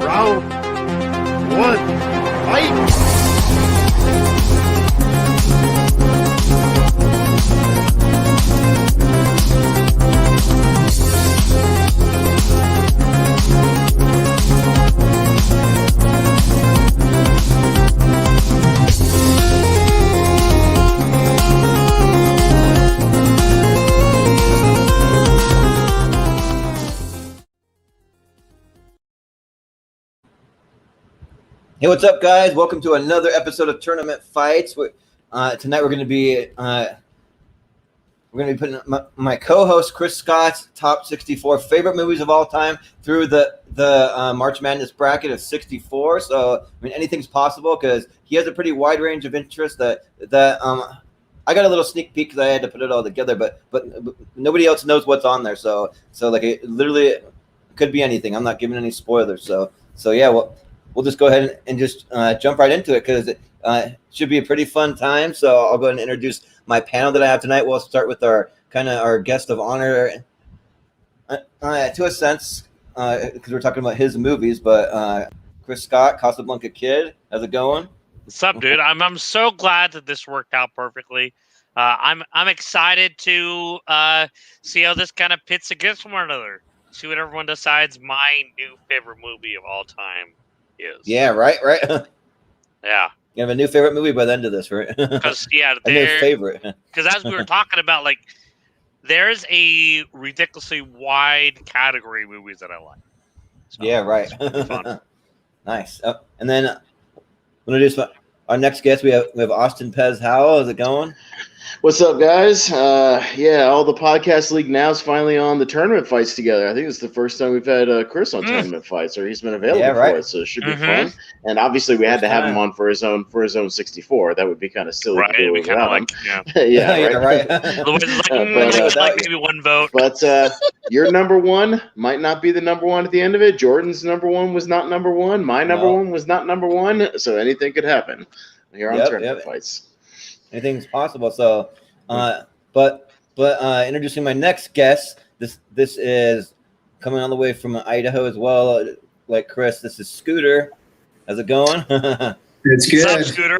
Round one, fight! Hey, what's up, guys? Welcome to another episode of Tournament Fights. Tonight we're going to be putting my co-host Chris Scott's top 64 favorite movies of all time through the March Madness bracket of 64. So I mean, anything's possible because he has a pretty wide range of interests. That I got a little sneak peek because I had to put it all together, but nobody else knows what's on there. So like it literally could be anything. I'm not giving any spoilers. So yeah, well. We'll just go ahead and just jump right into it because it should be a pretty fun time. So I'll go ahead and introduce my panel that I have tonight. We'll start with our guest of honor, to a sense, because we're talking about his movies. But Chris Scott, Casablanca Kid, how's it going? What's up, dude? I'm so glad that this worked out perfectly. I'm excited to see how this kind of pits against one another. See what everyone decides my new favorite movie of all time is. Yeah, right. Yeah. You have a new favorite movie by the end of this, right? Because a new favorite. Because as we were talking about, like, there's a ridiculously wide category of movies that I like. So yeah, right. Fun. Nice. And then we'll introduce our next guest. We have Austin Pez Howell. How's it going? What's up, guys? Yeah, all the podcast league now is finally on the tournament fights together. I think it's the first time we've had Chris on tournament fights, or he's been available for it, so it should be fun. And obviously, we had to have him on for his own 64. That would be kind of silly to do without him. Yeah, right. Otherwise, it's like maybe one vote. But your number one might not be the number one at the end of it. Jordan's number one was not number one. My number one was not number one. So anything could happen here on tournament fights. Anything's possible. So, but introducing my next guest. This is coming all the way from Idaho as well. Like Chris, this is Scooter. How's it going? It's good. What's up, Scooter?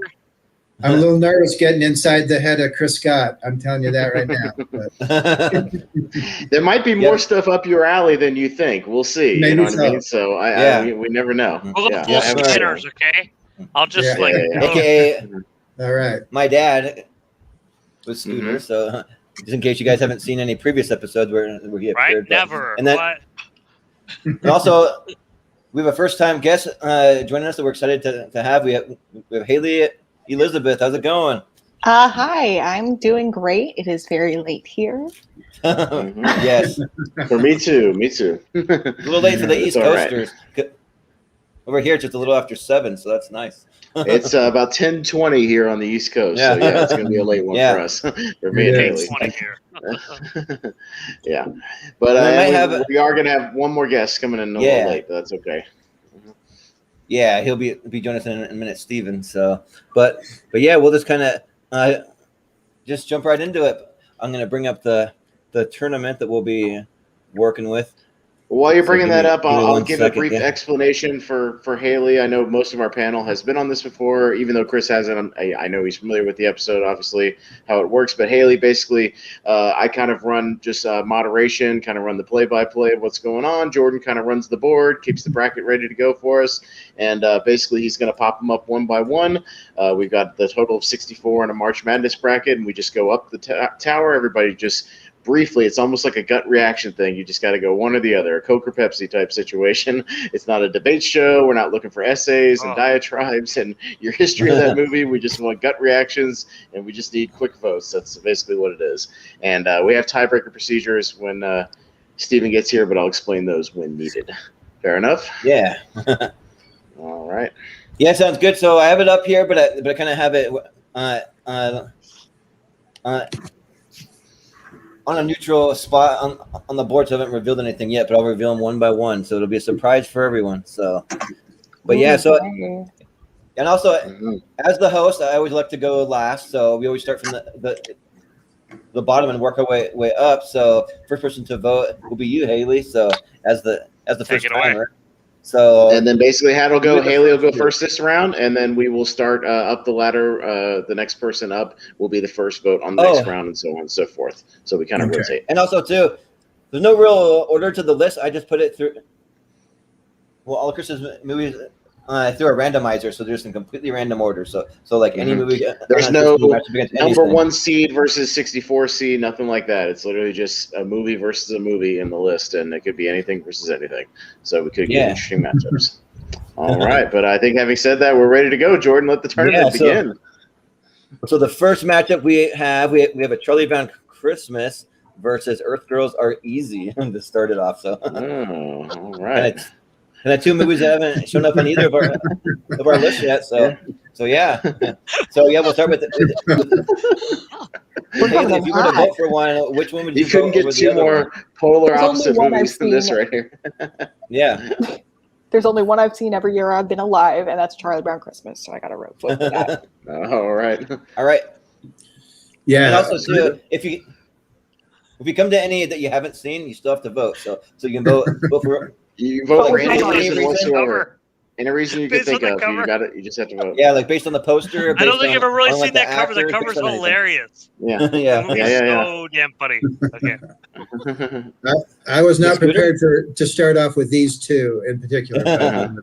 I'm a little nervous getting inside the head of Chris Scott. I'm telling you that right now. There might be more stuff up your alley than you think. We'll see. Maybe you know what I mean? So we never know. We'll look full spinners, okay? I'll just AKA. All right. My dad was Scooter, so just in case you guys haven't seen any previous episodes where he appeared. Right? Never. And then, and also, we have a first-time guest joining us that we're excited to have. We have Hailey Elizabeth. How's it going? Hi, I'm doing great. It is very late here. Yes. For me too. A little late for the East Coasters. Right. Over here, it's just a little after 7, so that's nice. It's about 10:20 here on the East Coast, so yeah, it's going to be a late one for us, for me and Hailey. Yeah, but we are going to have one more guest coming in a little late, but that's okay. Yeah, he'll be joining us in a minute, Steven. So, but yeah, we'll just kind of just jump right into it. I'm going to bring up the tournament that we'll be working with. While you're bringing that up, I'll give a brief explanation for Hailey. I know most of our panel has been on this before, even though Chris hasn't. I know he's familiar with the episode, obviously, how it works. But Hailey, basically, I kind of run just moderation, kind of run the play-by-play of what's going on. Jordan kind of runs the board, keeps the bracket ready to go for us. And basically, he's going to pop them up one by one. We've got the total of 64 in a March Madness bracket, and we just go up the tower. Everybody just briefly, it's almost like a gut reaction thing. You just got to go one or the other, a Coke or Pepsi type situation. It's not a debate show. We're not looking for essays and diatribes and your history of that movie. We just want gut reactions, and we just need quick votes. That's basically what it is. And we have tiebreaker procedures when Steven gets here, but I'll explain those when needed. Fair enough? Yeah. All right. Yeah, sounds good. So I have it up here, but I kind of have it on a neutral spot on the board, so I haven't revealed anything yet, but I'll reveal them one by one, so it'll be a surprise for everyone. So, but yeah, so and also as the host, I always like to go last, so we always start from the bottom and work our way up. So first person to vote will be you, Hailey. So as the first timer. So and then basically Haley will go first this round, and then we will start up the ladder. The next person up will be the first vote on the next round, and so on and so forth. So we kind of rotate. And also too, there's no real order to the list. I just put it through. Well, all of Chris's movies through a randomizer, so there's some completely random order. So like any movie, there's no number 1 seed versus 64 seed, nothing like that. It's literally just a movie versus a movie in the list, and it could be anything versus anything. So we could get interesting matchups. All right, but I think having said that, we're ready to go. Jordan, let the tournament begin. So the first matchup we have a Charlie Brown Christmas versus Earth Girls Are Easy to start it off. So all right. And the 2 movies that haven't shown up on either of our lists yet. So yeah. We'll start with Hailey, if you were to vote for one, which one would you vote for? You couldn't get 2 more polar opposite movies than this right here. Yeah. There's only one I've seen every year I've been alive, and that's Charlie Brown Christmas. So I got to vote for that. All right. Yeah. And also, too, if you come to any that you haven't seen, you still have to vote. So you can vote for. You vote for any reason whatsoever. Any reason you can think of. You got it. You just have to vote. Yeah, like based on the poster. I don't think I've ever really seen that cover. The cover's hilarious. Yeah. So damn funny. Okay. I was not prepared to start off with these 2 in particular. I'm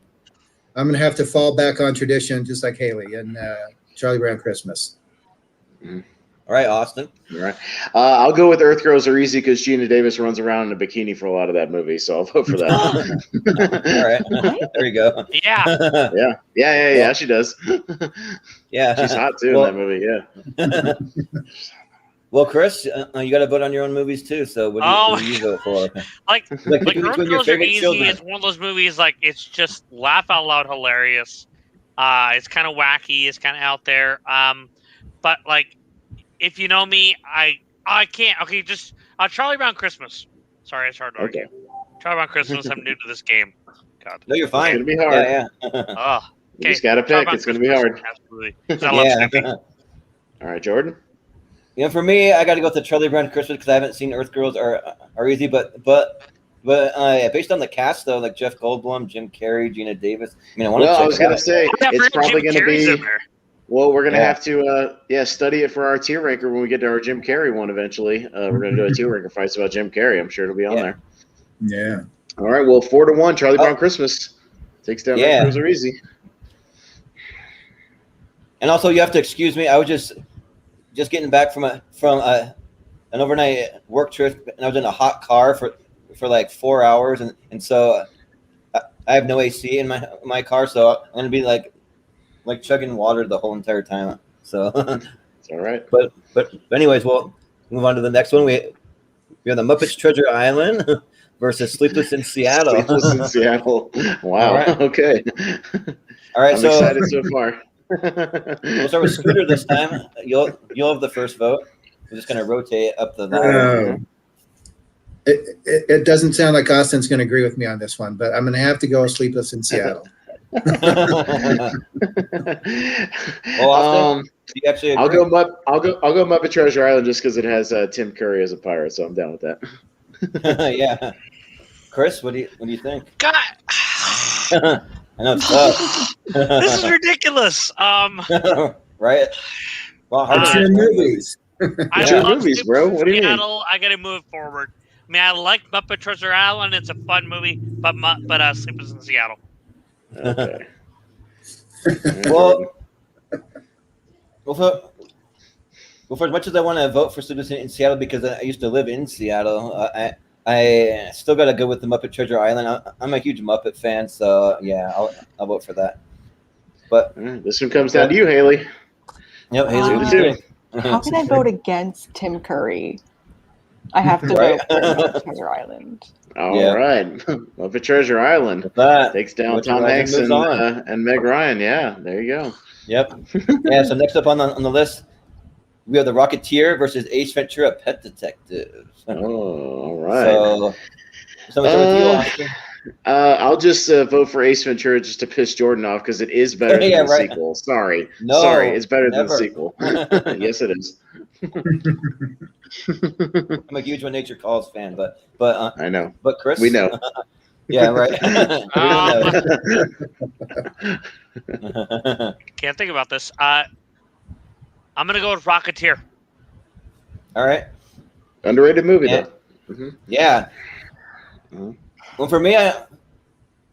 going to have to fall back on tradition, just like Hailey and Charlie Brown Christmas. All right, Austin. All right. I'll go with Earth Girls Are Easy because Gina Davis runs around in a bikini for a lot of that movie, so I'll vote for that. All right. There you go. Yeah. Yeah, she does. Yeah. She's hot, too, in that movie, yeah. Well, Chris, you got to vote on your own movies, too, so what do you vote for? Like Earth Girls Are Easy is one of those movies, like, it's just laugh out loud hilarious. It's kind of wacky. It's kind of out there. But, like, if you know me, I can't. Okay, just Charlie Brown Christmas. Sorry, it's hard to argue. Charlie Brown Christmas. I'm new to this game. God. No, you're fine. It's gonna be hard. Yeah. Okay. You just gotta pick. It's gonna be hard. Absolutely. I love Snoopy. All right, Jordan. Yeah, for me, I got to go with the Charlie Brown Christmas because I haven't seen Earth Girls Are Easy, but based on the cast though, like Jeff Goldblum, Jim Carrey, Gina Davis. I mean, I was gonna say it's probably gonna be. Well, we're going to have to, study it for our tier ranker when we get to our Jim Carrey one eventually. We're going to do a tier ranker fights about Jim Carrey. I'm sure it'll be on there. Yeah. All right. Well, 4-1, Charlie Brown Christmas takes down Earth Girls Are Easy. And also, you have to excuse me. I was just getting back from an overnight work trip, and I was in a hot car for like 4 hours, and so I have no AC in my car, so I'm going to be like chugging water the whole entire time. So it's all right. But anyways, we'll move on to the next one. We have the Muppets Treasure Island versus Sleepless in Seattle. Sleepless in Seattle. Wow. Right. Okay. All right. I'm excited so far. We'll start with Scooter this time. You'll have the first vote. We're just gonna rotate up the ladder. It doesn't sound like Austin's going to agree with me on this one, but I'm going to have to go Sleepless in Seattle. Well, you actually agree? I'll go Muppet Treasure Island just because it has Tim Curry as a pirate, so I'm down with that. Yeah, Chris, what do you think? God, I know it's tough. This is ridiculous. Right? Well, it's your movies. I love movies, bro. What do you mean? I gotta move forward. I mean, I like Muppet Treasure Island. It's a fun movie, but Sleepless in Seattle. Okay. Well, for as much as I want to vote for Sleepless in Seattle because I used to live in Seattle, I still got to go with the Muppet Treasure Island. I'm a huge Muppet fan, so yeah, I'll vote for that. But this one comes down to you, Hailey. Yep, Hailey. How can I vote against Tim Curry? I have to vote for Muppet Treasure Island. All right, Muppet Treasure Island takes down Tom Hanks and Meg Ryan. Yeah, there you go. Yep. Yeah. So next up on the list, we have the Rocketeer versus Ace Ventura: Pet Detective. Oh, all right. So with you, Austin. I'll just vote for Ace Ventura just to piss Jordan off because it is better than the sequel. Sorry, it's better than the sequel. Yes, it is. I'm a huge When Nature Calls fan, but I know. But Chris, we know. Yeah, right. Can't think about this. I'm gonna go with Rocketeer. All right. Underrated movie Yeah. though. Mm-hmm. Yeah. Mm-hmm. Well, for me, I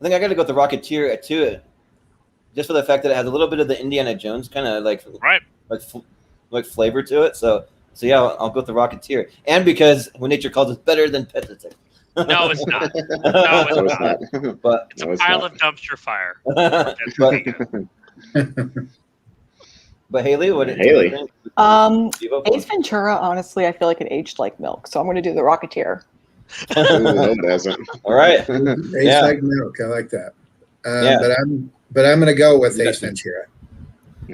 think I got to go with the Rocketeer too, just for the fact that it has a little bit of the Indiana Jones kind of like flavor to it. So yeah, I'll go with the Rocketeer, and because When Nature Calls is better than Pet Detective. No, it's not. No, it's not. But It's a pile of dumpster fire. But Hailey, what do you think? Ace Ventura, honestly, I feel like it aged like milk, so I'm going to do the Rocketeer. No, it hasn't. All right. Ace like milk. I like that. Yeah. But I'm going to go with Ace Ventura.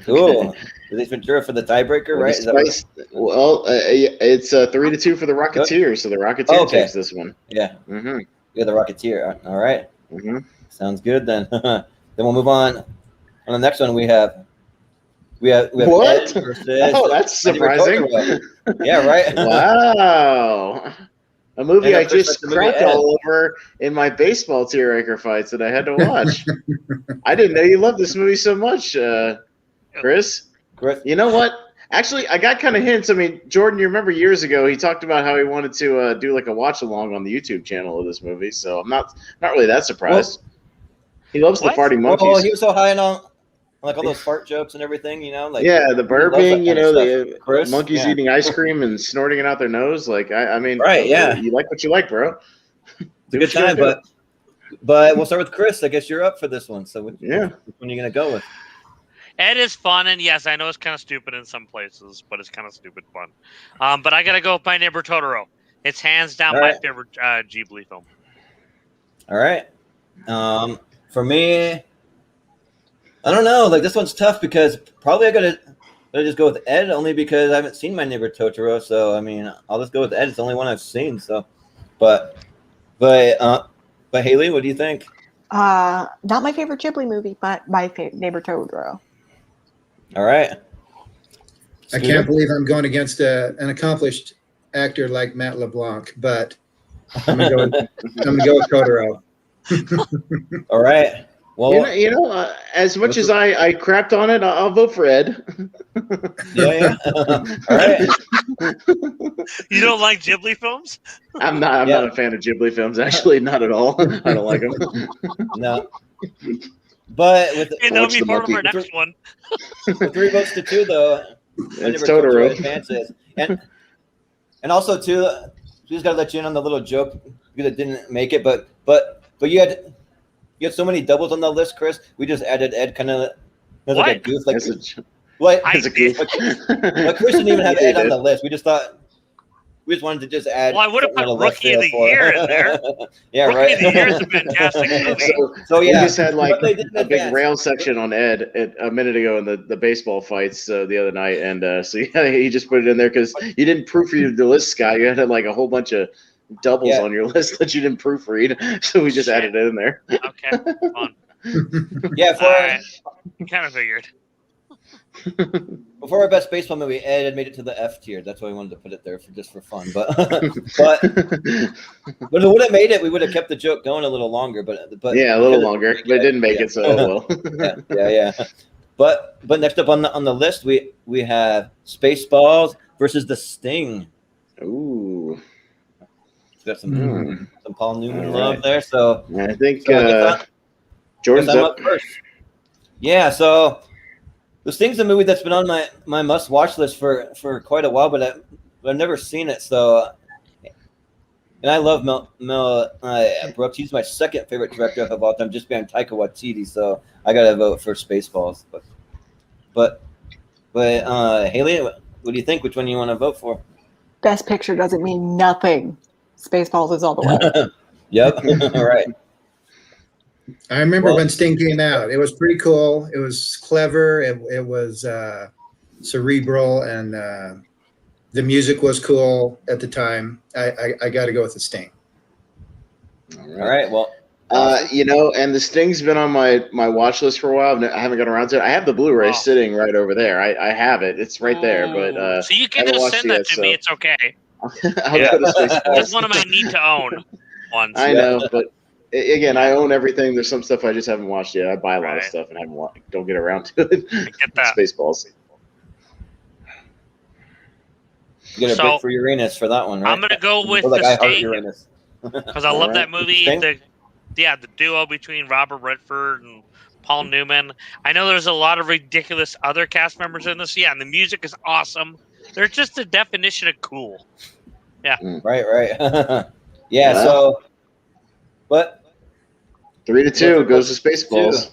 Cool. Is Ace Ventura for the tiebreaker, right? It's 3-2 for the Rocketeer, so the Rocketeer takes this one. Yeah. Mm-hmm. Yeah, the Rocketeer. All right. Mm-hmm. Sounds good then. Then we'll move on. On the next one, we have what? Oh, that's surprising. Yeah, right. Wow. A movie I just cracked Ed. all over in my baseball tier raker fights that I had to watch. I didn't know you loved this movie so much, Chris. You know what? Actually, I got kind of hints. I mean, Jordan, you remember years ago he talked about how he wanted to do like a watch along on the YouTube channel of this movie. So I'm not really that surprised. He loves the farty monkeys. Oh, he was so high on like all those fart jokes and everything, like the burping, the Chris, monkeys eating ice cream and snorting it out their nose. Like I mean, right? Yeah, you like what you like, bro. It's a good time, but we'll start with Chris. I guess you're up for this one. So which one are you gonna go with? Ed is fun, and yes, I know it's kind of stupid in some places, but it's kind of stupid fun. But I gotta go with My Neighbor Totoro. It's hands down my favorite Ghibli film. All right. For me, I don't know. Like this one's tough because probably I gotta just go with Ed only because I haven't seen My Neighbor Totoro. So I mean, I'll just go with Ed. It's the only one I've seen. So, but Hailey, what do you think? Not my favorite Ghibli movie, but my Neighbor Totoro. All right. I can't believe I'm going against an accomplished actor like Matt LeBlanc, but I'm gonna go with Totoro. All right. Well, as much as I crapped on it, I'll vote for Ed. Yeah. All right. You don't like Ghibli films? I'm not a fan of Ghibli films. Actually, not at all. I don't like them. No. But with that'll be part of our next one. With 3 votes to 2, though, it's Totoro. Advances. And also too, we just gotta let you in on the little joke because it didn't make it, but you had so many doubles on the list, Chris. We just added Ed kind of like a goof, like what? As a goof. But Chris didn't even have Ed on the list. We just wanted to just add. Well, I would have put Rookie of the Year in there. Yeah, Rookie right. of the Year is a fantastic movie. So we just had like a big rail section on Ed a minute ago in the baseball fights the other night, and so he just put it in there because you didn't proofread the list, Scott. You had like a whole bunch of doubles on your list that you didn't proofread, so we just added it in there. Okay, fun. Yeah, kind of figured. Before our best baseball movie, Ed had made it to the F tier. That's why we wanted to put it there just for fun. But if it would have made it, we would have kept the joke going a little longer. But yeah, a little longer. But it didn't make it, so well. Yeah. But next up on the list, we have Spaceballs versus The Sting. Ooh. Got some Paul Newman love there. So I think Jordan's up first. Yeah, so The Sting's a movie that's been on my must-watch list for quite a while, but I've never seen it. So, and I love Mel Brooks. He's my second favorite director of all time, just behind Taika Waititi. So I gotta vote for Spaceballs. But Hailey, what do you think? Which one you want to vote for? Best Picture doesn't mean nothing. Spaceballs is all the way. Yep. All right. I remember when Sting came out. It was pretty cool. It was clever. It was cerebral, and the music was cool at the time. I got to go with the Sting. All right. Well, and the Sting's been on my watch list for a while. I haven't got around to it. I have the Blu-ray sitting right over there. I have it. It's right there. But so you can just send that to me. It's okay. I'll go to Spaceballs. That's one of my need to own ones. I know, but again, I own everything. There's some stuff I just haven't watched yet. I buy a lot of stuff and don't get around to it. I get that. Spaceballs. You get a bit for Uranus for that one, right? I'm gonna go with like the I heart Sting Uranus. because I love that movie. Sting? The duo between Robert Redford and Paul Newman. I know there's a lot of ridiculous other cast members in this. Yeah, and the music is awesome. They're just the definition of cool. Yeah. Right. Yeah. So, but 3-2 goes to Spaceballs.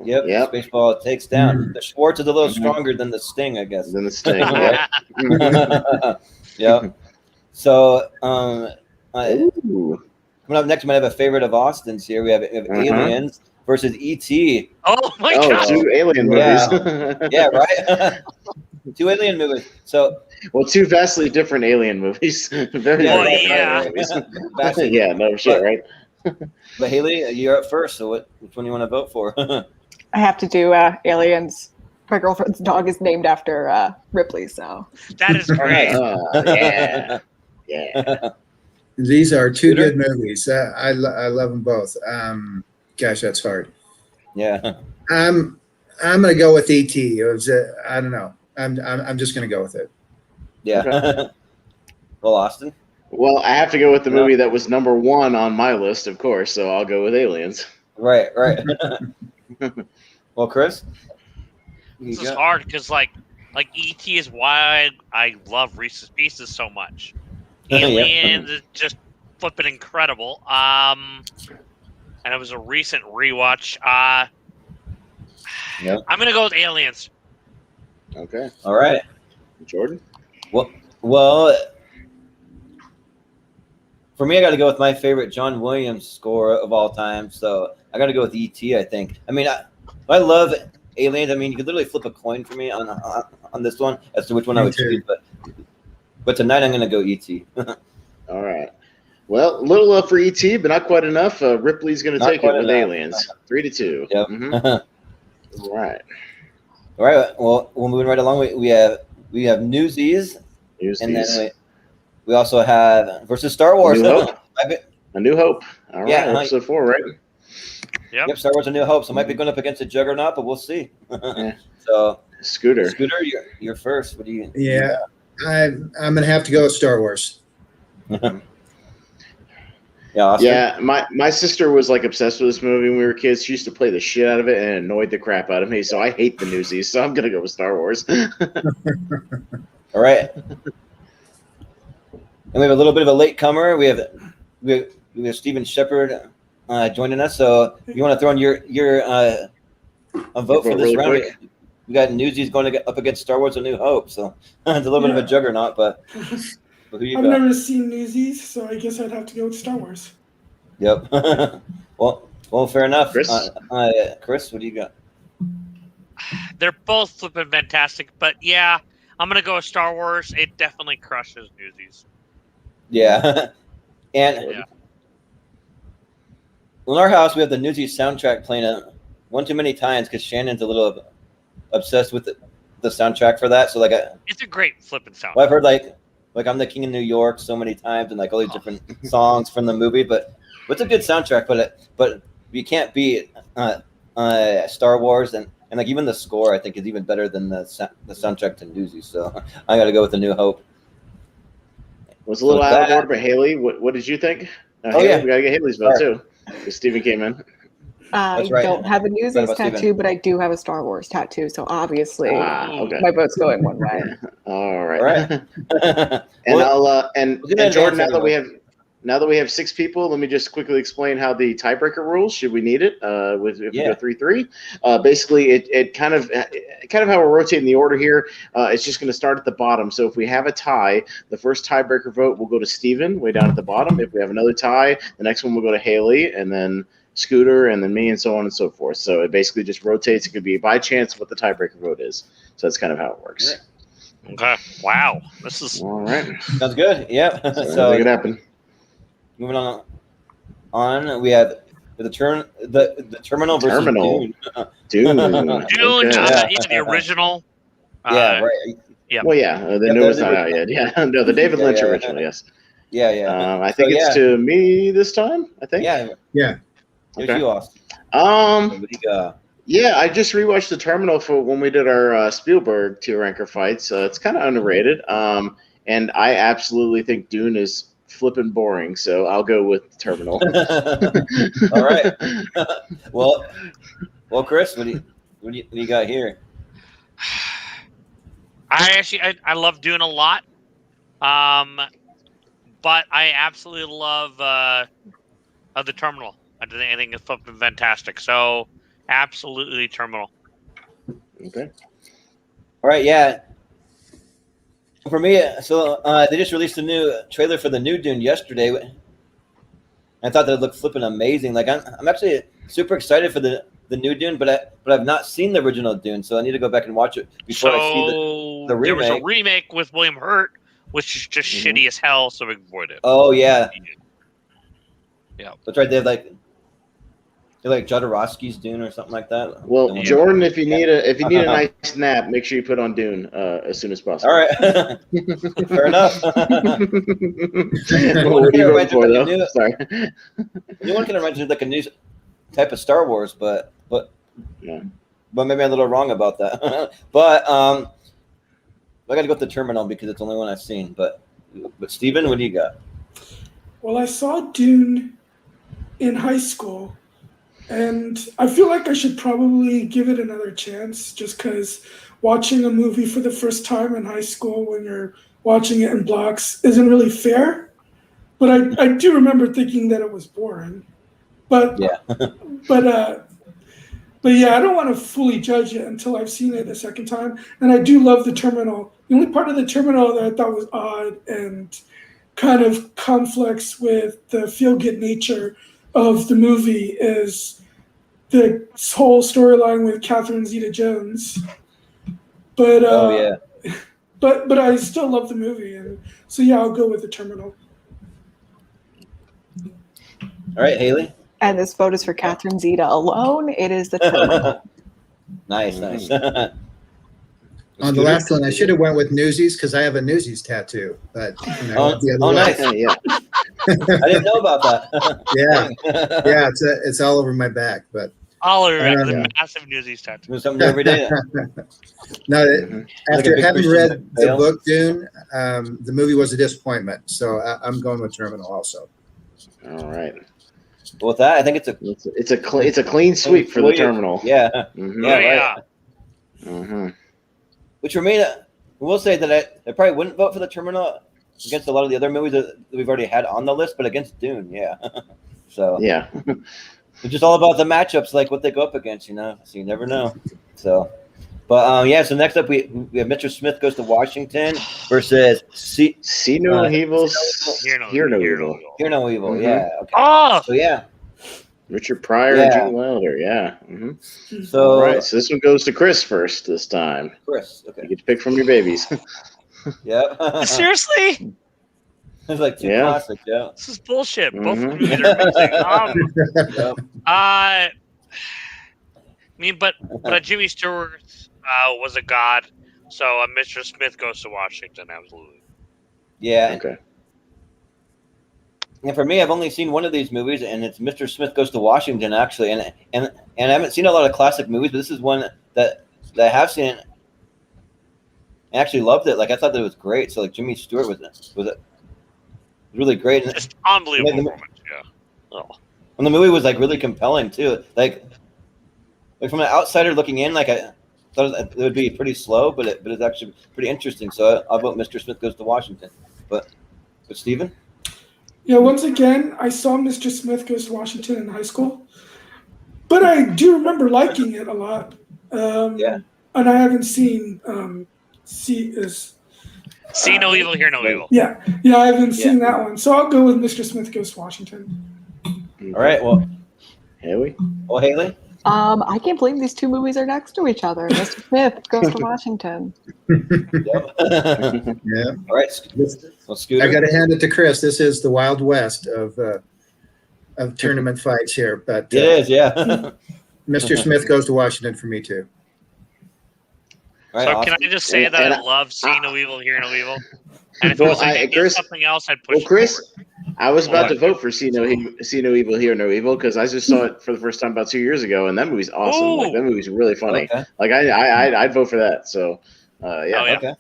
Yep. Spaceball takes down. The Schwartz is a little stronger than the Sting, I guess. Than the Sting. Yeah. Yep. So, coming up next, we might have a favorite of Austin's here. We have Aliens versus E.T. Oh my god! 2 alien movies. Yeah, right. 2 alien movies. So, 2 vastly different alien movies. Very different movies. Yeah, no shit, right? But Hailey, you're up first. So, which one do you want to vote for? I have to do Aliens. My girlfriend's dog is named after Ripley, so that is great. Yeah. These are 2 good movies. I love them both. Gosh, that's hard. Yeah. I'm gonna go with E.T. It was I don't know. I'm just gonna go with it. Yeah. Okay. Well, Austin. Well, I have to go with the movie that was number 1 on my list, of course. So I'll go with Aliens. Right. Well, Chris. This is hard because like E.T. is why I love Reese's Pieces so much. Aliens is just flipping incredible. And it was a recent rewatch. I'm gonna go with Aliens. Okay. All right. Jordan. Well, for me, I got to go with my favorite John Williams score of all time. So I got to go with E.T. I think. I mean, I love Aliens. I mean, you could literally flip a coin for me on this one as to which one I would choose. But tonight I'm going to go E.T. All right. Well, a little love for E.T., but not quite enough. Ripley's going to take it with Aliens. 3-2. Yep. All right. All right. Well, we're moving right along. We have Newsies. And then we also have versus Star Wars. A New Hope. All right. Episode 4, right? Yep. Star Wars: A New Hope. So might be going up against a juggernaut, but we'll see. So Scooter, you're first. What do you? Yeah, I'm gonna have to go with Star Wars. Yeah, my sister was like obsessed with this movie when we were kids. She used to play the shit out of it and annoyed the crap out of me. So I hate the Newsies. So I'm gonna go with Star Wars. All right. And we have a little bit of a late comer. We have Stephen Shepard joining us. So if you want to throw in your a vote for this round? We got Newsies going to get up against Star Wars: A New Hope. So it's a little bit of a juggernaut, but who you I've got? never seen Newsies, so I guess I'd have to go with Star Wars. Yep. well, fair enough. Chris? Chris, what do you got? They're both flipping fantastic, but yeah, I'm gonna go with Star Wars. It definitely crushes Newsies. Yeah. And in our house, we have the Newsies soundtrack playing one too many times because Shannon's a little obsessed with the soundtrack for that. So it's a great flipping soundtrack. I've heard like I'm the King of New York so many times and like all these different songs from the movie, but it's a good soundtrack. But you can't beat Star Wars and like even the score I think is even better than the soundtrack to Newsies. So I got to go with The New Hope. Was a little out of order, but Hailey, what did you think? Hailey, we gotta get Hailey's vote too. Because Steven came in. I don't have a Newsies tattoo, but I do have a Star Wars tattoo. So obviously, my vote's going one way. All right. And I'll and Jordan, now that we have 6 people, let me just quickly explain how the tiebreaker rules. Should we need it? If we go 3-3, basically it kind of how we're rotating the order here. It's just going to start at the bottom. So if we have a tie, the first tiebreaker vote will go to Steven way down at the bottom. If we have another tie, the next one will go to Hailey, and then Scooter, and then me, and so on and so forth. So it basically just rotates. It could be by chance what the tiebreaker vote is. So that's kind of how it works. Okay. Wow. This is all right. Sounds good. Yep. So it happen. Moving on, we have the Terminal versus Dune. Dune. The original. Right. Yeah. Well, the newest not out yet. Yeah, no, the David Lynch original. Yes. Yeah. I think it's to me this time. I think. Yeah. Here's you, Austin. Yeah, I just rewatched The Terminal for when we did our Spielberg tier ranker fights. It's kind of underrated. And I absolutely think Dune is flipping boring, so I'll go with The Terminal. All right. well, Chris, what do you got here? I love Dune a lot, but I absolutely love The Terminal. I think it's flipping fantastic. So absolutely Terminal. Okay. All right. Yeah. For me, so they just released a new trailer for the new Dune yesterday. I thought that it looked flipping amazing. Like I'm actually super excited for the new Dune, but I've not seen the original Dune, so I need to go back and watch it before I see the remake. There was a remake with William Hurt, which is just shitty as hell, so we avoid it. Oh yeah. Yeah. That's right. They're like Jodorowsky's Dune or something like that. Well, Jordan, if you need a nice nap, make sure you put on Dune as soon as possible. All right. Fair enough. Sorry. Anyone can imagine like a new type of Star Wars, but maybe I'm a little wrong about that. But I got to go with The Terminal because it's the only one I've seen. But Steven, what do you got? Well, I saw Dune in high school. And I feel like I should probably give it another chance just because watching a movie for the first time in high school when you're watching it in blocks isn't really fair. But I do remember thinking that it was boring. But yeah, but yeah, I don't want to fully judge it until I've seen it a second time. And I do love The Terminal. The only part of The Terminal that I thought was odd and kind of conflicts with the feel-good nature of the movie is the whole storyline with Catherine Zeta-Jones. But but I still love the movie, and so yeah, I'll go with The Terminal. All right, Hailey. And this vote is for Catherine Zeta alone. It is The Terminal. Nice. On the last one, I should have went with Newsies because I have a Newsies tattoo. But nice. Yeah. I didn't know about that. yeah, it's all over my back, but all over the massive Newsies tattoo. Something every day. No, after having read the book Dune, the movie was a disappointment. So I'm going with Terminal also. All right. Well, with that, I think it's a clean sweep for The Terminal. Yeah. Mm-hmm. Yeah. Right. Mm-hmm. Which for me, I will say that I probably wouldn't vote for The Terminal against a lot of the other movies that we've already had on the list, but against Dune, yeah. So yeah, it's just all about the matchups, like what they go up against, So you never know. So, but So next up we have Mr. Smith Goes to Washington versus See No Evil, Hear No Evil. Hear No Evil, Mm-hmm. yeah. Okay. Oh, so yeah. Richard Pryor and Gene Wilder, yeah. Mm-hmm. So all right, so this one goes to Chris first this time. Chris, okay. You get to pick from your babies. Yeah. Seriously? It's like two classics, yeah. This is bullshit. Both movies are amazing. I mean, but Jimmy Stewart was a god, so Mr. Smith Goes to Washington, absolutely. Yeah. Okay. And for me, I've only seen one of these movies, and it's Mr. Smith Goes to Washington, actually. And I haven't seen a lot of classic movies, but this is one that I have seen. I actually loved it. Like I thought that it was great. So like Jimmy Stewart was really great. And just unbelievable moment. Yeah. Oh. And the movie was like really compelling too. Like from an outsider looking in, like I thought it would be pretty slow, but it's actually pretty interesting. So I'll vote Mr. Smith Goes to Washington. But Steven? Yeah, once again, I saw Mr. Smith Goes to Washington in high school, but I do remember liking it a lot. And I haven't seen See No Evil, Hear No Evil. Yeah, I haven't seen that one, so I'll go with Mr. Smith Goes to Washington. All right, well, Haley. Well, Haley. I can't believe these two movies are next to each other. Mr. Smith Goes to Washington. Yeah. All right. Well, Scooter. I got to hand it to Chris. This is the Wild West of tournament fights here, but it is, yeah. Mr. Smith Goes to Washington for me too. Right, so awesome. Can I just say that I love See No Evil, Hear No Evil? And if it was something else, I'd push. Well, Chris, I was about to vote for See No Evil, Hear No Evil because I just saw it for the first time about 2 years ago, and that movie's awesome. Ooh. Like that movie's really funny. Okay. Like I'd vote for that. So, yeah. Oh, yeah. Okay.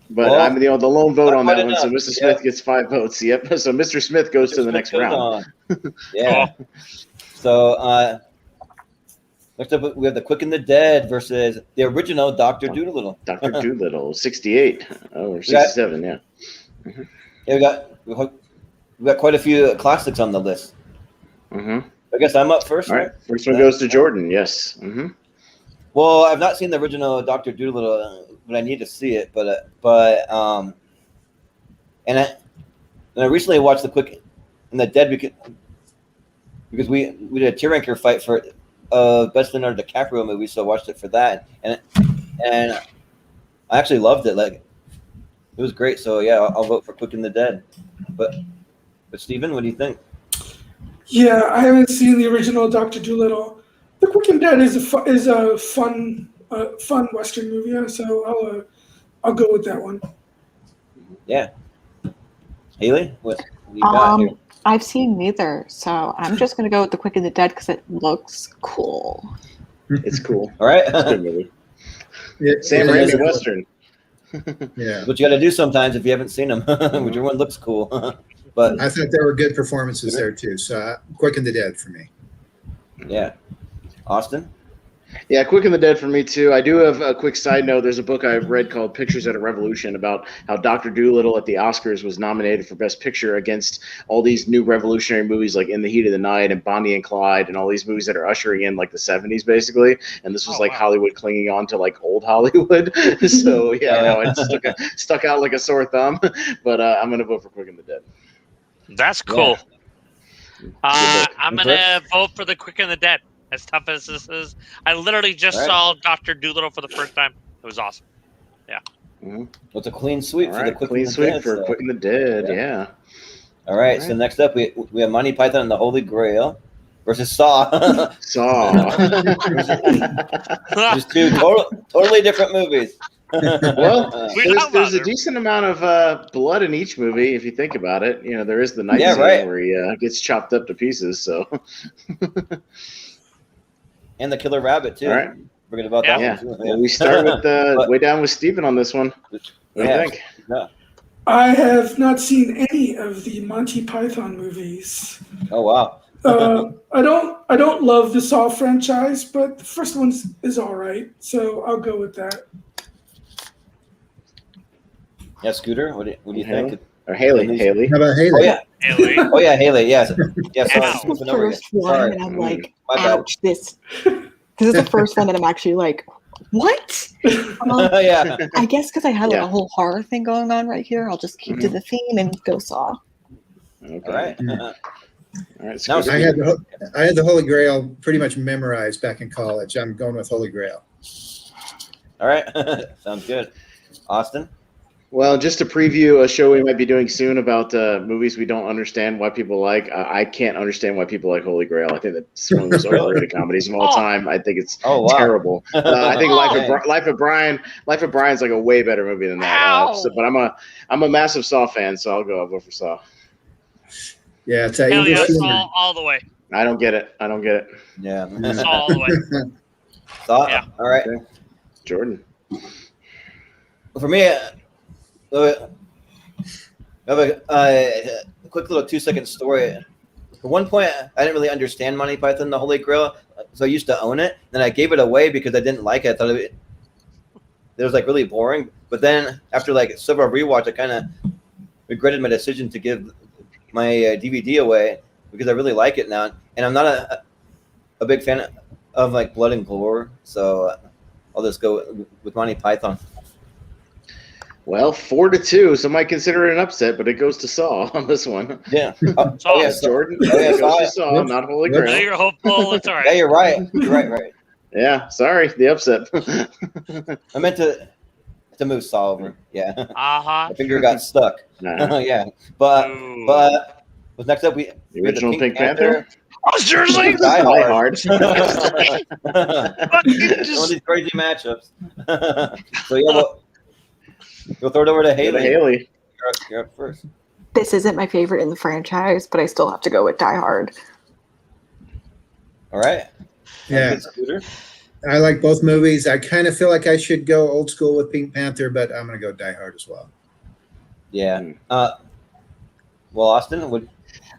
But Well, I'm the lone vote on that one, enough. so Mr. Smith gets 5 votes. Yep. So Mr. Smith goes to the next round. Yeah. So next up, we have The Quick and the Dead versus the original Dr. Dolittle. Dr. Dolittle, 68. Oh, or 67, yeah. Mm-hmm. Yeah, we got quite a few classics on the list. Mm-hmm. I guess I'm up first. All right. First one goes to Jordan. Yes. Mm-hmm. Well, I've not seen the original Dr. Dolittle, but I need to see it. But I recently watched The Quick and the Dead because we did a tier ranker fight for best Leonardo DiCaprio movie, so I watched it for that, and I actually loved it. Like, it was great. So yeah, I'll vote for Quick and the Dead. But Steven, what do you think? Yeah, I haven't seen the original Dr. Dolittle. The Quick and Dead is a fun Western movie, yeah, so I'll go with that one. Yeah. Hailey, what do you got here? I've seen neither, so I'm just gonna go with The Quick and the Dead because it looks cool. It's cool. All right. It's a good movie. Yeah, Sam Raimi Western. Yeah. What you got to do sometimes if you haven't seen them. Which one looks cool. But I thought there were good performances there too. So Quick and the Dead for me. yeah. Austin? Yeah, Quick and the Dead for me too. I do have a quick side note. There's a book I've read called Pictures at a Revolution about how Dr. Dolittle at the Oscars was nominated for Best Picture against all these new revolutionary movies like In the Heat of the Night and Bonnie and Clyde and all these movies that are ushering in like the 70s basically. And this was Hollywood clinging on to like old Hollywood. So yeah, it stuck out like a sore thumb. But I'm going to vote for Quick and the Dead. That's cool. Yeah. I'm going to vote for The Quick and the Dead. As tough as this is, I literally just saw Dr. Dolittle for the first time. It was awesome. Yeah. Mm-hmm. What's a clean sweep for The Quick clean and the sweep Dead? For Quick and the Dead, yeah. All right. So next up, we have Monty Python and the Holy Grail versus Saw. Saw. Just two totally different movies. Well, there's a decent amount of blood in each movie if you think about it. You know, there is the night scene where he gets chopped up to pieces. So. And the Killer Rabbit too. All right. Forget about that one too. Well, we start with way down with Steven on this one. What do you think? Yeah. I have not seen any of the Monty Python movies. Oh wow. I don't love the Saw franchise, but the first one is all right, so I'll go with that. Yeah, Scooter, what do you think? Or Haley. How about Haley? Oh yeah, Haley. Oh yeah, Haley. Yes. Yes. This is the first one, and I'm like, ouch! This is the first one that I'm actually like, what? Yeah. I guess because I had like a whole horror thing going on right here, I'll just keep to the theme and go Saw. Okay. All right. All right. Now, I had the Holy Grail pretty much memorized back in college. I'm going with Holy Grail. All right. Sounds good. Austin? Well, just to preview a show we might be doing soon about movies we don't understand why people like. I can't understand why people like Holy Grail. I think that's one of the most overrated comedies of all time. I think it's terrible. I think Life of Brian's like a way better movie than that. But I'm a massive Saw fan, so I'll vote for Saw. Yeah, it's Saw all the way. I don't get it. Yeah. Saw all the way. Saw? Yeah. All right. Okay. Jordan. For me, I have a quick little 2-second story. At one point, I didn't really understand Monty Python, the Holy Grail, so I used to own it. Then I gave it away because I didn't like it. I thought it was like really boring. But then after like several rewatch, I kind of regretted my decision to give my DVD away because I really like it now. And I'm not a big fan of like blood and gore, so I'll just go with Monty Python. Well, 4-2. Some might consider it an upset, but it goes to Saw on this one. Yeah. Saw. Yes, Jordan. It goes to Saw, not Holy Grail. No, you're hopeful. It's all right. Yeah, you're right. You're right. Yeah, sorry, the upset. I meant to move Saw over. Yeah. Uh-huh. My finger got stuck. Nah. Yeah. But what's next up? The original Pink Panther? Oh, seriously? Die Hard. Die One of these crazy matchups. So yeah, We'll throw it over to Hailey. Hailey. You're up first. This isn't my favorite in the franchise, but I still have to go with Die Hard. All right. Yeah. I like both movies. I kind of feel like I should go old school with Pink Panther, but I'm going to go Die Hard as well. Yeah. Well, Austin, what?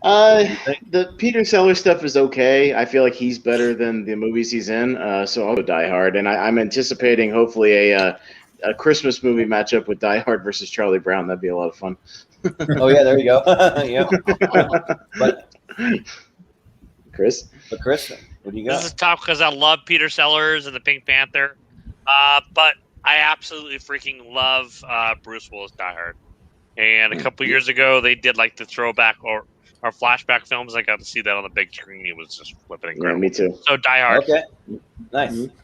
The Peter Sellers stuff is okay. I feel like he's better than the movies he's in. So I'll go Die Hard, and I'm anticipating hopefully a Christmas movie matchup with Die Hard versus Charlie Brown. That'd be a lot of fun. Oh yeah, there you go. Yeah. But Chris, what do you got? This is tough because I love Peter Sellers and the Pink Panther, but I absolutely freaking love Bruce Willis Die Hard. And a couple years ago, they did like the throwback or flashback films. I got to see that on the big screen. It was just flipping incredible. Yeah, me too. So Die Hard. Okay, nice. Mm-hmm.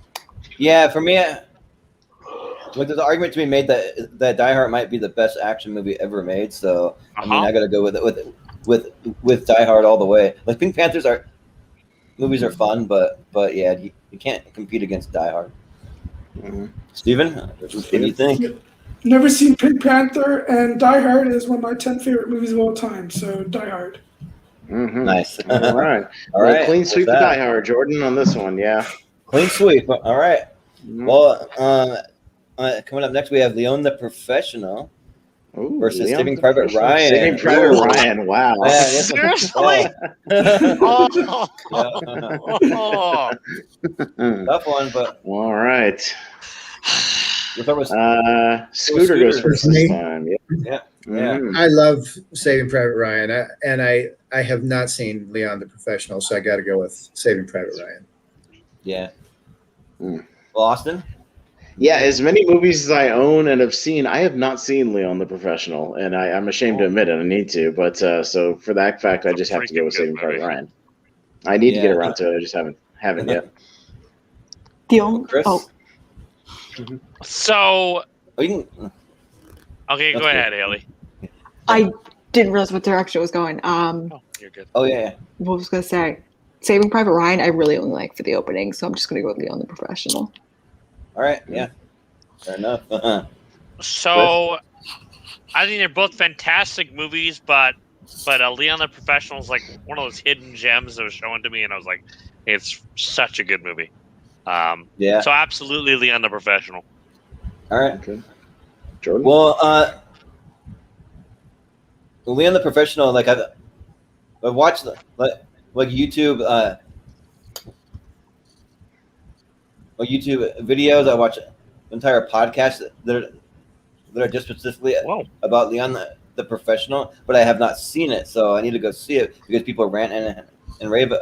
Yeah, for me, there's an argument to be made that Die Hard might be the best action movie ever made. So I mean, I got to go with Die Hard all the way. Like Pink Panthers movies are fun, but yeah, you can't compete against Die Hard. Mm-hmm. Steven, what do you think? Never seen Pink Panther, and Die Hard is one of my 10 favorite movies of all time. So Die Hard. Mm-hmm. Nice. All right. Clean sweep of Die Hard, Jordan, on this one. Yeah. Clean sweep. All right. Mm-hmm. Well, coming up next, we have Leon the Professional. Ooh, versus Saving Private Ryan. Saving Private Ryan, wow. Seriously? Tough one, but all right. Scooter goes first this time. Yeah. I love Saving Private Ryan, and I have not seen Leon the Professional, so I got to go with Saving Private Ryan. Yeah. Well, Austin? Yeah, as many movies as I own and have seen, I have not seen Leon the Professional, and I'm ashamed to admit it. I need to, but so for that fact, I just have to go with Saving Private Ryan. I need to get around to it. I just haven't yet. Chris? So, okay, go ahead, Hailey. I didn't realize what direction it was going. You're good. Oh yeah. What was I going to say? Saving Private Ryan, I really only like for the opening, so I'm just going to go with Leon the Professional. All right, yeah, fair enough. So, I think they're both fantastic movies, but Leon the Professional is like one of those hidden gems that was shown to me, and I was like, it's such a good movie. Yeah. So absolutely, Leon the Professional. All right, okay. Jordan. Well, Leon the Professional, like I've watched like YouTube. YouTube videos. I watch entire podcasts that are just specifically about Leon the Professional, but I have not seen it, so I need to go see it because people rant and rave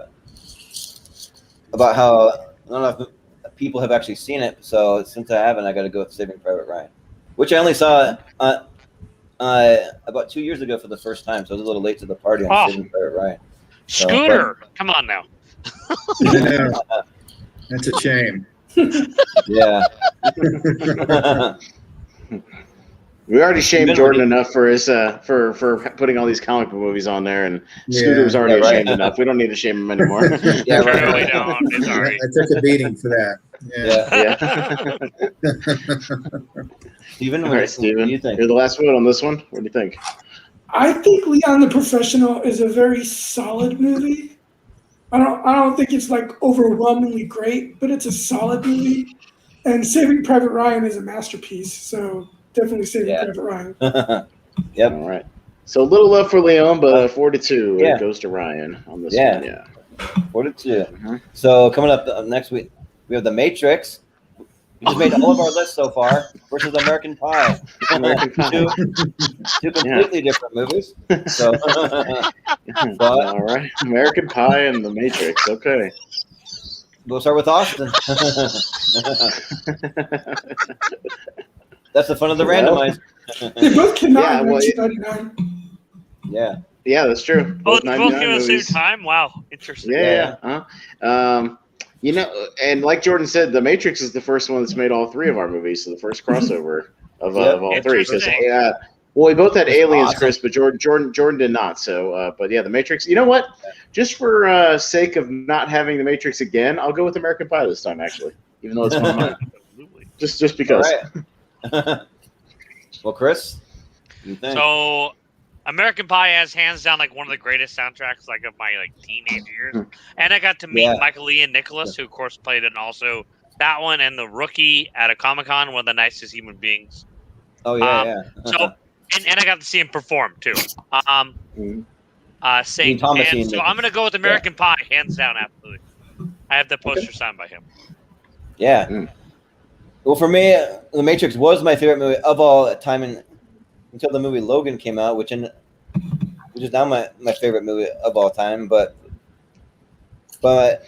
about how I don't know if people have actually seen it. So since I haven't, I got to go with Saving Private Ryan, which I only saw about 2 years ago for the first time, so I was a little late to the party on Saving Private Ryan. So, Scooter, come on now. Yeah, that's a shame. Yeah. We already shamed Jordan enough for his for putting all these comic book movies on there, and Scooter was already ashamed enough. We don't need to shame him anymore. Yeah, right. It's all right. I took a beating for that. Yeah. Steven, all right, Steven, what do you think? You're the last vote on this one. What do you think? I think Leon the Professional is a very solid movie. I don't think it's like overwhelmingly great, but it's a solid movie. And Saving Private Ryan is a masterpiece, so definitely Saving Private Ryan. Yep. All right. So a little love for Leon, but 4-2 it goes to Ryan on this one. Yeah. 4-2. Mm-hmm. So coming up next week, we have The Matrix. We just made all of our lists so far versus American Pie. Two completely different movies. So, all right, American Pie and The Matrix. Okay. We'll start with Austin. That's the fun of the randomize. They both came out in 1999. Yeah. Yeah, that's true. Both came at the same time? Wow. Interesting. Yeah. You know, and like Jordan said, The Matrix is the first one that's made all three of our movies, so the first crossover of all three. Well, we both had Aliens, awesome. Chris, but Jordan did not. So, but yeah, The Matrix. You know what? Just for sake of not having The Matrix again, I'll go with American Pie this time, actually, even though it's my mind. Just because. All right. Well, Chris, what do you think? So, American Pie has hands down like one of the greatest soundtracks like of my like teenage years, and I got to meet Michael Lee and Nicholas, who of course played in also that one and The Rookie at a Comic-Con, one of the nicest human beings. Oh yeah. So and I got to see him perform too. Sing. And so I'm gonna go with American Pie, hands down, absolutely. I have the poster signed by him. Yeah. Well, for me, The Matrix was my favorite movie of all time, until the movie Logan came out, which is now my favorite movie of all time. But a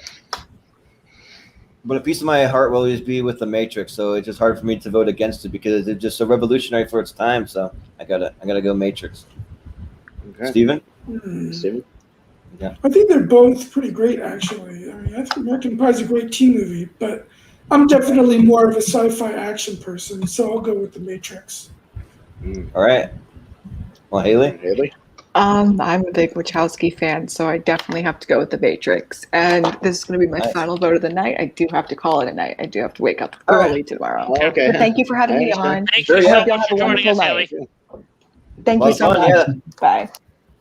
piece of my heart will always be with The Matrix, so it's just hard for me to vote against it because it's just so revolutionary for its time. So I gotta go Matrix. Okay. Steven? Steven? Yeah. I think they're both pretty great, actually. I mean, I think American Pie is a great teen movie, but I'm definitely more of a sci-fi action person, so I'll go with The Matrix. All right. Well, Hailey? I'm a big Wachowski fan, so I definitely have to go with The Matrix. And this is going to be my final vote of the night. I do have to call it a night. I do have to wake up early tomorrow. Okay. But thank you for having me on. Thank you so much for joining us, Hailey. Thank you so much. Yeah. Bye.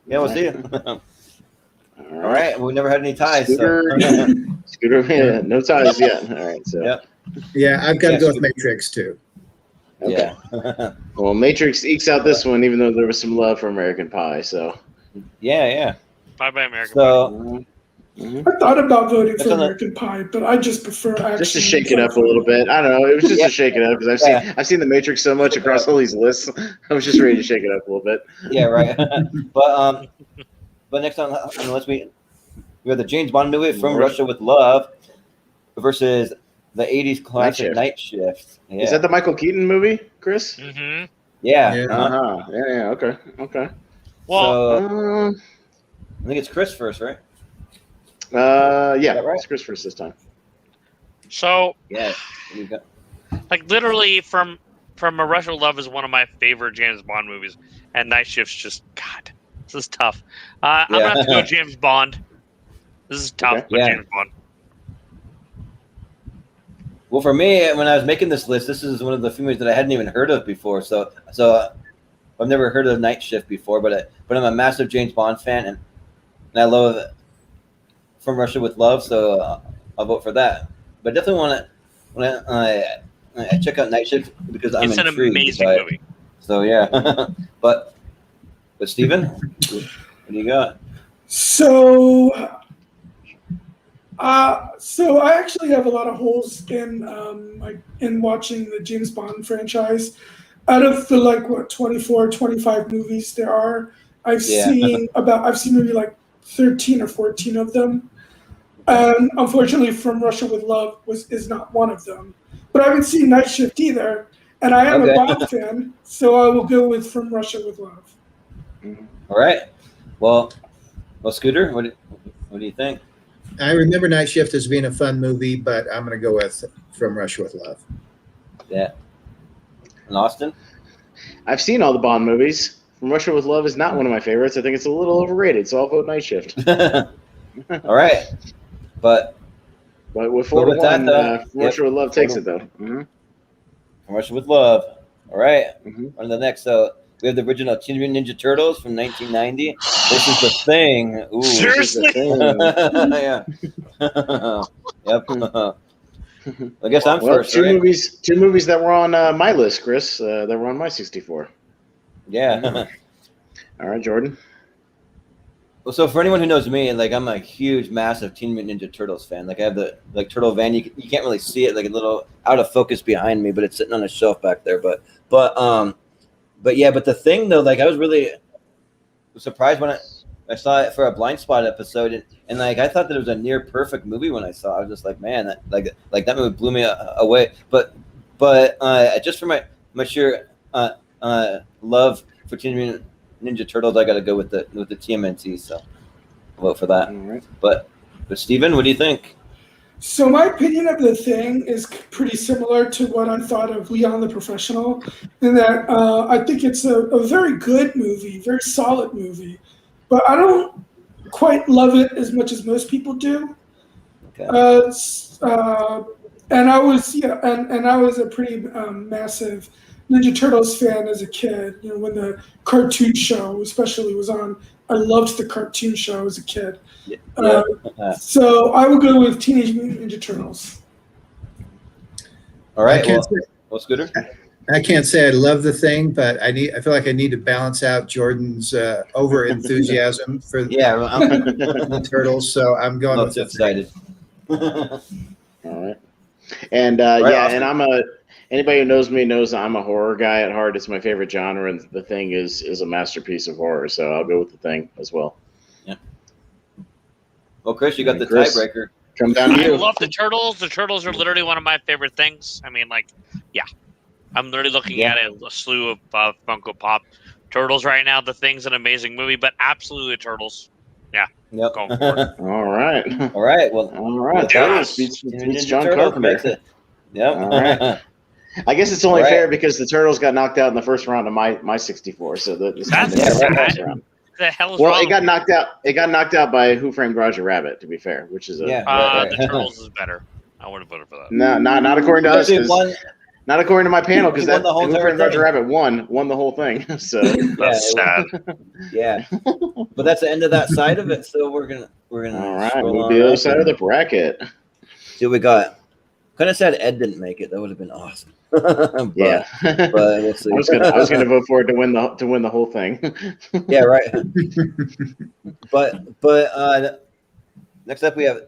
Yeah, we'll see you. All right. Well, we never had any ties. Scooter, no ties yet. All right. So. Yeah, I've got to go with Matrix too. Okay. Yeah. Well, Matrix ekes out this one, even though there was some love for American Pie. So. Yeah. Bye, American Pie. I thought about voting for American Pie, but I just prefer action. Just to shake it up a little bit. I don't know. It was just to shake it up because I've seen The Matrix so much across all these lists. I was just ready to shake it up a little bit. Yeah, right. But next time, unless we have the James Bond movie From Russia with Love versus the 80s classic Night Shift. Yeah. Is that the Michael Keaton movie, Chris? Mm-hmm. Yeah. Yeah. Okay. Well, I think it's Chris first, right? Yeah. Right? It's Chris first this time. So, you like literally from A Russia with Love is one of my favorite James Bond movies, and Night Shift's just this is tough. I'm gonna have to go James Bond. This is tough, but James Bond. Well, for me, when I was making this list, this is one of the movies that I hadn't even heard of before. So I've never heard of Night Shift before, but I'm a massive James Bond fan, and I love From Russia with Love, so I'll vote for that. But I definitely want to when I check out Night Shift because I'm intrigued. It's an amazing movie. So yeah, but Steven, what do you got? So I actually have a lot of holes in watching the James Bond franchise. Out of the 24, 25 movies there are, I've seen maybe 13 or 14 of them. And unfortunately, From Russia with Love is not one of them. But I haven't seen Night Shift either, and I am a Bond fan, so I will go with From Russia with Love. All right. Well, Scooter, what do you think? I remember Night Shift as being a fun movie, but I'm going to go with From Russia with Love. Yeah. And Austin? I've seen all the Bond movies. From Russia with Love is not one of my favorites. I think it's a little overrated, so I'll vote Night Shift. All right. But with 4-1, From Russia with Love takes it, though. Mm-hmm. From Russia with Love. All right. On to the next. So we have the original Teenage Mutant Ninja Turtles from 1990. This is The Thing. Ooh, seriously? Yeah. Yep. I guess I'm first. Two movies that were on my list, Chris. That were on my 64. Yeah. All right, Jordan. Well, so for anyone who knows me, I'm a huge, massive Teenage Mutant Ninja Turtles fan. I have the turtle van. You can't really see it, a little out of focus behind me, but it's sitting on a shelf back there. But The Thing though, I was really surprised when I saw it for a Blind Spot episode, and I thought that it was a near perfect movie when I saw it. I was just man, that movie blew me away. But just for my sheer love for Teenage Mutant Ninja Turtles, I got to go with the TMNT. So I'll vote for that. All right. But Steven, what do you think? So my opinion of The Thing is pretty similar to what I thought of Leon the Professional, in that I think it's a very good movie, very solid movie, but I don't quite love it as much as most people do. Okay. And I was a pretty massive Ninja Turtles fan as a kid. You know, when the cartoon show especially was on, I loved the cartoon show as a kid. So I would go with Teenage Mutant Ninja Turtles. All right. Well, Scooter. I can't say I love the Thing, but I feel like I need to balance out Jordan's over enthusiasm for the Turtles. So I'm going with the excited. All right. And and anybody who knows me knows I'm a horror guy at heart. It's my favorite genre, and The Thing is a masterpiece of horror. So I'll go with The Thing as well. Yeah. Well, Chris, you got the tiebreaker. Come down to you. I love the Turtles. The Turtles are literally one of my favorite things. I mean, I'm literally looking at a slew of Funko Pop Turtles right now. The Thing's an amazing movie, but absolutely Turtles. Yeah. Yep. Going for it. All right. All right. Well, all right. Yes. Beats John Carpenter. Yep. All right. I guess it's only fair because the Turtles got knocked out in the first round of my 64. So that's sad. Round. The hell is well, wrong? It got knocked out. It got knocked out by Who Framed Roger Rabbit. To be fair, which is the Turtles is better. I would have voted for that. No, not according to us. Not according to my panel, because that Who Framed Roger Rabbit won the whole thing. So that's sad. Yeah, but that's the end of that side of it. So we're gonna. All right, we'll be the other side of the bracket. See what we got. Kind of sad Ed didn't make it. That would have been awesome. But we'll see. I was gonna vote for it to win the whole thing. Yeah, right. But next up we have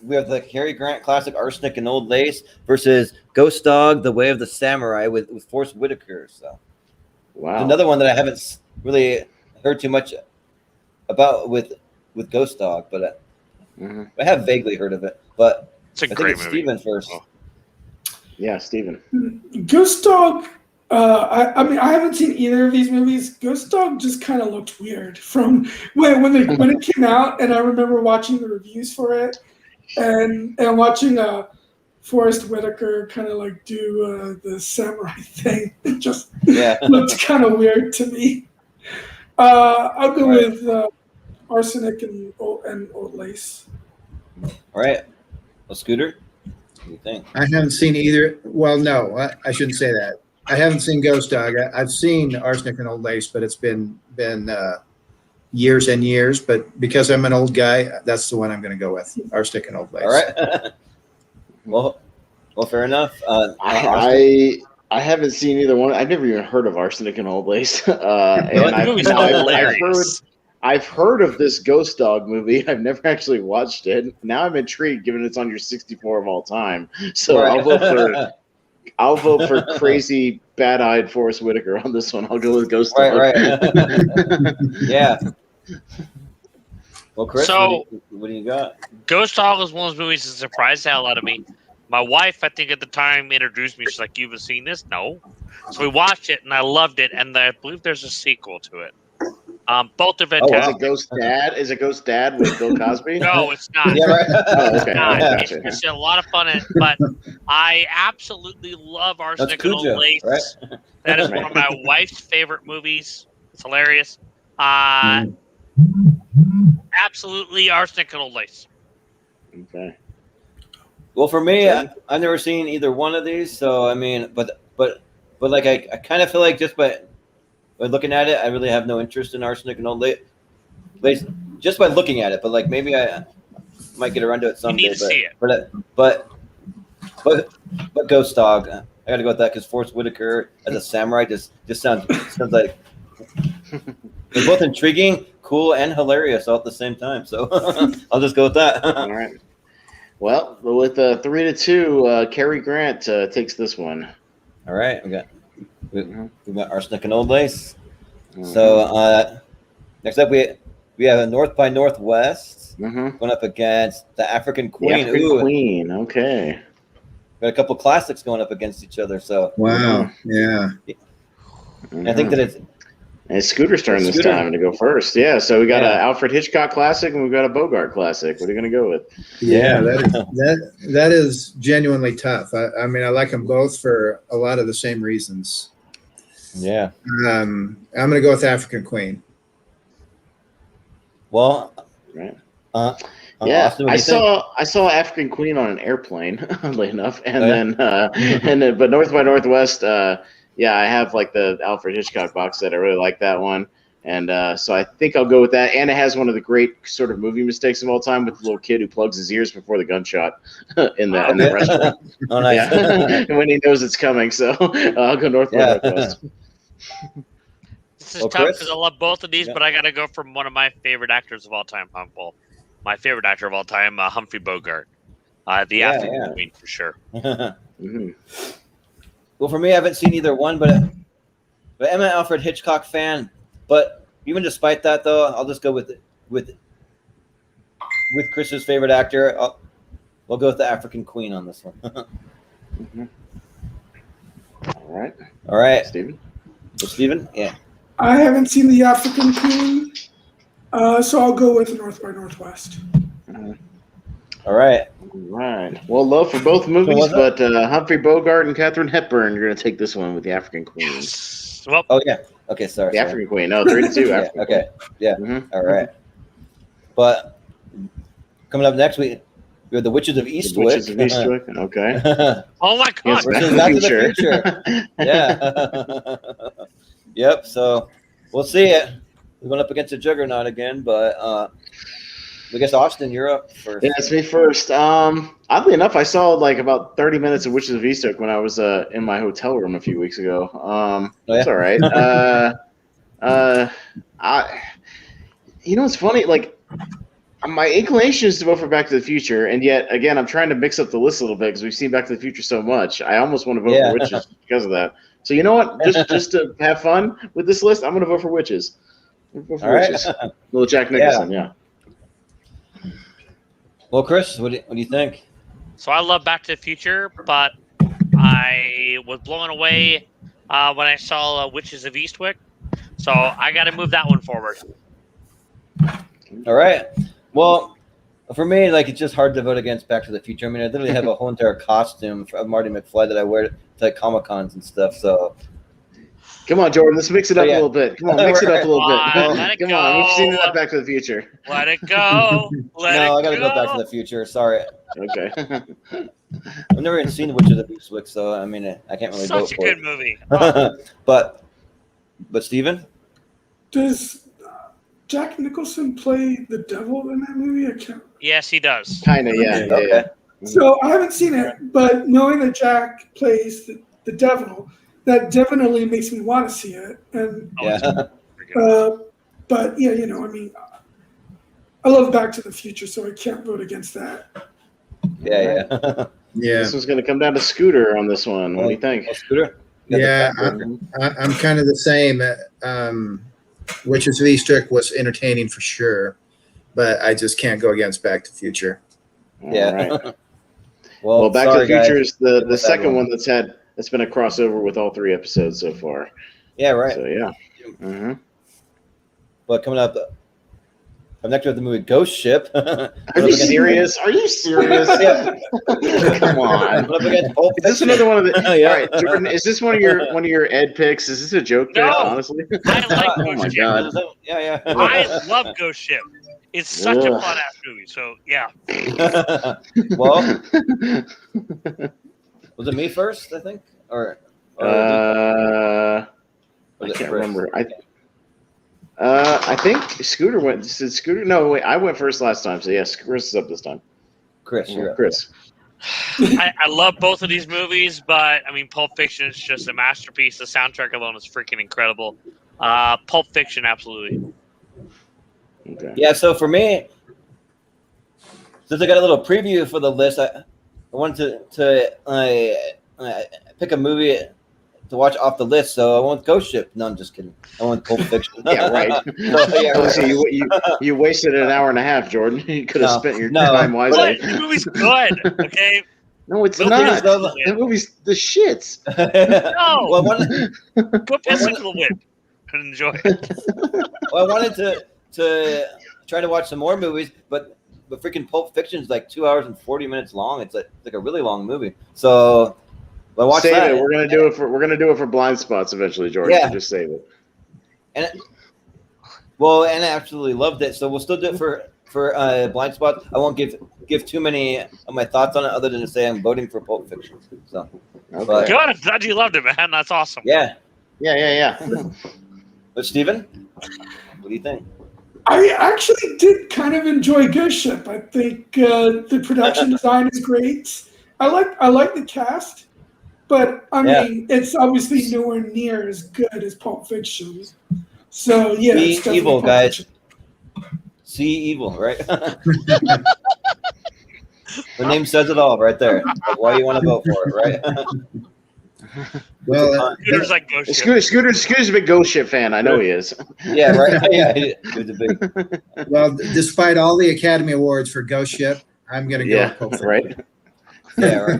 the Cary Grant classic Arsenic and Old Lace versus Ghost Dog: The Way of the Samurai with Forrest Whitaker. So wow, another one that I haven't really heard too much about with Ghost Dog, but I have vaguely heard of it. But it's a great movie. Steven first. Oh. Yeah, Steven. Ghost Dog. I mean, I haven't seen either of these movies. Ghost Dog just kind of looked weird from when it came out, and I remember watching the reviews for it, and watching Forrest Whitaker kind of like do the samurai thing. It just looked kind of weird to me. I'll go with Arsenic and Old Lace. All right. Well, Scooter, what do you think? I haven't seen either. Well, no, I shouldn't say that. I haven't seen Ghost Dog. I've seen Arsenic and Old Lace, but it's been years and years. But because I'm an old guy, that's the one I'm going to go with. Arsenic and Old Lace. All right. well, fair enough. I haven't seen either one. I've never even heard of Arsenic and Old Lace. I've heard of this Ghost Dog movie. I've never actually watched it. Now I'm intrigued, given it's on your 64 of all time. So I'll vote for crazy, bad-eyed Forrest Whitaker on this one. I'll go with Ghost Dog. Right. Yeah. Well, Chris, what do you got? Ghost Dog is one of those movies that surprised the hell out of me. My wife, I think at the time, introduced me. She's like, "You've seen this?" No. So we watched it, and I loved it. And I believe there's a sequel to it. Both are fantastic. Is it Ghost Dad with Bill Cosby? No, it's not. Yeah, right. It's not. It's a lot of fun, but I absolutely love Arsenic and Old Lace. Right? That is one of my wife's favorite movies. It's hilarious. Absolutely Arsenic and Old Lace. Okay. Well, for me, I've never seen either one of these, so I mean, but like I kind of feel like just by looking at it, I really have no interest in Arsenic and Old Lace just by looking at it. But like maybe I might get around to it someday. You need to see it. But Ghost Dog, I got to go with that because Forrest Whitaker as a samurai just sounds like they're both intriguing, cool, and hilarious all at the same time. So I'll just go with that. All right. Well, with 3-2, Cary Grant takes this one. All right, we got Arsenic and Old Lace. So next up we have a North by Northwest going up against the African Queen. The African Queen, okay. Got a couple classics going up against each other. So wow, yeah. I think that it's Scooter's turn this time to go first. Yeah, so we got an Alfred Hitchcock classic and we've got a Bogart classic. What are you going to go with? Yeah, that is genuinely tough. I mean, I like them both for a lot of the same reasons. Yeah. I'm going to go with African Queen. Well, right. Yeah, Austin, I saw African Queen on an airplane, oddly enough, and then but North by Northwest, yeah, I have like the Alfred Hitchcock box set. I really like that one, and so I think I'll go with that. And it has one of the great sort of movie mistakes of all time with the little kid who plugs his ears before the gunshot in the restaurant. Oh, nice. Yeah. And when he knows it's coming, so I'll go North by Northwest. This is tough because I love both of these, but I got to go from one of my favorite actors of all time, my favorite actor of all time, Humphrey Bogart. The African Queen, for sure. Mm-hmm. Well, for me, I haven't seen either one, but I'm an Alfred Hitchcock fan. But even despite that, though, I'll just go with Chris's favorite actor. We'll go with the African Queen on this one. Mm-hmm. All right, Steven? Yeah. I haven't seen the African Queen, so I'll go with North by Northwest. All right. Well, love for both movies, but Humphrey Bogart and Katharine Hepburn, you're going to take this one with the African Queen. Well, Okay, sorry. The African Queen. No, 3-2. Okay. Yeah. Mm-hmm. All right. But coming up next week, we have the Witches of Eastwick. Okay. Oh my God! Versus Back to the Future. Yeah. Yep. So we'll see it. We're going up against a juggernaut again, but I guess Austin, you're up first. Yeah, it's me first. Oddly enough, I saw like about 30 minutes of Witches of Eastwick when I was in my hotel room a few weeks ago. It's all right. It's funny. Like, my inclination is to vote for Back to the Future, and yet again, I'm trying to mix up the list a little bit because we've seen Back to the Future so much. I almost want to vote for Witches because of that. So you know what? Just to have fun with this list, I'm going to vote for Witches. Witches. Right. Little Jack Nicholson, yeah. Well, Chris, what do you think? So I love Back to the Future, but I was blown away when I saw Witches of Eastwick. So I got to move that one forward. All right. Well, for me, like, it's just hard to vote against Back to the Future. I mean, I literally have a whole entire costume of Marty McFly that I wear to like Comic-Cons and stuff. So, come on, Jordan, let's mix it up a little bit. Come on, mix it up a little bit. Let it Come go. on, we've seen enough Back to the Future. Let it go. I got to go Back to the Future. Sorry. Okay. I've never even seen The Witches of Eastwick, so I mean, I can't really vote for it. Such a good movie. But Steven? Does Jack Nicholson play the devil in that movie? I can't. Yes, he does. Kind of, yeah. Okay. Yeah. So I haven't seen it, but knowing that Jack plays the devil, that definitely makes me want to see it. And but yeah, I mean, I love Back to the Future, so I can't vote against that. Yeah. This one's going to come down to Scooter on this one. What do you think? Scooter? Yeah, I'm kind of the same. Witches of Eastwick was entertaining for sure, but I just can't go against Back to the Future. Yeah. Right. Well, Back to the Future guys. is the second one that's been a crossover with all 3 episodes so far. Yeah, right. So yeah. Mm-hmm. But coming up next we have the movie Ghost Ship. Are you serious? Come on. Is this another one of the? All right, Jordan. Is this one of your Ed picks? Is this a joke pick? Honestly, I like Ghost Ship. God. Yeah. I love Ghost Ship. It's such a fun ass movie. So yeah. Well, was it me first? I think, or I can't remember. I think Scooter went. Did Scooter? No, wait. I went first last time. So yes, Chris is up this time. Chris, you're up. Chris. I love both of these movies, but I mean, Pulp Fiction is just a masterpiece. The soundtrack alone is freaking incredible. Pulp Fiction, absolutely. Okay. Yeah. So for me, since I got a little preview for the list, I wanted to pick a movie to watch off the list, so I went Ghost Ship. No, I'm just kidding. I went Pulp Fiction. Yeah, right. So you wasted an hour and a half, Jordan. You could have spent your time wisely. But the movie's good, okay? No, it's not. That movie's the shits. No. Go piss into the wind and enjoy it. Well, I wanted to try to watch some more movies, but freaking Pulp Fiction is like 2 hours and 40 minutes long. It's like a really long movie. So. Well, save it. We're gonna do it for blind spots eventually, Jordan. Yeah. So just save it. And I absolutely loved it. So we'll still do it for for blind spot. I won't give too many of my thoughts on it, other than to say I'm voting for Pulp Fiction. So, Okay. Good. I'm glad you loved it, man. That's awesome. yeah. But Steven, what do you think? I actually did kind of enjoy Ghost Ship. I think the production design is great. I like the cast, but I mean, it's obviously nowhere near as good as Pulp Fiction. So yeah, See it's definitely evil, Pulp guys. Fiction. See evil, right? The name says it all right there. Like, why you want to vote for it, right? Well, Scooter's like Ghost Ship. Scooter's a big Ghost Ship fan. I know he is. Yeah, right. Yeah, he was a big. well, despite all the Academy Awards for Ghost Ship, I'm going to go with Pulp Fiction. Right. Yeah, right.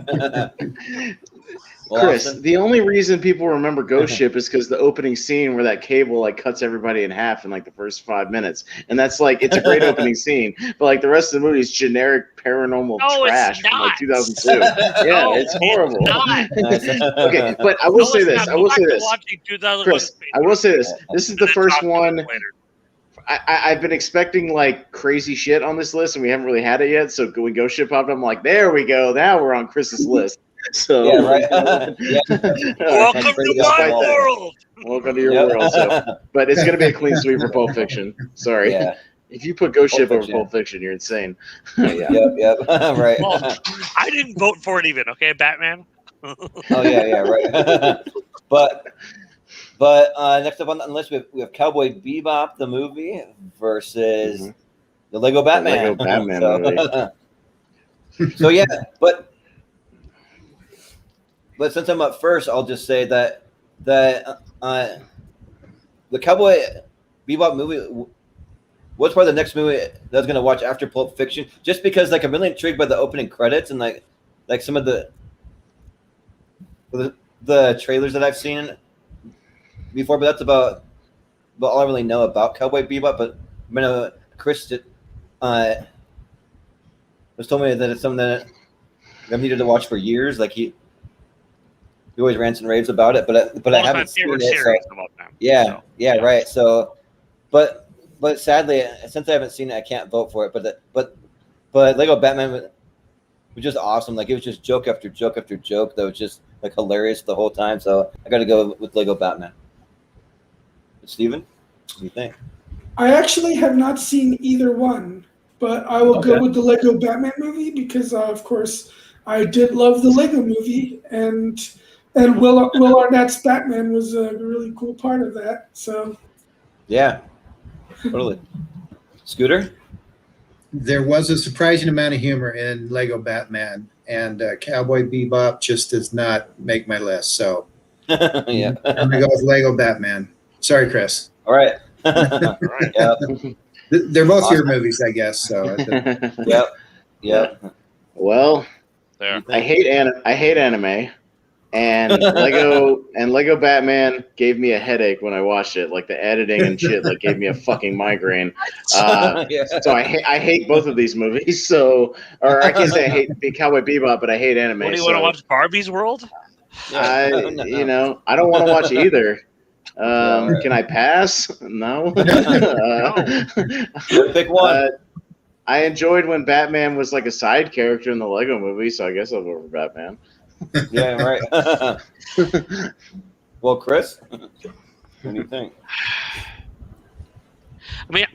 Well, Chris, Austin? the only reason people remember Ghost Ship is because the opening scene where that cable like cuts everybody in half in like the first 5 minutes, and that's like it's a great opening scene, but like the rest of the movie is generic paranormal trash from like 2002. Yeah, No, it's horrible. It's not. Okay, but I will say this. I will say this. Chris, I will say this. This is the first one. I've been expecting like crazy shit on this list, and we haven't really had it yet. So when Ghost Ship popped up, I'm like, there we go. Now we're on Chris's list. So Yeah, right. Yeah. Welcome to my world. Welcome to your world. So, but it's gonna be a clean sweep for Pulp Fiction. Sorry. Yeah. If you put Ghost Ship over Fiction. Pulp Fiction, you're insane. Yep. Right. Well, I didn't vote for it even. Okay, Batman. Oh yeah, right. But next up on the list we have Cowboy Bebop the movie versus the Lego Batman. The Lego Batman movie. So yeah, but since I'm up first, I'll just say that the Cowboy Bebop movie was probably the next movie that I was gonna watch after Pulp Fiction, just because like I'm really intrigued by the opening credits and like some of the trailers that I've seen before. But that's about all I really know about Cowboy Bebop. But Chris was told me that it's something that I've needed to watch for years. Like he always rants and raves about it, but I haven't seen it. So, about them, yeah, right. So, but sadly, since I haven't seen it, I can't vote for it. But Lego Batman was just awesome. Like it was just joke after joke after joke that was just like hilarious the whole time. So I got to go with Lego Batman. Steven, what do you think? I actually have not seen either one, but I will go with the Lego Batman movie because, of course, I did love the Lego movie, and Will Arnett's Batman was a really cool part of that. So, yeah, totally. Scooter? There was a surprising amount of humor in Lego Batman, and Cowboy Bebop just does not make my list. So, Yeah, I'm going to go with Lego Batman. Sorry, Chris. all right. Yeah. They're both your movies, I guess. So, Yep. Well, There. I hate anime, and Lego Batman gave me a headache when I watched it. Like the editing and shit, like gave me a fucking migraine. So I hate both of these movies. So, or I can't say I hate Cowboy Bebop, but I hate anime. What do you want to watch? Barbie's World? I don't want to watch either. Can I pass? No. Pick one. I enjoyed when Batman was like a side character in the Lego movie, so I guess I'll vote for Batman. Yeah, right. Well, Chris, what do you think? I mean,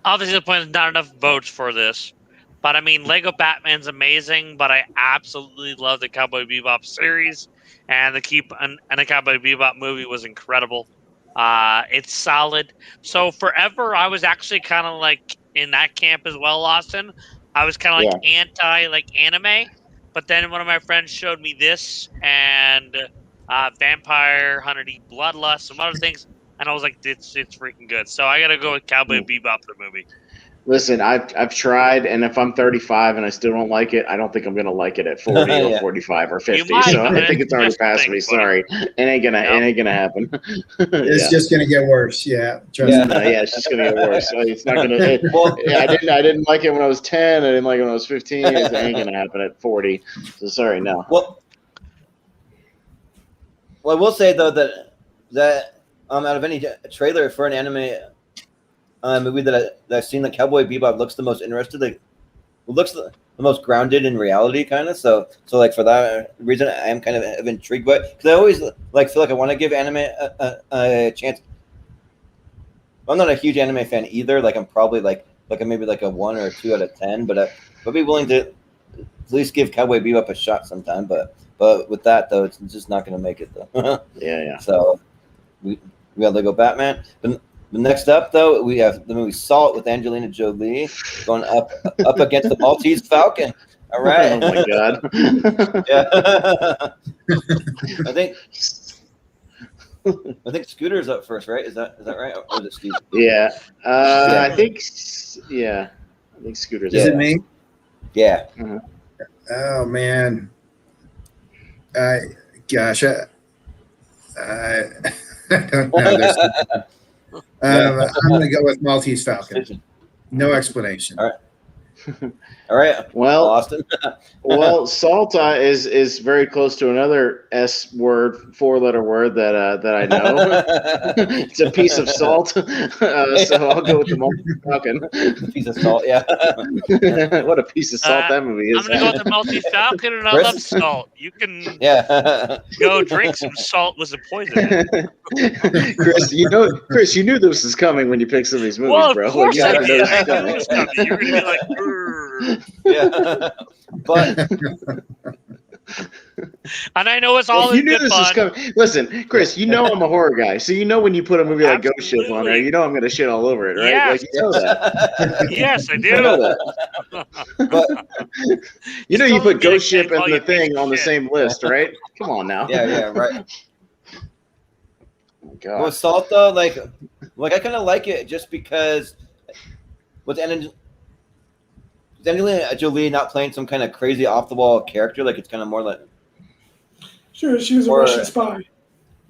obviously, there's not enough votes for this, but I mean, Lego Batman's amazing. But I absolutely love the Cowboy Bebop series, and the Cowboy Bebop movie was incredible. It's solid. So forever, I was actually kind of like in that camp as well, Austin. I was kind of like anti like anime, but then one of my friends showed me this and Vampire Hunter D Bloodlust, some other things, and I was like, it's freaking good. So I gotta go with Cowboy Bebop the movie. Listen, I've tried, and if I'm 35 and I still don't like it, I don't think I'm gonna like it at 40 or 45 or 50. Might, so I think it's already past me. buddy. Sorry, it ain't gonna happen. it's just going to get worse. Yeah. Trust me. It's just gonna get worse. It's not gonna. I didn't like it when I was 10. I didn't like it when I was 15. It ain't gonna happen at 40. So sorry, no. Well, I will say though that out of any trailer for an anime movie that I've seen, like Cowboy Bebop, looks the most interested. Like, looks the most grounded in reality, kind of. So like for that reason, I am kind of intrigued. But because I always like feel like I want to give anime a chance. I'm not a huge anime fan either. Like I'm probably like maybe like a 1 or a 2 out of 10. But I'd be willing to at least give Cowboy Bebop a shot sometime. But with that though, it's just not going to make it though. Yeah. So we got Lego Batman. But next up, though, we have the movie Salt with Angelina Jolie going up against the Maltese Falcon. All right. Oh my god. Yeah. I think Scooter's up first, right? Is that right? Or is it Steve? Yeah. I think Scooter's. Is it me? Yeah. Oh man. Gosh, I don't know. I'm going to go with Maltese Falcon. No explanation. All right. Well, Austin. Well, Salt is very close to another S word, 4-letter word that I know. It's a piece of salt. So I'll go with the Maltese Falcon. Piece of salt, yeah. What a piece of salt that movie is. I'm gonna go with the Maltese Falcon, and I Chris? love salt. You can Yeah. go drink some salt with some poison. Chris, you knew this was coming when you picked some of these movies, Well, bro. of course You I had to know did. this was I knew coming. it was coming. You're gonna be like, "Grr." Yeah. But And I know it's all You in knew good this was fun. coming. Listen, Chris, you know I'm a horror guy, so you know when you put a movie like Ghost Ship on there, Absolutely. you know I'm going to shit all over it, right? Yes. Like, you know that. Yes, I You know do. that. but You know you Still put Ghost can't Ship and call the you a piece Thing of on the shit. same list, right? Come on now. yeah, right. Oh, God. With Salt though, like I kind of like it just because with Angelina Jolie not playing some kind of crazy off the wall character, like it's kind of more like Sure, she was a Or- Russian spy.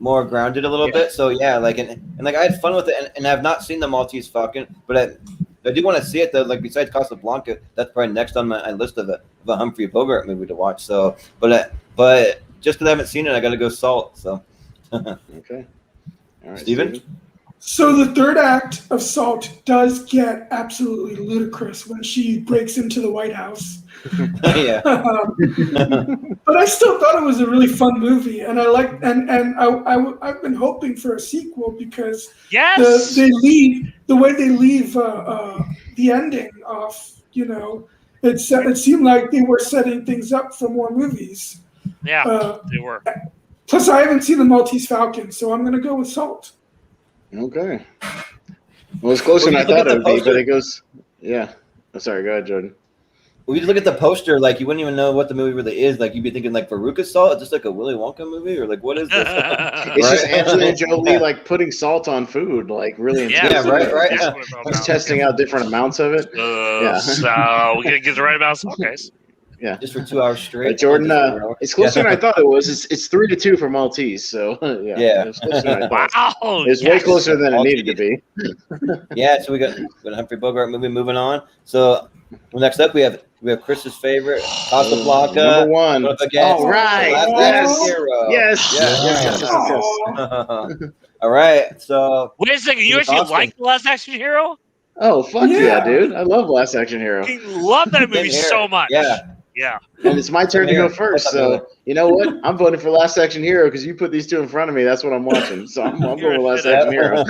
more grounded a little bit. So yeah, like and like I had fun with it, and I've not seen the Maltese Falcon, but I do want to see it though. Like besides Casablanca, that's probably next on my list of a Humphrey Bogart movie to watch. So, but just because I haven't seen it, I got to go Salt. So, Okay. All right, Steven? So the third act of Salt does get absolutely ludicrous when she breaks into the White House. Yeah. But I still thought it was a really fun movie, and I like I've been hoping for a sequel because Yes. the way they leave the ending off. You know, it seemed like they were setting things up for more movies. Yeah, they were. Plus, I haven't seen the Maltese Falcon, so I'm going to go with Salt. Okay. Well, it's closer Well, than I you look thought at it the would be, but poster. it goes. Yeah. Oh, sorry. Go ahead, Jordan. When you look at the poster, like you wouldn't even know what the movie really is. Like you'd be thinking like Veruca Salt, just like a Willy Wonka movie, or like what is this? It's just Angelina Jolie like putting salt on food, like really Yeah, intense. right. That's what it's all Just about. testing out different amounts of it. Yeah. So we're gonna get the right amount of salt, guys. Yeah. Just for 2 hours straight. Jordan, Just for- it's closer Yeah. than I thought it was. It's 3-2 for Maltese, so yeah. Yeah. It's closer than I thought. Wow. It's way closer than it needed to be. Yeah, so we got a Humphrey Bogart movie. Moving on. So next up we have Chris's favorite Casablanca. Number one. Up against All right. Last Yes. Action Hero. Yes. Yeah. Aw. All right. So Wait a second. You actually Austin. like The Last Action Hero? Oh, fuck yeah, Yeah. dude. I love Last Action Hero. I love that movie Same here. so much. Yeah. Yeah. And it's my turn to go Here. first. So, you know what? I'm voting for Last Action Hero because you put these two in front of me. That's what I'm watching. So I'm going with Last Action Hero.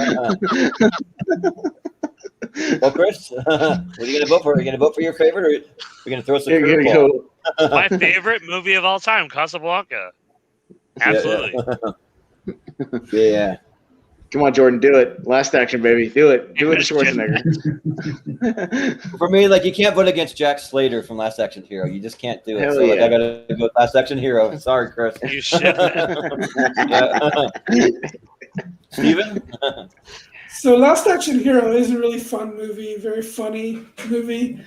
Well, Chris, what are you going to vote for? Are you going to vote for your favorite, or are you going to throw us a Here you curveball? go. My favorite movie of all time, Casablanca. Absolutely. Yeah. Come on, Jordan. Do it. Last Action, baby. Do it. Do it, Schwarzenegger. For me, like you can't vote against Jack Slater from Last Action Hero. You just can't do it. Hell So like yeah. I got to go with Last Action Hero. Sorry, Chris. You should. Yeah. Steven? So Last Action Hero is a really fun movie, very funny movie.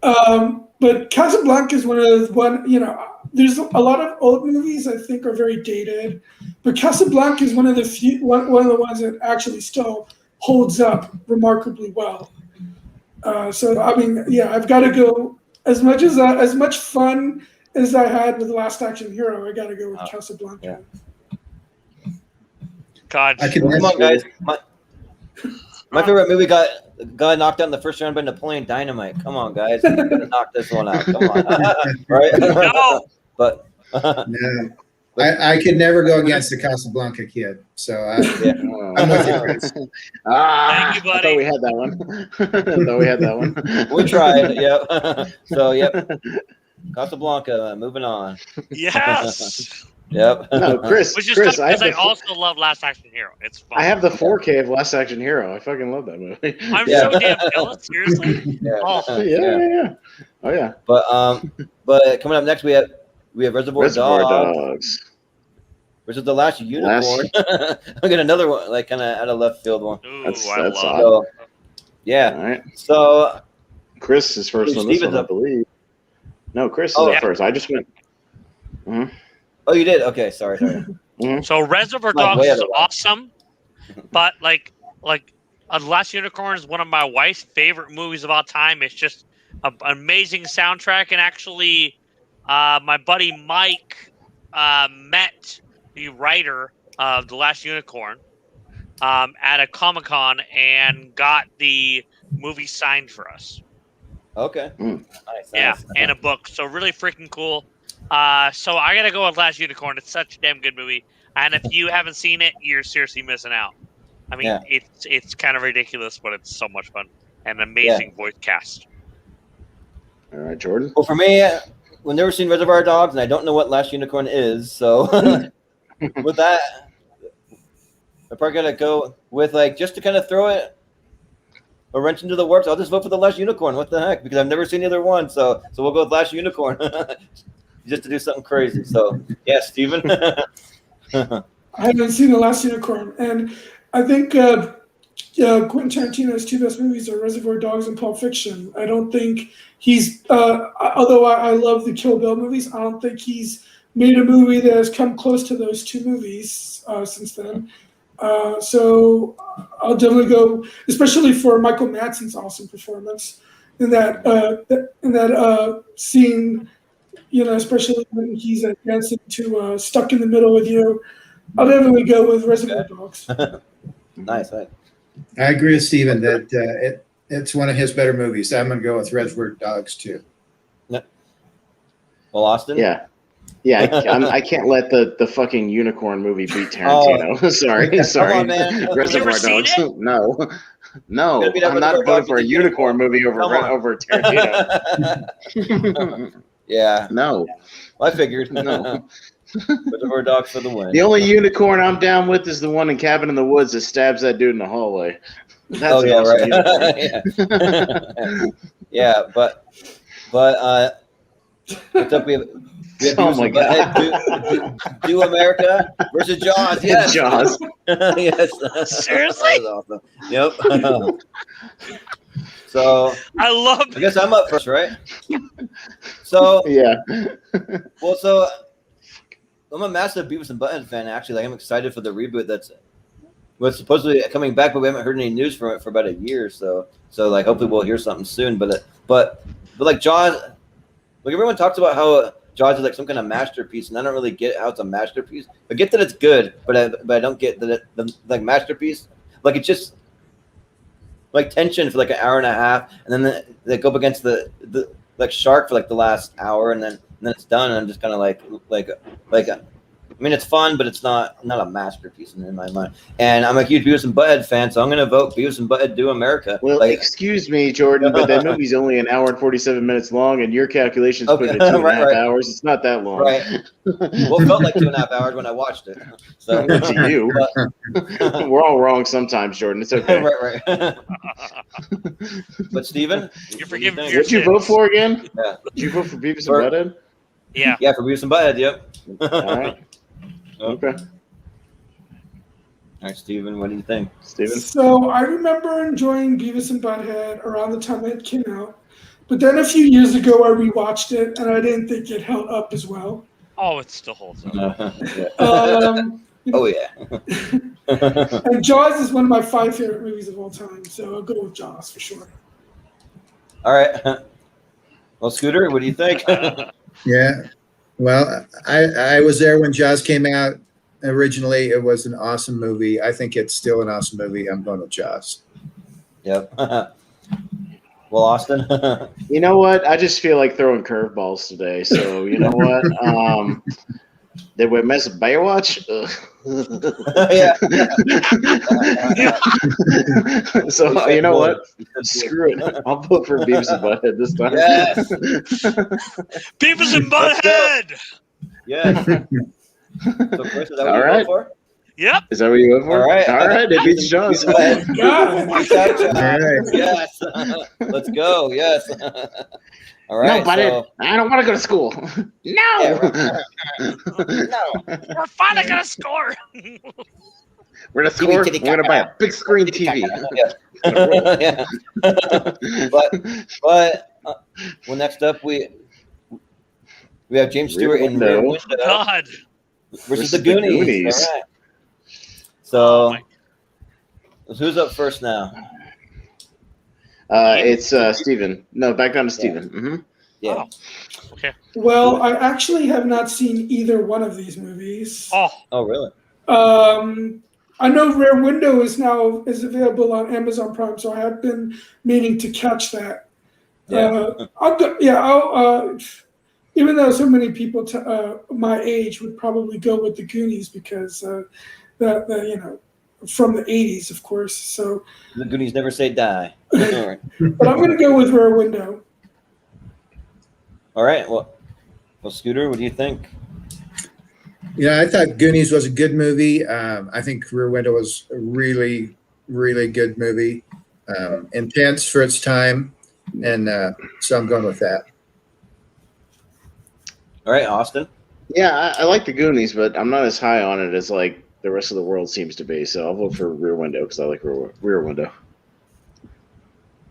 But Casablanca is one of those there's a lot of old movies I think are very dated, but Casablanca is one of the one of the ones that actually still holds up remarkably well. So I mean, yeah, I've got to go as much fun as I had with Last Action Hero. I got to go with Casablanca. God. I can Come on, guys. My favorite movie got got knocked out in the first round by Napoleon Dynamite. Come on, guys, you gotta knock this one out. Come on, right? No. But No, I could never go against the Casablanca Kid. So I'm with you, Chris. Thank you, I buddy. thought we had that one. I thought we had that one. we tried. Yep. So yep, Casablanca. Moving on. Yes. Yep. No, Chris. Which is Chris, tough because I also love Last Action Hero. It's fun. I have the 4K of Last Action Hero. I fucking love that movie. I'm Yeah. so damn jealous. Seriously. Yeah. Oh. Yeah. Oh yeah. But coming up next we have Reservoir Dogs. Versus The Last Unicorn. I got another one, like kind of out of left field one. Ooh, That's I love. odd. So, yeah. All right. So Chris is first on this Steven's one, I up. believe. No, Chris is Oh, up yeah. first. I just went. Oh, you did? Okay, sorry. So Reservoir Like, Dogs way is out of line. awesome, but like Last Unicorn is one of my wife's favorite movies of all time. It's just an amazing soundtrack, and actually, my buddy Mike met the writer of The Last Unicorn at a Comic-Con and got the movie signed for us. Okay. Mm. Nice. Yeah, and a book. So really freaking cool. So I gotta go with Last Unicorn. It's such a damn good movie, and if you haven't seen it, you're seriously missing out. I mean, Yeah. it's kind of ridiculous, but it's so much fun and an amazing voice cast. All right, Jordan. Well, for me, I've never seen Reservoir Dogs, and I don't know what Last Unicorn is. So with that, I'm probably gonna go with just to kind of throw it a wrench into the works. I'll just vote for The Last Unicorn. What the heck? Because I've never seen either one. So we'll go with Last Unicorn. Just to do something crazy. So yeah, Steven. I haven't seen The Last Unicorn, and I think Quentin Tarantino's two best movies are Reservoir Dogs and Pulp Fiction. I don't think he's, although I love the Kill Bill movies, I don't think he's made a movie that has come close to those two movies since then. So I'll definitely go, especially for Michael Madsen's awesome performance in that scene. Especially when he's dancing to "Stuck in the Middle with You." I'll definitely go with Reservoir Dogs. Nice. Right. I agree with Steven that it's one of his better movies. I'm going to go with Reservoir Dogs too. Well, Austin. Yeah. I can't let the fucking unicorn movie beat Tarantino. Sorry. Come on, man. Reservoir seen Dogs. it? No, You're gonna beat up I'm not Reservoir voting Dogs for a with unicorn movie over Tarantino. Yeah. No. I figured. No. Reservoir Dogs for the win. The only unicorn I'm down with is the one in Cabin in the Woods that stabs that dude in the hallway. That's an awesome unicorn. Yeah, but next up we have Oh my God. Do America versus Jaws. Yes. Jaws. Yes. Seriously? That was awesome. Yep. So I guess I'm up first, right? So Yeah. well, so I'm a massive Beavis and Butthead fan. Actually, I'm excited for the reboot that's supposedly coming back, but we haven't heard any news from it for about a year. So hopefully we'll hear something soon. But Jaws, everyone talks about how Jaws is some kind of masterpiece, and I don't really get how it's a masterpiece. I get that it's good, but I don't get that the masterpiece. It's just tension for an hour and a half, and then they go up against the shark for the last hour, and then it's done. And I'm just kind of I mean, it's fun, but it's not a masterpiece in my mind. And I'm a huge Beavis and Butthead fan, so I'm going to vote Beavis and Butthead Do America. Well, excuse me, Jordan, but that movie's only an hour and 47 minutes long, and your calculations put it at 2.5 hours. It's not that long. Right. Well, it felt like 2.5 hours when I watched it. So to you. We're all wrong sometimes, Jordan. It's okay. Right. But Steven? You're forgiven. What'd you vote for again? Yeah. Did you vote for Beavis and Butthead? Yeah. Yeah, for Beavis and Butthead, yep. All right. Okay. All right, Steven, what do you think? Steven? So I remember enjoying Beavis and Butthead around the time it came out. But then a few years ago, I rewatched it, and I didn't think it held up as well. Oh, it still holds up. Oh, yeah. And Jaws is one of my 5 favorite movies of all time, so I'll go with Jaws for sure. All right. Well, Scooter, what do you think? Yeah. Well, I was there when Jaws came out. Originally, it was an awesome movie. I think it's still an awesome movie. I'm going with Jaws. Yep. Well, Austin. You know what? I just feel like throwing curveballs today. So you know what? Did we miss Baywatch? Yeah. So you know what? Screw it. I'll vote for Beavis and Butthead this time. Yes. Beavis and Butthead. Yes. So, Chris, is that what All you right. vote for? Yep. Is that what you vote for? All right. All right. It beats John's. Go ahead. God. All right. Yes. Let's go. Yes. All right. No, buddy. So, I don't want to go to school. No. yeah, no. We're finally gonna score. We're gonna score. We're gonna buy a big screen TV. Yeah. Yeah. But well, next up we have James Stewart in Rear Window God. versus the Goonies. All right. So, who's up first now? It's Steven. No, back down to Steven. Mm-hmm. Yeah. Oh. Okay. Well, I actually have not seen either one of these movies. Oh, really? I know Rear Window is available on Amazon Prime, so I have been meaning to catch that. Yeah. I'll go. Yeah, I'll. Even though so many people my age would probably go with the Goonies because the from the 80s, of course. So The Goonies never say die. All right. but I'm going to go with Rear Window. All right. Well, Scooter, what do you think? I thought Goonies was a good movie. I think Rear Window was a really, really good movie. Intense for its time, and so I'm going with that. All right, Austin. Yeah, I like the Goonies, but I'm not as high on it as like the rest of the world seems to be. So I'll vote for Rear Window because I like Rear Window.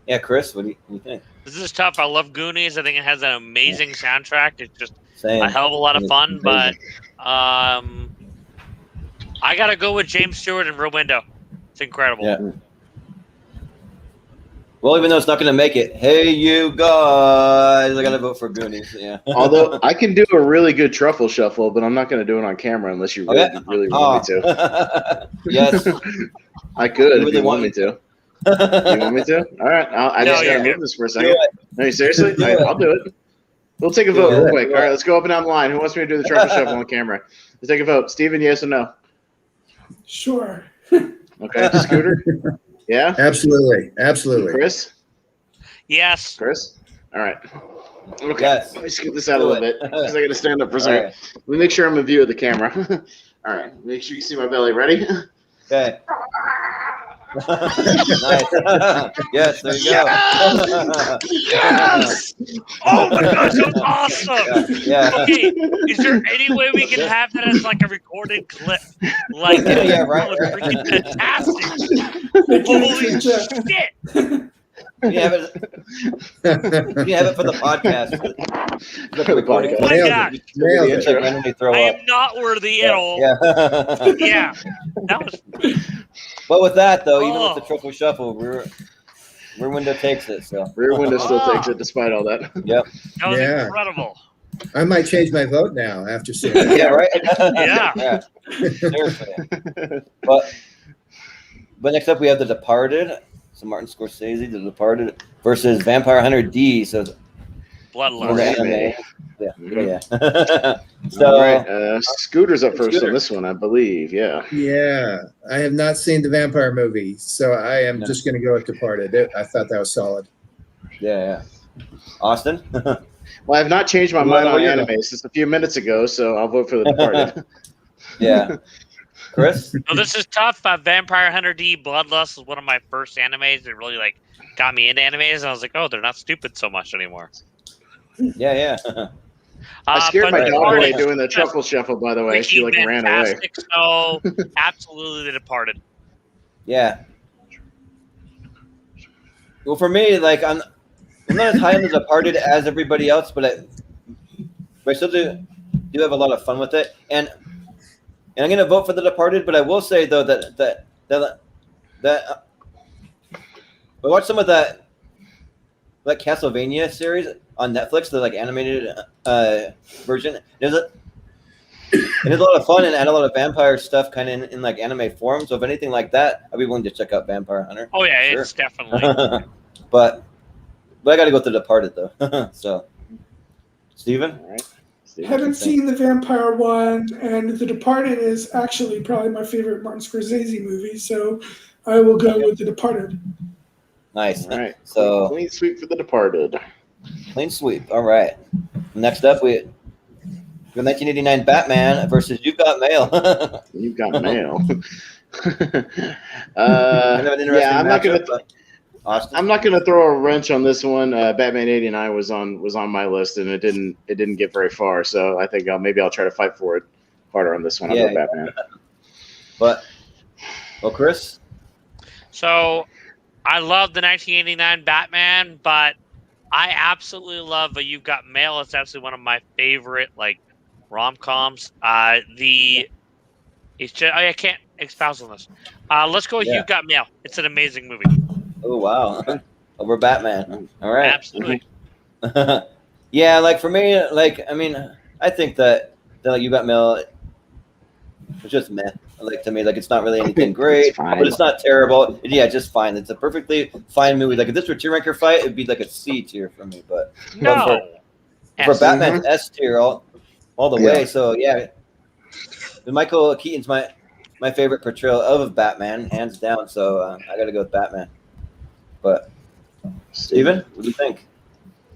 Yeah, Chris, what do you think? This is tough. I love Goonies. I think it has an amazing soundtrack. It's just Same. a hell of a lot of fun. But I gotta go with James Stewart and Rear Window. It's incredible. Yeah. Well, even though it's not going to make it, hey, you guys, I got to vote for Goonies. Yeah. Although I can do a really good truffle shuffle, but I'm not going to do it on camera unless you really want me to. Yes. I could You if you want me to. You want me to? All right. I just got to move this for a second. No, seriously? All right, I'll do it. We'll take a vote real quick. All right, let's go up and down the line. Who wants me to do the truffle shuffle on camera? Let's take a vote. Steven, yes or no? Sure. Okay. Scooter? Yeah? Absolutely. Chris? Yes. Chris? All right. Okay. Yes. Let me scoot this out a little bit because I got to stand up for a second. Right. Let me make sure I'm in view of the camera. All right. Make sure you see my belly. Ready? Okay. Nice. Yes, there you go. Yes! Oh my gosh, that was awesome! Yeah. Okay, is there any way we can have that as like a recorded clip? Like, Yeah, right. that was freaking fantastic! Holy shit! You have it for the podcast. For the podcast. Oh my Nailed gosh, it. Nailed it. It's like randomly throw I up. am not worthy at all. Yeah. Yeah, that was. But with that, though, even with the triple shuffle, Rear Window takes it. So. Rear Window still takes it despite all that. Yep. That was Yeah. incredible. I might change my vote now after seeing that. Yeah. Right. Yeah. Seriously. But next up, we have The Departed. So Martin Scorsese, The Departed, versus Vampire Hunter D. So Bloodlust. anime. Yeah. Mhm. Yeah. So All right. Scooter's up first on this one, I believe. Yeah. Yeah, I have not seen the vampire movie, so I am just going to go with Departed. I thought that was solid. yeah. Austin. Well, I have not changed my mind on animes since a few minutes ago, so I'll vote for The Departed. Yeah. Chris. No, this is tough. Vampire Hunter D Bloodlust is one of my first animes that really like got me into animes, and I was like, oh, they're not stupid so much anymore. Yeah. I scared but my The dog away Departed doing the is truffle shuffle, by the way. She freaking ran away. fantastic, So absolutely The Departed. Yeah. Well, for me, like I'm not as high on The Departed as everybody else, but I still do have a lot of fun with it, and I'm gonna vote for The Departed. But I will say though that I watched some of that Castlevania series on Netflix, the like animated version. And it's a lot of fun and add a lot of vampire stuff kind of in like anime form. So if anything like that, I'd be willing to check out Vampire Hunter. Oh yeah, Sure. it's definitely. but I got to go with The Departed though. So, Steven? All right. Haven't seen the Vampire one, and The Departed is actually probably my favorite Martin Scorsese movie, so I will go with The Departed. Nice. All right. So Clean sweep for The Departed. clean sweep. All right. Next up, we have 1989 Batman versus You've Got Mail. You've Got Mail. Kind of an interesting Yeah, I'm not gonna. matchup, but Austin. I'm not going to throw a wrench on this one. Batman '89 was on my list, and it didn't get very far. So I think maybe I'll try to fight for it harder on this one. I'll go Batman. But Chris. So I love the 1989 Batman, but I absolutely love You've Got Mail. It's absolutely one of my favorite like rom-coms. I can't espouse on this. Let's go with You've Got Mail. It's an amazing movie. Oh wow, over Batman. All right, Absolutely. Yeah, like for me, like I mean, I think that You Got Mail. It's just meh. Like to me, like it's not really anything great, but it's not terrible. Yeah, just fine. It's a perfectly fine movie. Like if this were tier ranker fight, it'd be like a C tier for me. But for Batman's S tier all the way. So yeah, Michael Keaton's my favorite portrayal of Batman, hands down. So I got to go with Batman. But Steven, what do you think?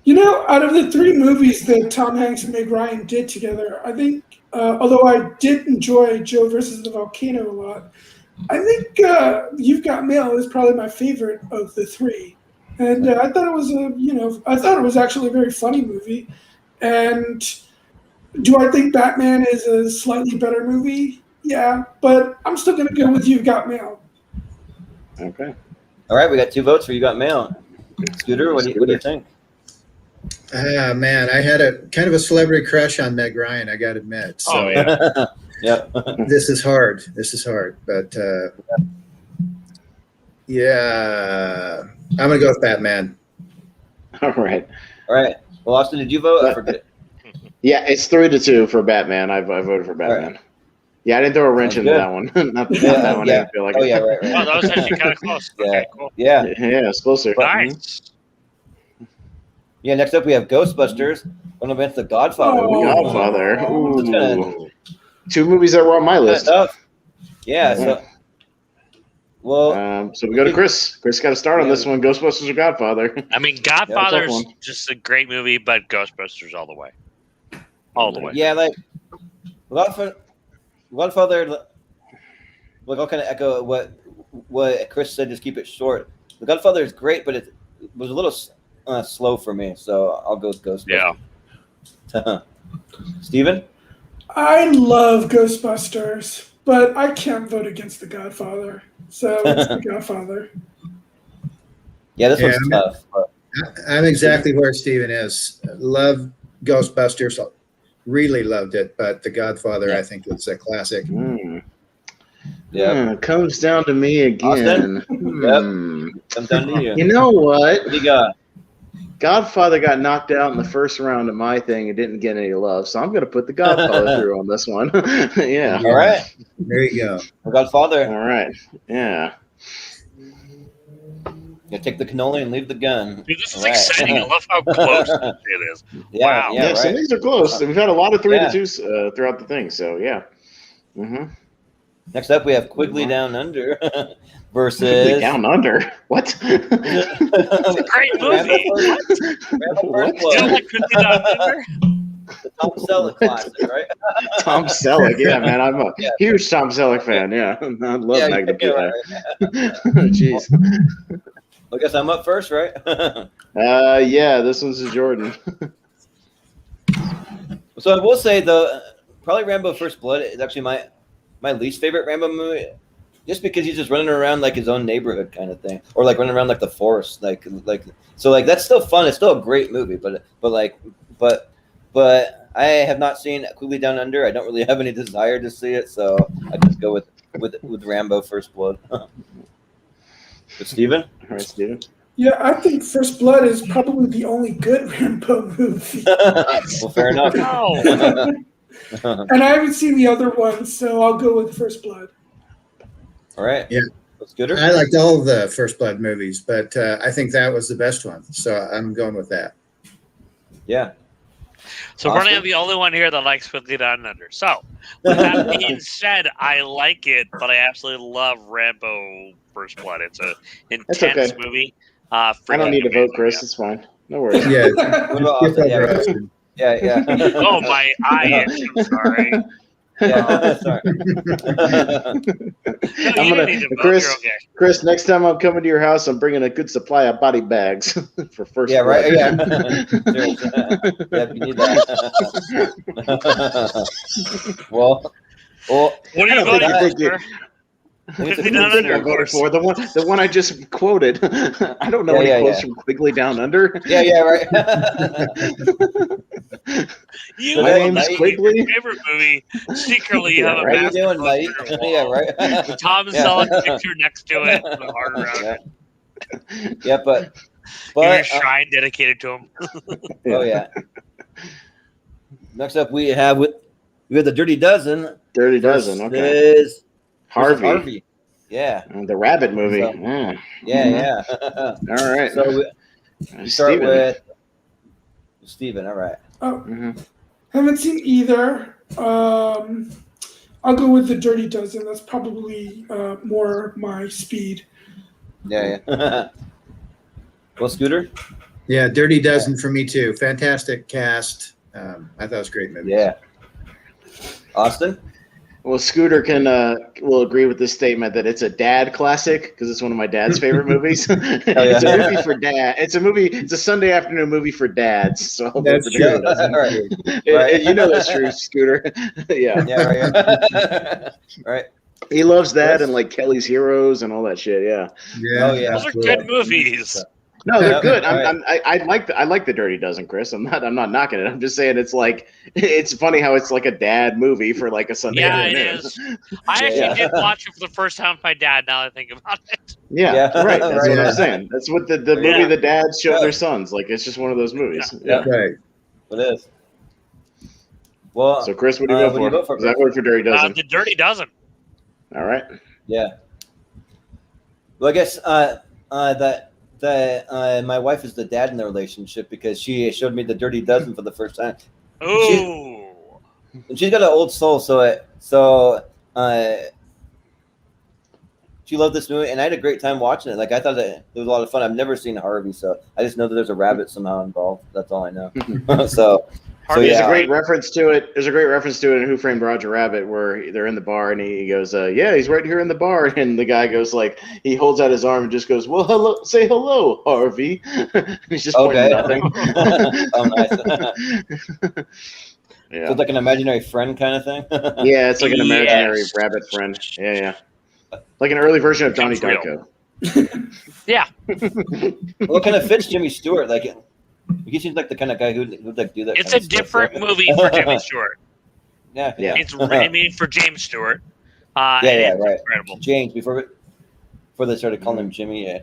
You know, out of the three movies that Tom Hanks and Meg Ryan did together, I think, although I did enjoy Joe versus the Volcano a lot, I think You've Got Mail is probably my favorite of the three. And I thought it was actually a very funny movie. And do I think Batman is a slightly better movie? Yeah, but I'm still going to go with You've Got Mail. Okay. All right, we got 2 votes for You Got Mail. Scooter, what do you think? Man, I had a kind of a celebrity crush on Meg Ryan, I got to admit. So Yeah. this is hard. But yeah, I'm going to go with Batman. All right. Well, Austin, did you vote? I forget. Yeah, it's 3-2 for Batman. I voted for Batman. Right. Yeah, I didn't throw a wrench into that one. not that one. I didn't feel like it. Yeah, right. Oh, that was actually kind of close. Okay, cool. Yeah. Yeah, it's closer. Nice. Yeah, next up we have Ghostbusters going against The Godfather. Oh, Godfather. Ooh. Ooh. 2 movies that were on my list. Yeah, so so we go to Chris. Chris got to start on this one. Ghostbusters or Godfather? I mean, Godfather's just a great movie, but Ghostbusters all the way. All the way. Yeah, like Godfather, like I'll kind of echo what Chris said. Just keep it short. The Godfather is great, but it was a little slow for me, so I'll go with Ghostbusters. Yeah. Steven? I love Ghostbusters, but I can't vote against The Godfather. So it's The Godfather. Yeah, this one's tough. But I'm exactly where Steven is. Love Ghostbusters. Really loved it, but The Godfather, I think, is a classic. It comes down to me again. Comes down to you. You know what? What do you got? Godfather got knocked out in the first round of my thing and didn't get any love, so I'm going to put The Godfather through on this one. Yeah. All right. There you go. The Godfather. All right. Yeah. You take the cannoli and leave the gun. Dude, this is exciting. I love how close it is. Wow. Yeah, some of these are close. We've had a lot of 3-2s throughout the thing, so yeah. Next up, we have Quigley Down Under versus Quigley Down Under. What? It's a great movie. What? You don't like Quigley Down Under? The Tom Selleck classic, right? Tom Selleck, yeah, man. I'm a huge Tom Selleck fan. Yeah, I love Magna Right. Jeez. I guess I'm up first, right? Yeah, this one's a Jordan. So I will say, though, probably Rambo First Blood is actually my least favorite Rambo movie, just because he's just running around like his own neighborhood kind of thing, or like running around like the forest, like that's still fun. It's still a great movie, but I have not seen Quigley Down Under. I don't really have any desire to see it, so I just go with Rambo First Blood. But Steven? All right, Steven. Yeah, I think First Blood is probably the only good Rambo movie. Well, fair enough. No. And I haven't seen the other one, so I'll go with First Blood. All right. Yeah. Scooter? I liked all of the First Blood movies, but I think that was the best one. So I'm going with that. Yeah. So Awesome. we're the only one here that likes Quickly Down and Under. So with that being said, I like it, but I absolutely love Rambo First Blood. It's an intense movie. I don't need to vote, Chris. It's fine. No worries. Yeah. What about Austin? Yeah. Oh, my eye itch. I'm sorry. Yeah, sorry. I'm gonna, Chris. Next time I'm coming to your house, I'm bringing a good supply of body bags for First. Yeah, Blood. right. Yeah. Yeah, you need that. Well, what are you voting for? Quickly Down Under, for the one I just quoted. I don't know any quotes from Quigley Down Under. Yeah, right. My name's Quigley. Your favorite movie. Secretly, you have a How you doing, buddy? Yeah, right. With Tom Selleck's picture next to it. The heart around it. Yeah, but your shrine dedicated to him. Oh yeah. Next up, we have the Dirty Dozen. Dirty Dozen. Okay. Is Harvey. Yeah. The Rabbit movie. So, yeah. All right. So we start with Steven. All right. Haven't seen either. I'll go with the Dirty Dozen. That's probably more my speed. Yeah. Well, Scooter? Yeah, Dirty Dozen for me too. Fantastic cast. I thought it was a great movie. Yeah. Austin? Well, Scooter will agree with this statement that it's a dad classic because it's one of my dad's favorite movies. It's a movie for dad. It's a Sunday afternoon movie for dads. So that's true. Right. You know that's true, Scooter. Yeah. Yeah, right. He loves that and like Kelly's Heroes and all that shit. Yeah. Oh yeah. Those are good movies. No, they're good. I like the Dirty Dozen, Chris. I'm not knocking it. I'm just saying it's funny how it's like a dad movie for like a Sunday. Yeah, it is. I actually did watch it for the first time with my dad. Now that I think about it. Yeah. Right. That's what I'm saying. That's what the movie the dads show their sons. Like it's just one of those movies. Yeah. Right. It is. Well, so Chris, what do you vote for? Because I voted for Dirty Dozen. The Dirty Dozen. All right. Yeah. Well, I guess my wife is the dad in the relationship because she showed me the Dirty Dozen for the first time. Ooh. And she's got an old soul, so she loved this movie, and I had a great time watching it. Like I thought that it was a lot of fun. I've never seen Harvey, so I just know that there's a rabbit somehow involved. That's all I know. There's a great reference to it. There's a great reference to it in Who Framed Roger Rabbit, where they're in the bar and he goes, "Yeah, he's right here in the bar." And the guy goes like, he holds out his arm and just goes, "Well, hello, say hello, Harvey." He's just pointing nothing. Oh, nice. Yeah. So it's like an imaginary friend kind of thing. Yeah, it's like an imaginary rabbit friend. Yeah. Like an early version of Donnie Darko. Yeah. What kind of fits Jimmy Stewart? Like, he seems like the kind of guy who'd like do that. It's a different movie for Jimmy Stewart. Yeah. It's made for James Stewart. Right. Incredible. James before they started calling him Jimmy. Yeah.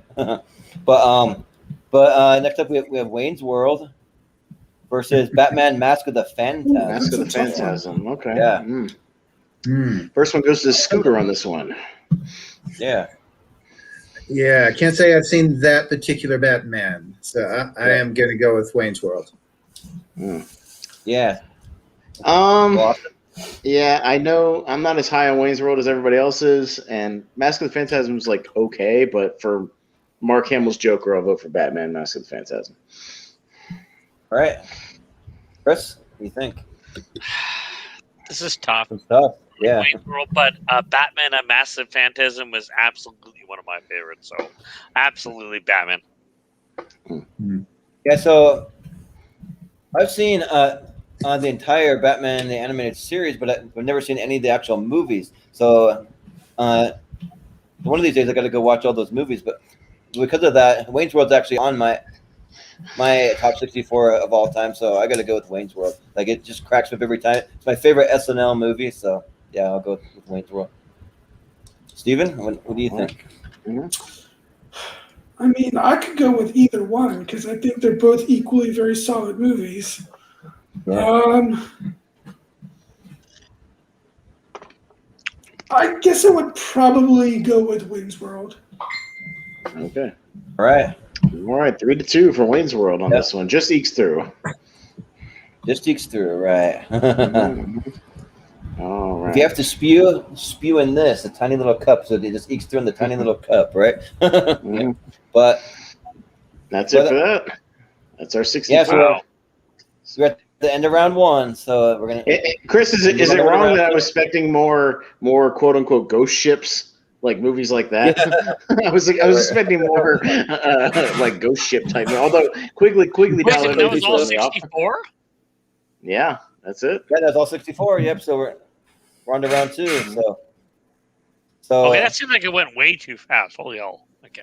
But next up we have Wayne's World versus Batman: Mask of the Phantasm. Mask of the Phantasm. Okay. Yeah. First one goes to Scooter on this one. Yeah. Yeah, I can't say I've seen that particular Batman, so I am going to go with Wayne's World. Yeah. Yeah, I know I'm not as high on Wayne's World as everybody else is, and Mask of the Phantasm is like okay, but for Mark Hamill's Joker, I'll vote for Batman: Mask of the Phantasm. All right, Chris, what do you think? This is tough. It's tough. Yeah. Wayne's World, but Batman: A Massive Phantasm was absolutely one of my favorites. So, absolutely Batman. Yeah. So I've seen the entire Batman the animated series, but I've never seen any of the actual movies. So one of these days I got to go watch all those movies. But because of that, Wayne's World's actually on my top 64 of all time. So I got to go with Wayne's World. Like it just cracks me up every time. It's my favorite SNL movie. So yeah, I'll go with Wayne's World. Steven, what do you think? I mean, I could go with either one because I think they're both equally very solid movies. Yeah. I guess I would probably go with Wayne's World. Okay. All right. All right, 3-2 for Wayne's World on this one. Just ekes through. Just ekes through, right? All right. If you have to spew in this, a tiny little cup, so it just ekes through in the tiny little cup, right? Yeah. But that's it for that. That's our 65. Yeah, so we're at the end of round one, so we're gonna. Chris, is it wrong that I was expecting more quote unquote ghost ships? Like movies like that, Yeah. I was expecting more like ghost ship type. Although Quigley that was all 64. Yeah, that's it. Yeah, that's all 64. Yep. So we're on to round two. So Okay, that seems like it went way too fast. Holy hell! Okay.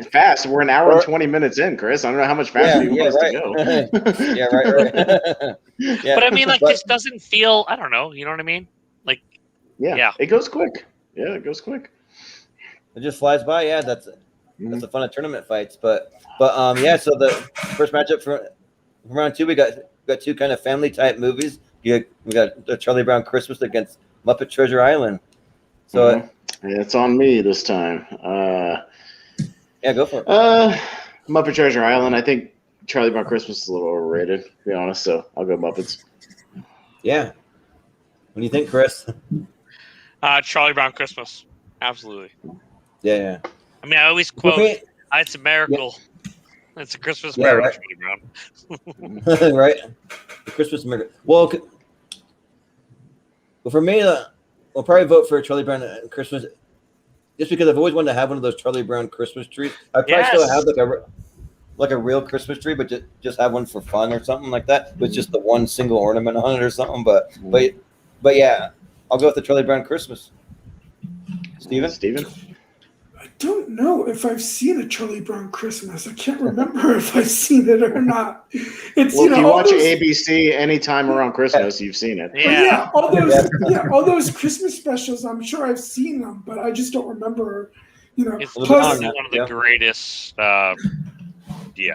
Fast. We're an hour and 20 minutes in, Chris. I don't know how much faster you want us to go. Yeah, right. Yeah. But I mean, like, this doesn't feel. I don't know. You know what I mean? Like, yeah. It goes quick. Yeah, it goes quick. It just flies by. Yeah, that's the fun of tournament fights. But yeah. So the first matchup for round two, we got two kind of family type movies. We got the Charlie Brown Christmas against Muppet Treasure Island. So it's on me this time. Yeah, go for it. Muppet Treasure Island. I think Charlie Brown Christmas is a little overrated, to be honest. So I'll go Muppets. Yeah. What do you think, Chris? Charlie Brown Christmas. Absolutely. Yeah. I mean, I always quote, "It's a miracle. Yeah. It's a Christmas miracle." Right. Charlie Brown. Right. The Christmas miracle. Well, for me, I'll probably vote for Charlie Brown Christmas, just because I've always wanted to have one of those Charlie Brown Christmas trees. I probably still have like a real Christmas tree, but just have one for fun or something like that. With just the one single ornament on it or something. But yeah, I'll go with the Charlie Brown Christmas. Steven? I don't know if I've seen a Charlie Brown Christmas. I can't remember if I've seen it or not. It's if you watch ABC anytime around Christmas, you've seen it. Yeah, all those Christmas specials. I'm sure I've seen them, but I just don't remember. It's one of the greatest. Yeah,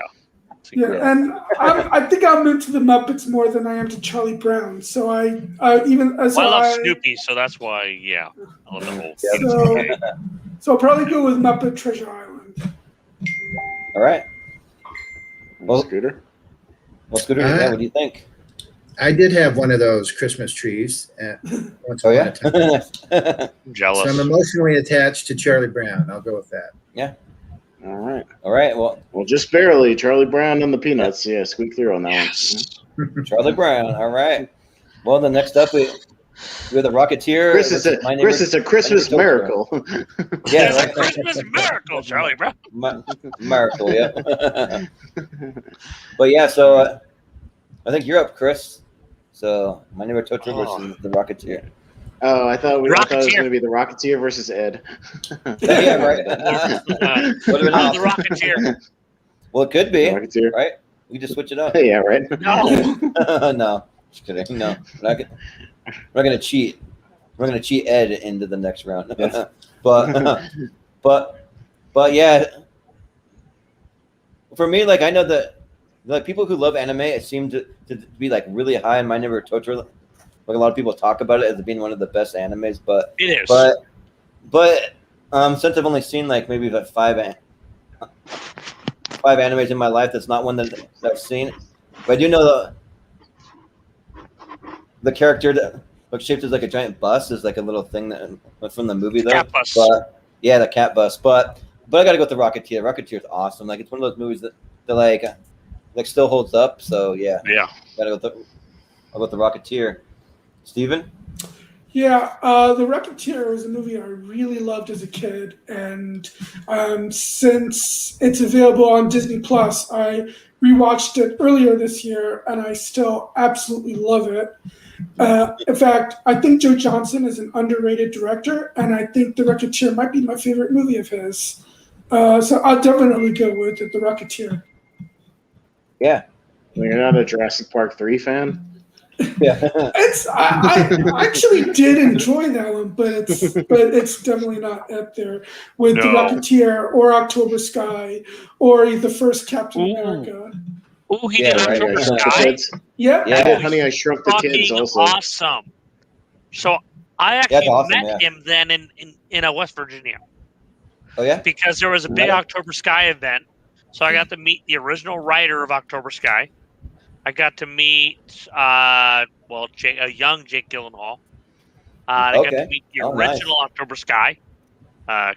and I think I'm into the Muppets more than I am to Charlie Brown. So I love Snoopy, so that's why. Yeah, I love the whole. So I'll probably go with Muppet Treasure Island. All right. Scooter. What do you think? I did have one of those Christmas trees once upon a time. I'm jealous. So I'm emotionally attached to Charlie Brown. I'll go with that. Yeah. All right. Well, just barely. Charlie Brown and the Peanuts. Yeah, squeak through on that one. Charlie Brown. All right. Well, then next up we have the Rocketeer. Chris, it's a Christmas miracle. Yeah, right. Christmas miracle, Charlie Brown. Miracle, yeah. But yeah, so I think you're up, Chris. So My Neighbor Totoro versus the Rocketeer. Oh, I thought it was going to be the Rocketeer versus Ed. Yeah, right. The Rocketeer. Well, it could be. Rocketeer. Right? We just switch it up. Yeah, right. No. No. Just kidding. No. We're not going to cheat. We're going to cheat Ed into the next round. Yes. But yeah. For me, like, I know that like people who love anime, it seemed to be like really high in My Neighbor Totoro. Like a lot of people talk about it as being one of the best animes, but it is. But since I've only seen like maybe like five animes in my life, that's not one that I've seen. But I do know the character that looks shaped as like a giant bus is like a little thing that from the movie though. Cat bus. But yeah, the cat bus. But I gotta go with the Rocketeer. Rocketeer is awesome. Like it's one of those movies that like still holds up. So yeah. I'll go with the Rocketeer. Steven? Yeah, The Rocketeer was a movie I really loved as a kid, and since it's available on Disney Plus, I rewatched it earlier this year, and I still absolutely love it. In fact, I think Joe Johnston is an underrated director, and I think The Rocketeer might be my favorite movie of his. So I'll definitely go with The Rocketeer. Yeah. You're not a Jurassic Park 3 fan? Yeah. I actually did enjoy that one, but it's definitely not up there with The Rocketeer or October Sky or the first Captain America. Oh, he did October Sky? Yeah. I did Honey, I Shrunk the Kids also. Awesome. So I actually awesome, met him then in West Virginia. Oh yeah. Because there was a big October Sky event, so I got to meet the original writer of October Sky. I got to meet a young Jake Gyllenhaal. I got to meet the original October Sky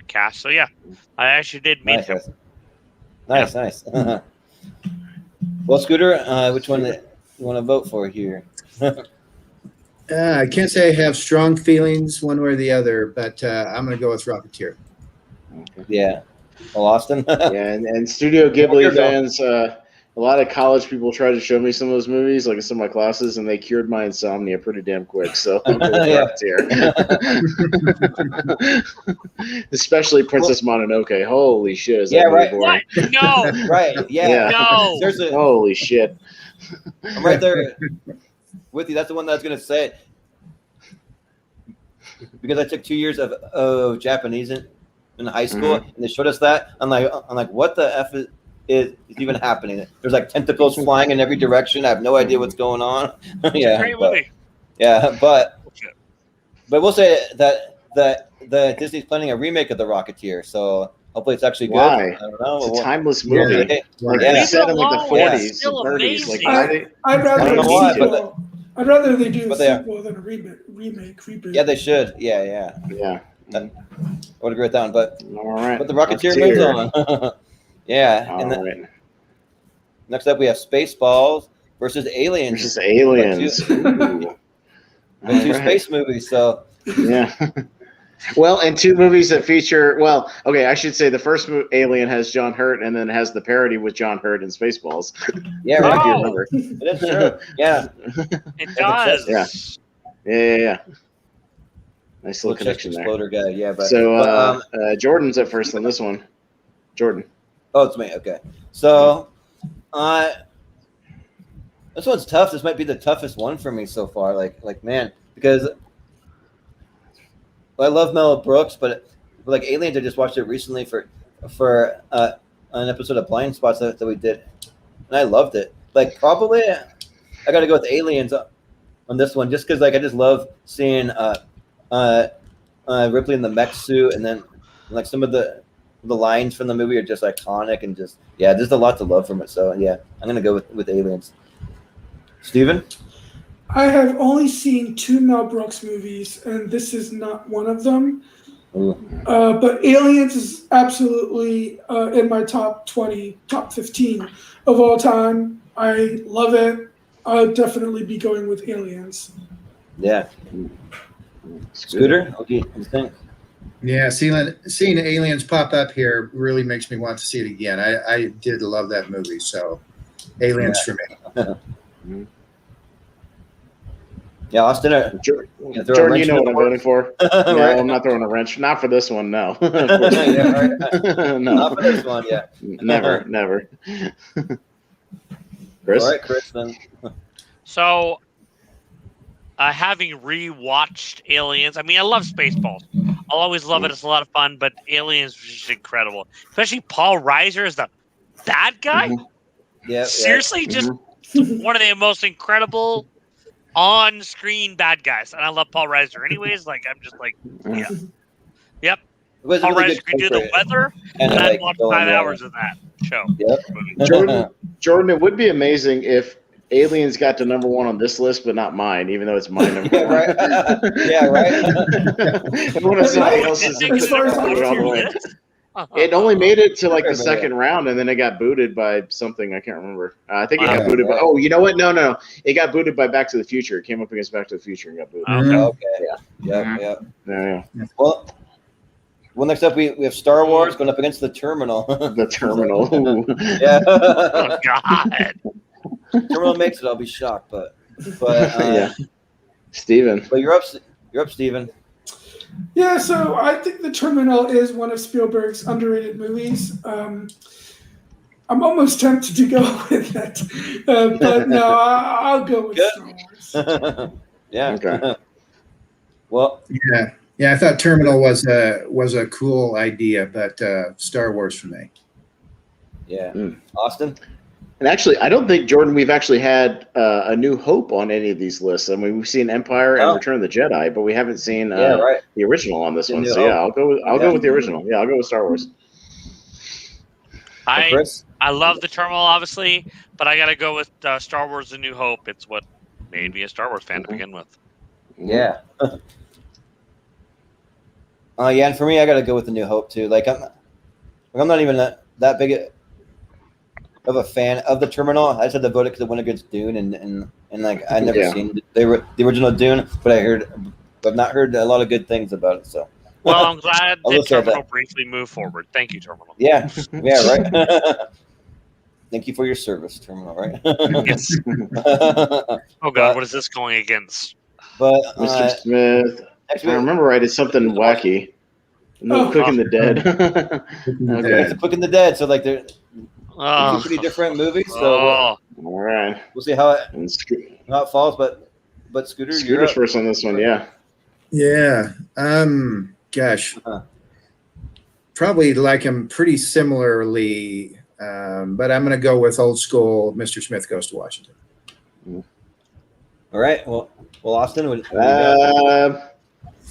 cast. So yeah, I actually did meet him. Nice. Well, Scooter, which one you want to vote for here? I can't say I have strong feelings one way or the other, but I'm going to go with Rocketeer. Yeah. Well, Austin? Yeah, and Studio Ghibli fans, a lot of college people tried to show me some of those movies, like in some of my classes, and they cured my insomnia pretty damn quick. So I'm going with Rocketeer. Especially Princess Mononoke. Holy shit. Is that right. Boring? What? No. Right. Yeah. No. Holy shit. I'm right there with you. That's the one that I was going to say. Because I took 2 years of Japanese in high school, and they showed us that. I'm like, what the F is even happening? There's like tentacles flying in every direction. I have no idea what's going on. Yeah, great movie. Yeah, but we'll say that the Disney's planning a remake of The Rocketeer, so hopefully it's actually good. Why? I don't know. It's a timeless movie. Like Yeah. set in like the 40s, Still 30s. Like, amazing. I'd rather don't know why, but I'd rather they do a but they are. sequel than a remake, reboot. Yeah, they should. Yeah. Yeah. I would agree with that one, but All right. The Rocketeer moves on. Yeah. All And then right. next up we have Spaceballs versus Aliens. Versus Aliens. Two space movies, so Yeah. Well, and two movies that feature. Well, okay, I should say the first Alien has John Hurt, and then has the parody with John Hurt in Spaceballs. yeah, If right. you remember. It is true. Yeah. It does. Yeah. Nice little connection there. Exploder guy. Yeah, but So Jordan's up first on this one. Jordan. Oh, it's me. Okay. So, this one's tough. This might be the toughest one for me so far. Like man, because I love Mel Brooks, but like Aliens, I just watched it recently for an episode of Blind Spots that we did, and I loved it. Like probably, I got to go with Aliens on this one, just because like I just love seeing Ripley in the mech suit, and then like some of the lines from the movie are just iconic, and just there's a lot to love from it. So yeah, I'm gonna go with Aliens. Steven? I have only seen 2 Mel Brooks movies, and this is not one of them. But Aliens is absolutely in my top 20, top 15 of all time. I love it. I'll definitely be going with Aliens. Yeah. Scooter, what do you think? Yeah, seeing Aliens pop up here really makes me want to see it again. I did love that movie, so Aliens for me. Yeah, Austin. Jordan, you know what I'm voting for. No, Right. I'm not throwing a wrench. Not for this one, no. Yeah, right. No. Not for this one, yeah. Never. Chris? All right, Chris, then. So, having rewatched Aliens, I mean, I love Spaceballs. I'll always love it. It's a lot of fun, but Aliens was just incredible. Especially Paul Reiser as the bad guy. Yeah. Seriously, just one of the most incredible on-screen bad guys. And I love Paul Reiser anyways. Like, I'm just like, yeah. Yep. It was a Paul really Reiser could do the weather, and I'd watch 5 hours of that show. Yep. Jordan, it would be amazing if Aliens got to number 1 on this list, but not mine, even though it's my number 1. Right. Yeah, right. I want to see somebody else's. As far as all the way. Uh-huh. It only made it to like the second round, and then it got booted by something I can't remember. I think it got booted by. Oh, you know what? No. It got booted by Back to the Future. It came up against Back to the Future and got booted. Okay. Yeah. Yeah. Well, next up we have Star Wars going up against the Terminal. The Terminal. Ooh. Yeah. Oh God. Terminal makes it. I'll be shocked, but Yeah. Steven. But you're up, Steven. Yeah, so I think The Terminal is one of Spielberg's underrated movies. I'm almost tempted to go with that, but no, I'll go with Star Wars. Yeah. Okay. Well. Yeah. I thought Terminal was a cool idea, but Star Wars for me. Yeah. Austin. And actually, I don't think, Jordan, we've actually had A New Hope on any of these lists. I mean, we've seen Empire and Return of the Jedi, but we haven't seen the original on this one. So yeah, I'll go with the original. Yeah, I'll go with Star Wars. I love the Terminal, obviously, but I got to go with Star Wars: A New Hope. It's what made me a Star Wars fan to begin with. Yeah. Yeah, and for me, I got to go with A New Hope too. Like I'm not even that big of a fan of the Terminal. I just had to vote it because it went against Dune, and like I never seen the original Dune, but I've not heard a lot of good things about it. So. Well, I'm glad the Terminal briefly moved forward. Thank you, Terminal. Yeah, right. Thank you for your service, Terminal. Right? Yes. Oh God, what is this going against? But Mr. Smith, if I remember right, it's something wacky. No, Cooking the Dead. Okay, it's Cooking the Dead. So like they're two pretty different movies. So all right, we'll see how it falls. But Scooter's first on this one. Yeah. Yeah. Gosh. Probably like him pretty similarly, but I'm going to go with old school Mr. Smith Goes to Washington. All right. Well, Austin, what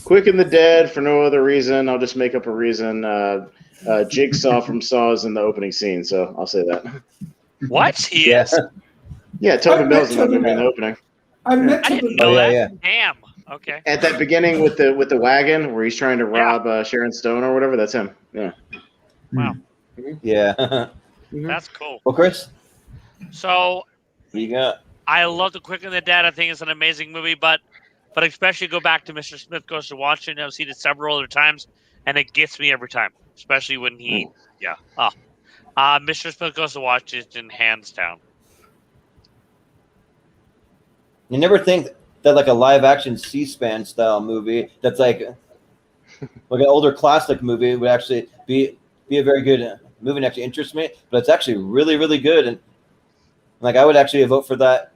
Quick and the Dead for no other reason. I'll just make up a reason. Jigsaw from Saw is in the opening scene, so I'll say that. What? He is? Yeah, Tobin Bell's in that movie in the opening. I didn't know that. Yeah. Damn. Okay. At that beginning with the wagon where he's trying to rob Sharon Stone or whatever, that's him. Yeah. Wow. Yeah. That's cool. Well, Chris. So. What you got? I love The Quick and the Dead. I think it's an amazing movie, but especially go back to Mr. Smith Goes to Washington. I've seen it several other times, and it gets me every time, especially when he, Mr. Smith Goes to Washington, hands down. You never think that like a live action C-SPAN style movie that's like an older classic movie would actually be a very good movie and actually interest me, but it's actually really, really good. And like I would actually vote for that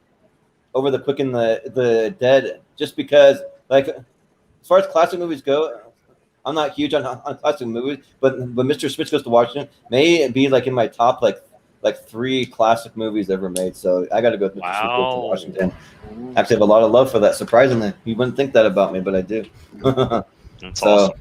over The Quick and the Dead, just because like as far as classic movies go, I'm not huge on classic movies, but Mr. Smith Goes to Washington may be like in my top like 3 classic movies ever made. So I got to go with Mr. Smith Goes to Washington. I actually have a lot of love for that. Surprisingly, you wouldn't think that about me, but I do. That's awesome.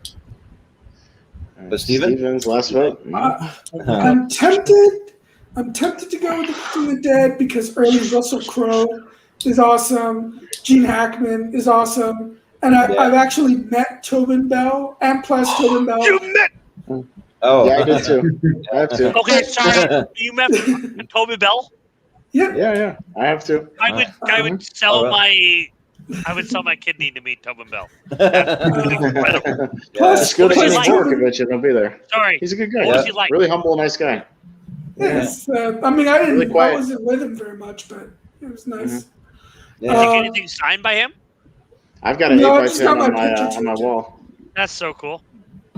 But Steven's last vote. I'm tempted to go with The Quick and the Dead because early Russell Crowe is awesome. Gene Hackman is awesome. And I've actually met Tobin Bell and plus Tobin Bell. You met? Oh, yeah, I did too. I have to. Okay, sorry. You met Tobin Bell? Yeah. I have to. I would sell my kidney to meet Tobin Bell. Incredible. Let's go to the convention. I'll be there. Sorry. He's a good guy. What was he like? Really humble, nice guy. Yes. I mean, I wasn't with him very much, but it was nice. Did you get anything signed by him? I've got an 8x10 on my wall. That's so cool.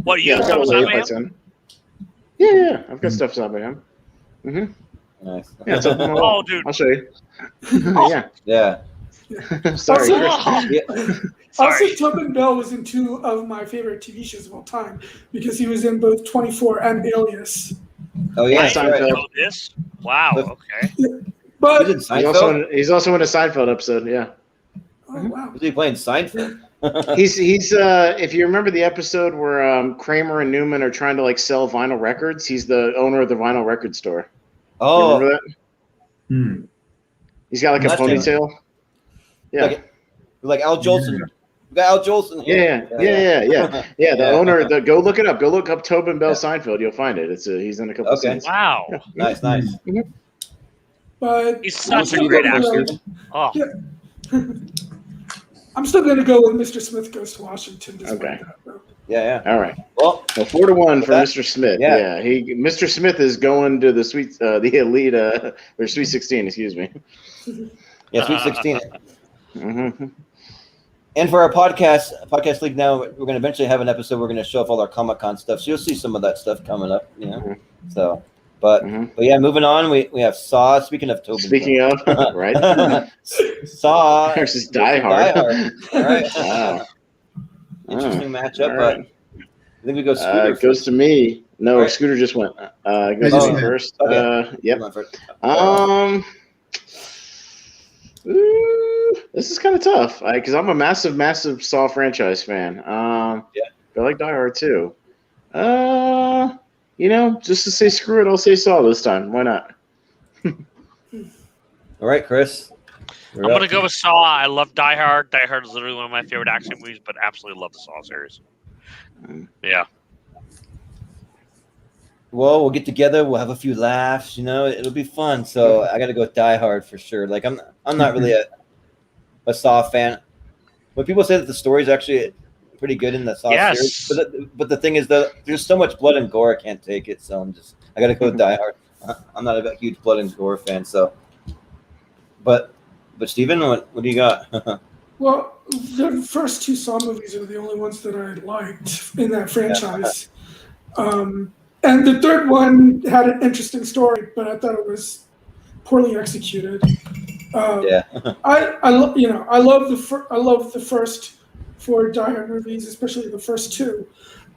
What, you have stuff signed by him? Yeah. I've got stuff signed by him. Nice. Yeah, it's up on my wall. Oh, dude. I'll show you. Yeah. Sorry. Also, Tobin Bell was in 2 of my favorite TV shows of all time because he was in both 24 and Alias. Oh yeah, I didn't know this. Wow. Okay. But he's also in a Seinfeld episode. Yeah. Oh wow. Is he playing Seinfeld? He's if you remember the episode where Kramer and Newman are trying to like sell vinyl records, he's the owner of the vinyl record store. Oh. You remember that? He's got like a ponytail. Yeah. Like Al Jolson. We got Al Jolson here. Yeah. The owner. Go look it up. Go look up Tobin Bell Seinfeld. You'll find it. He's in a couple of scenes. Wow. Yeah. Nice. But he's such a great actor. Oh. Yeah. I'm still going to go with Mr. Smith Goes to Washington. Okay. Yeah. All right. Well, 4-1 for Mr. Smith. Yeah. Mr. Smith is going to the elite, or Sweet 16. Excuse me. Yeah, Sweet 16. And for our podcast league now, we're going to eventually have an episode. We're going to show off all our Comic-Con stuff. So you'll see some of that stuff coming up. So. But yeah, moving on, we have Saw. Speaking of Tobin. Speaking of, right? Saw versus Die Hard. All right. Wow. Interesting matchup, but I think we go Scooter. It goes to me. No, Right. Scooter just went. I Goes just on went. first. Okay. Yep. This is kind of tough because I'm a massive Saw franchise fan. Yeah. But I like Die Hard too. Just to say screw it, I'll say Saw this time. Why not? All right, Chris. I'm going to go with Saw. I love Die Hard. Die Hard is literally one of my favorite action movies, but absolutely love the Saw series. Yeah. Well, we'll get together. We'll have a few laughs. It'll be fun. So I got to go with Die Hard for sure. Like I'm not really a Saw fan. When people say that the story is actually pretty good in the Saw series, but the thing is that there's so much blood and gore I can't take it. So I got to go with Die Hard. I'm not a huge blood and gore fan. So, but Steven, what do you got? Well, the first two Saw movies are the only ones that I liked in that franchise. And the third one had an interesting story, but I thought it was poorly executed. Yeah. I love the first four Die Hard movies, especially the first two.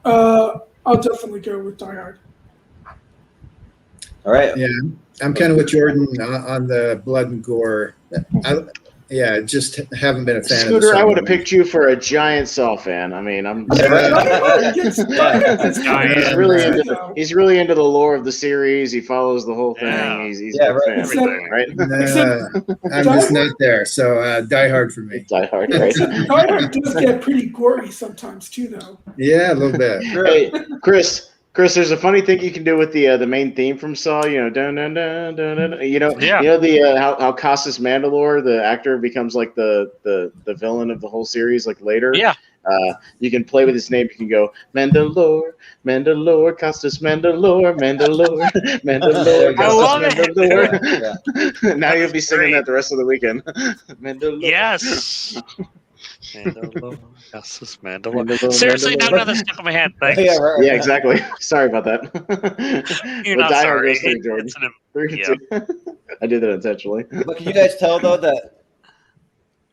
I'll definitely go with Die Hard. All right. Yeah, I'm kind of with Jordan on the blood and gore. Just haven't been a fan Scooter, of the Saw I would have movies. picked you for a giant Saw fan. I mean, I'm. He's really into the lore of the series. He follows the whole thing. Yeah. He's a big fan, right? I'm just not there. So Die Hard for me. Die Hard, right? Die Hard does get pretty gory sometimes too, though. Yeah, a little bit. Hey, Chris, there's a funny thing you can do with the main theme from Saw. Dun dun dun dun dun. How Casas Mandalore, the actor, becomes like the villain of the whole series, like later. Yeah. You can play with his name. You can go Mandalore, Casas Mandalore, Mandalore, I love Casas it. Mandalore. Now you'll be singing great. that the rest of the weekend. Mandalore. Yes. Mandalore. Mandalore. Seriously, now another stuck in my head. Thanks. Yeah, exactly. Sorry about that. You're But not Die Hard sorry. goes through, Jordan. It's an- 3, yeah. 2. I did that intentionally. But can you guys tell though that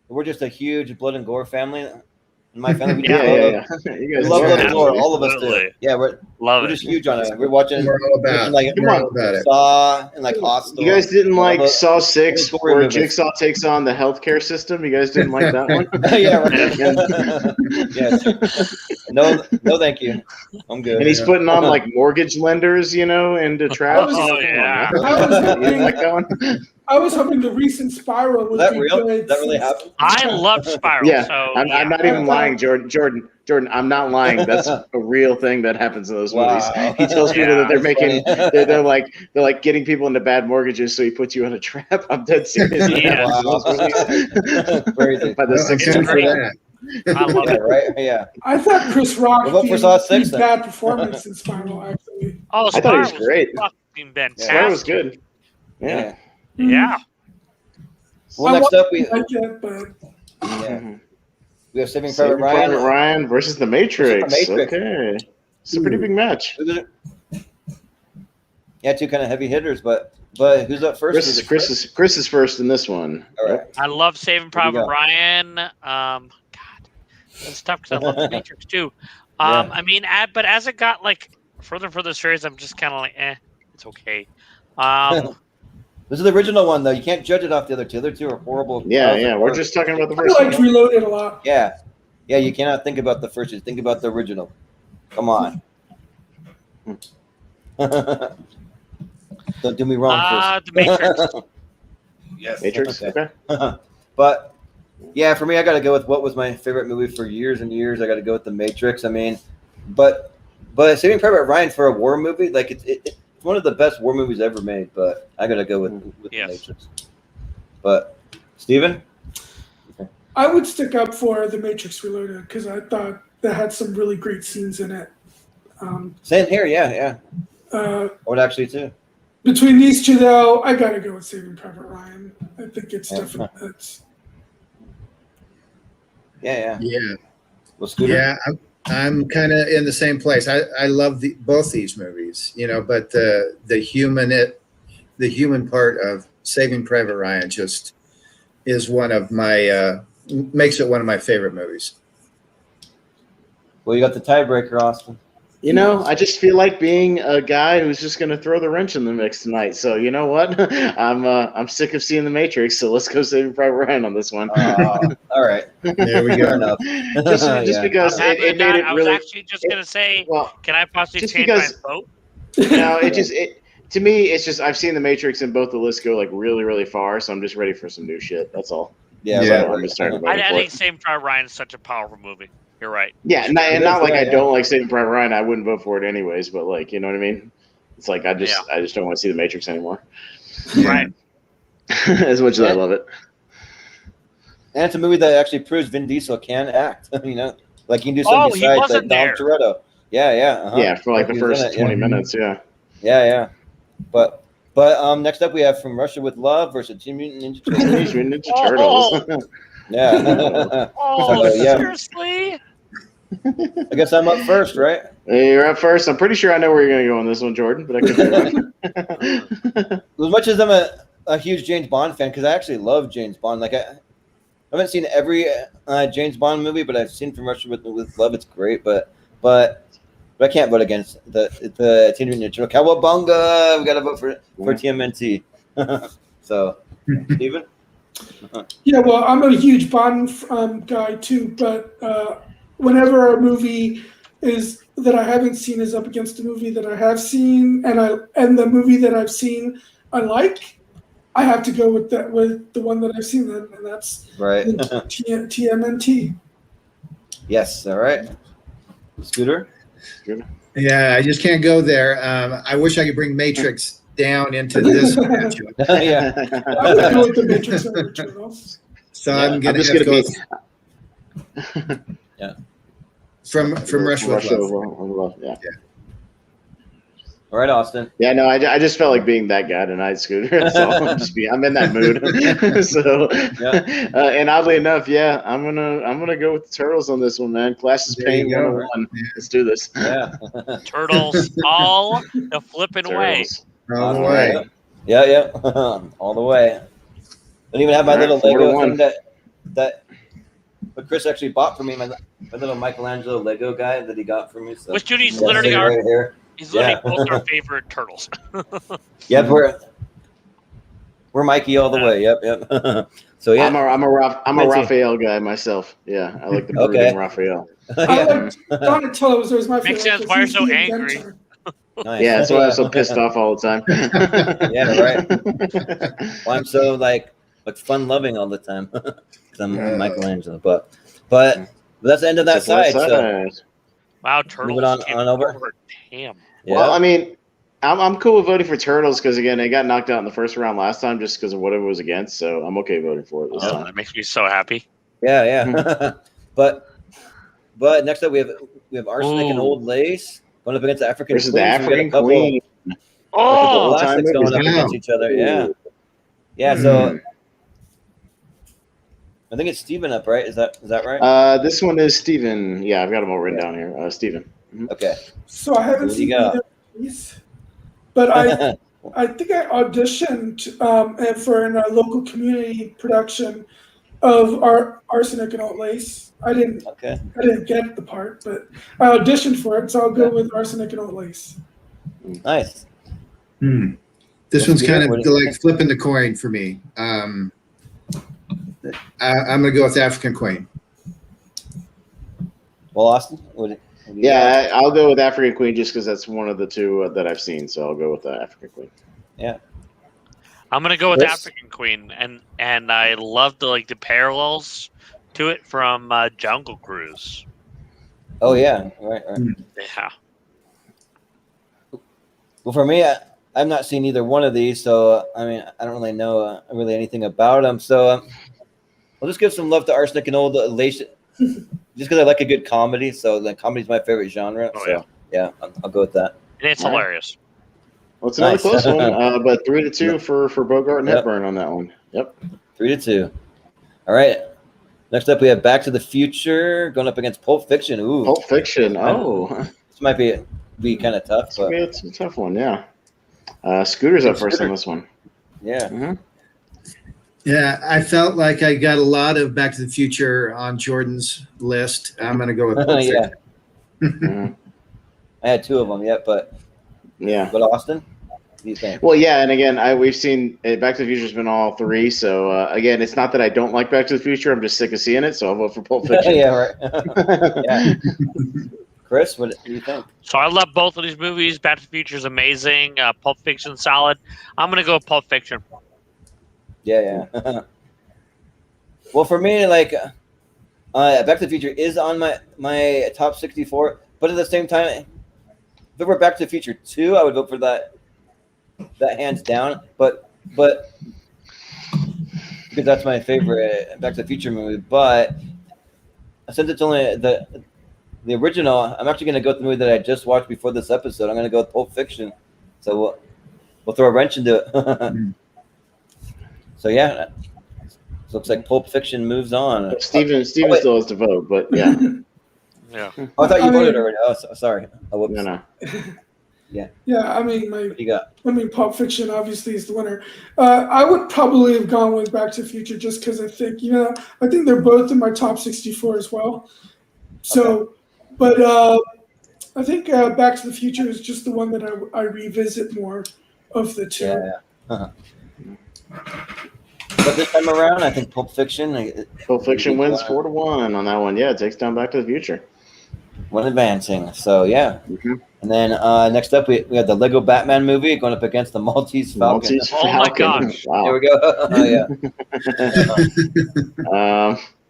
we're just a huge blood and gore family? In my family, Yeah. You we guys love love blood it. and gore. All of us do. Absolutely. Yeah, we're Love just it. huge on it. We're watching We're all about like it. We're all about it. Saw and like Hostel. You guys didn't like Saw 6 gory where movies. Jigsaw takes on the healthcare system? You guys didn't like that one? Yeah, right. Yes. No, thank you. I'm good. And he's putting on like mortgage lenders, into traps. Oh, Come on, yeah. man. You didn't like that one? I was hoping the recent Spiral would Is that be real? good. That really happened? I love Spiral. Yeah, So I'm not even lying, Jordan. I'm not lying. That's a real thing that happens in those movies. Wow. He tells people that they're That's making, funny. they're like getting people into bad mortgages, so he puts you in a trap. I'm dead serious. That Yeah. happens in those movies. Crazy. By the I'm sixth kind of for great. that. I love Yeah, it. right? Yeah. I thought Chris Rock What about for did Saw a 6 then? bad performance in Spiral, actually. Oh, I thought he was Spiral great. Fucking fantastic. Spiral was good. Yeah. Yeah. Well, next up we Like it, but we have Saving Private Saving Ryan. Private Ryan versus The Matrix. Versus The Matrix. Okay. It's a pretty big match. Yeah, two kind of heavy hitters, but who's up first? Chris is first in this one. All right. I love Saving you Private go. Ryan. God, it's tough because I love The Matrix too. Yeah. I mean, but as it got like further and further series, I'm just kind of like, it's okay. This is the original one, though. You can't judge it off the other two. The other two are horrible. Yeah. We're just talking about the I first liked one. Reloaded a lot. Yeah. You cannot think about the first. You think about the original. Come on. Don't do me wrong, The Matrix. Yes. Matrix. Okay. But yeah, for me, I got to go with what was my favorite movie for years and years. I got to go with The Matrix. I mean, but Saving Private Ryan for a war movie, like it's one of the best war movies ever made. But I got to go with Yes. The Matrix. But Steven? I would stick up for The Matrix Reloaded because I thought that had some really great scenes in it. Same here. Yeah. Uh, I would actually too. Between these two, though, I got to go with Saving Private Ryan. I think it's definitely. Yeah. Yeah. Well, Scooter? Yeah, I'm kind of in the same place. I love both these movies, but the human part of Saving Private Ryan just is one of my makes it one of my favorite movies. Well, you got the tiebreaker, Austin. You know, I just feel like being a guy who's just going to throw the wrench in the mix tonight. So you know what? I'm sick of seeing The Matrix. So let's go Saving Private Ryan on this one. All right. There we go. Enough. just because I'm happy it with made that. it I was really. actually just gonna say, Well, can I possibly just change because- my vote? No, to me, it's just I've seen The Matrix and both the lists go like really, really far. So I'm just ready for some new shit. That's all. Yeah, Yeah. right. I'm just starting to I vote for think it. Saving Private Ryan is such a powerful movie. You're right. Yeah, and It not is, like yeah, I yeah. don't like Saving Private Ryan. I wouldn't vote for it anyways. But like, you know what I mean? It's like I just don't want to see The Matrix anymore. Right. As much as I love it. And it's a movie that actually proves Vin Diesel can act. You know, like you can do Oh, something he besides wasn't like Dom there. Toretto. Yeah, yeah, Yeah, for like the he was in first it, 20 minutes. Yeah. Yeah. But next up we have From Russia with Love versus Teenage Mutant Ninja Turtles. Teenage Mutant Ninja Oh. Turtles. Yeah. Oh, So, yeah. seriously? I guess I'm up first, right? You're up first. I'm pretty sure I know where you're going to go on this one, Jordan, but I could be wrong. As much as I'm a huge James Bond fan, because I actually love James Bond. Like I haven't seen every James Bond movie, but I've seen From Russia with Love. It's great, but I can't vote against the Teenage Mutant Ninja Turtles. Cowabunga! We got to vote for TMNT. So, Steven? Yeah, well, I'm a huge Bond guy too, but whenever a movie is that I haven't seen is up against a movie that I have seen, and the movie that I've seen I like, I have to go with the one that I've seen, and that's Right. TMNT. Yes. All right. Scooter? Yeah, I just can't go there. I wish I could bring Matrix down into this matchup. Yeah. I would go with the Matrix and the Turtles. So Yeah, I'm gonna just have to gonna go be- Yeah. from Russia with Love. Yeah. All right, Austin. Yeah, no, I just felt like being that guy tonight, Scooter. So I'm in that mood. So, and oddly enough, yeah, I'm gonna go with the Turtles on this one, man. Class is There pain you go. 101. Let's do this. Yeah. Turtles all the flipping way. Turtles. All the All way. right. Yeah. All the way. Don't even have my All right, little 4 to Lego 1. thing that what Chris actually bought for me. My little Michelangelo Lego guy that he got for me. So Which dude, he's yeah, literally right here. he's literally Yeah. both our favorite turtles. Yep, we're Mikey all the way. Yep. So yeah. I'm a Me too. Raphael guy myself. Yeah, I like the brooding Okay. Raphael. I Yeah. like Donatello was my Makes favorite. sense. Why you're He's so the angry? inventor. Nice. Yeah, that's why I'm so pissed off all the time. Yeah, right. Well, I'm so like fun loving all the time because I'm Michelangelo. But that's the end of that Just one side. So side. Wow, turtles. Moving on- came on over. forward. Damn. yeah. Well, I mean, I'm cool with voting for Turtles because again, they got knocked out in the first round last time just because of what it was against. So I'm okay voting for it this Oh, time. that makes me so happy. Yeah. but next up we have Arsenic and Ooh. Old Lace going up against the African Versus the Queen. So we got a African couple- Queen. Oh, classics going up Wow. against each other. Yeah. Yeah. So I think it's Steven up, right? Is that right? This one is Steven. Yeah, I've got them all written down here. Steven. Okay. So I haven't What do you seen got? either of these, but I think I auditioned in a local community production of Arsenic and Old Lace. I didn't get the part, but I auditioned for it, so I'll go with Arsenic and Old Lace. Nice. This one's kind of like flipping the coin for me. I'm gonna go with African Queen. Well, Austin, what do you got? Yeah, I'll go with African Queen just because that's one of the two that I've seen. So I'll go with the African Queen. Yeah. I'm gonna go with Chris? African Queen, and I love the parallels to it from Jungle Cruise. Oh yeah. Right. Yeah. Well, for me, I've not seen either one of these, so I mean, I don't really know really anything about them. So I'll just give some love to Arsenic and Old Lace, just because I like a good comedy. So the comedy's my favorite genre. Oh, so yeah, I'll go with that. And it's All right. hilarious. Well, it's another Nice. close one, but 3-2 for Bogart and Yep. Hepburn on that one. Yep. 3-2. All right. Next up, we have Back to the Future going up against Pulp Fiction. Ooh, Pulp Fiction. Oh, this might be kind of tough, but it's a tough one. Yeah. Scooter's up first on this one. yeah. Yeah, I felt like I got a lot of Back to the Future on Jordan's list. I'm gonna go with Pulp Yeah. Fiction. I had 2 of them yet, but Austin, what do you think? Well, yeah, and again, we've seen Back to the Future's been all 3. So again, it's not that I don't like Back to the Future. I'm just sick of seeing it. So I'll vote for Pulp Fiction. Yeah, right. Yeah. Chris, what do you think? So I love both of these movies. Back to the Future is amazing. Pulp Fiction, solid. I'm gonna go with Pulp Fiction. Yeah. Well, for me, like, Back to the Future is on my top 64, but at the same time, if it were Back to the Future 2, I would vote for that hands down. But because that's my favorite Back to the Future movie. But since it's only the original, I'm actually going to go with the movie that I just watched before this episode. I'm going to go with Pulp Fiction. So we'll throw a wrench into it. So yeah, looks like Pulp Fiction moves on. Steven still has to vote, but yeah. Yeah. Oh, I thought you voted already. Oh, sorry. Oh, No. Yeah, I mean, What do you got? Pulp Fiction obviously is the winner. I would probably have gone with Back to the Future just because I think they're both in my top 64 as well. So, but I think Back to the Future is just the one that I revisit more of the 2. Yeah. Uh-huh. But this time around, I think Pulp Fiction Wins 4-1 on that one. Yeah, it takes down Back to the Future. One advancing. So yeah. Mm-hmm. And then next up, we have the Lego Batman movie going up against the Maltese Falcon. Oh my gosh! Wow. Here we go. Yeah.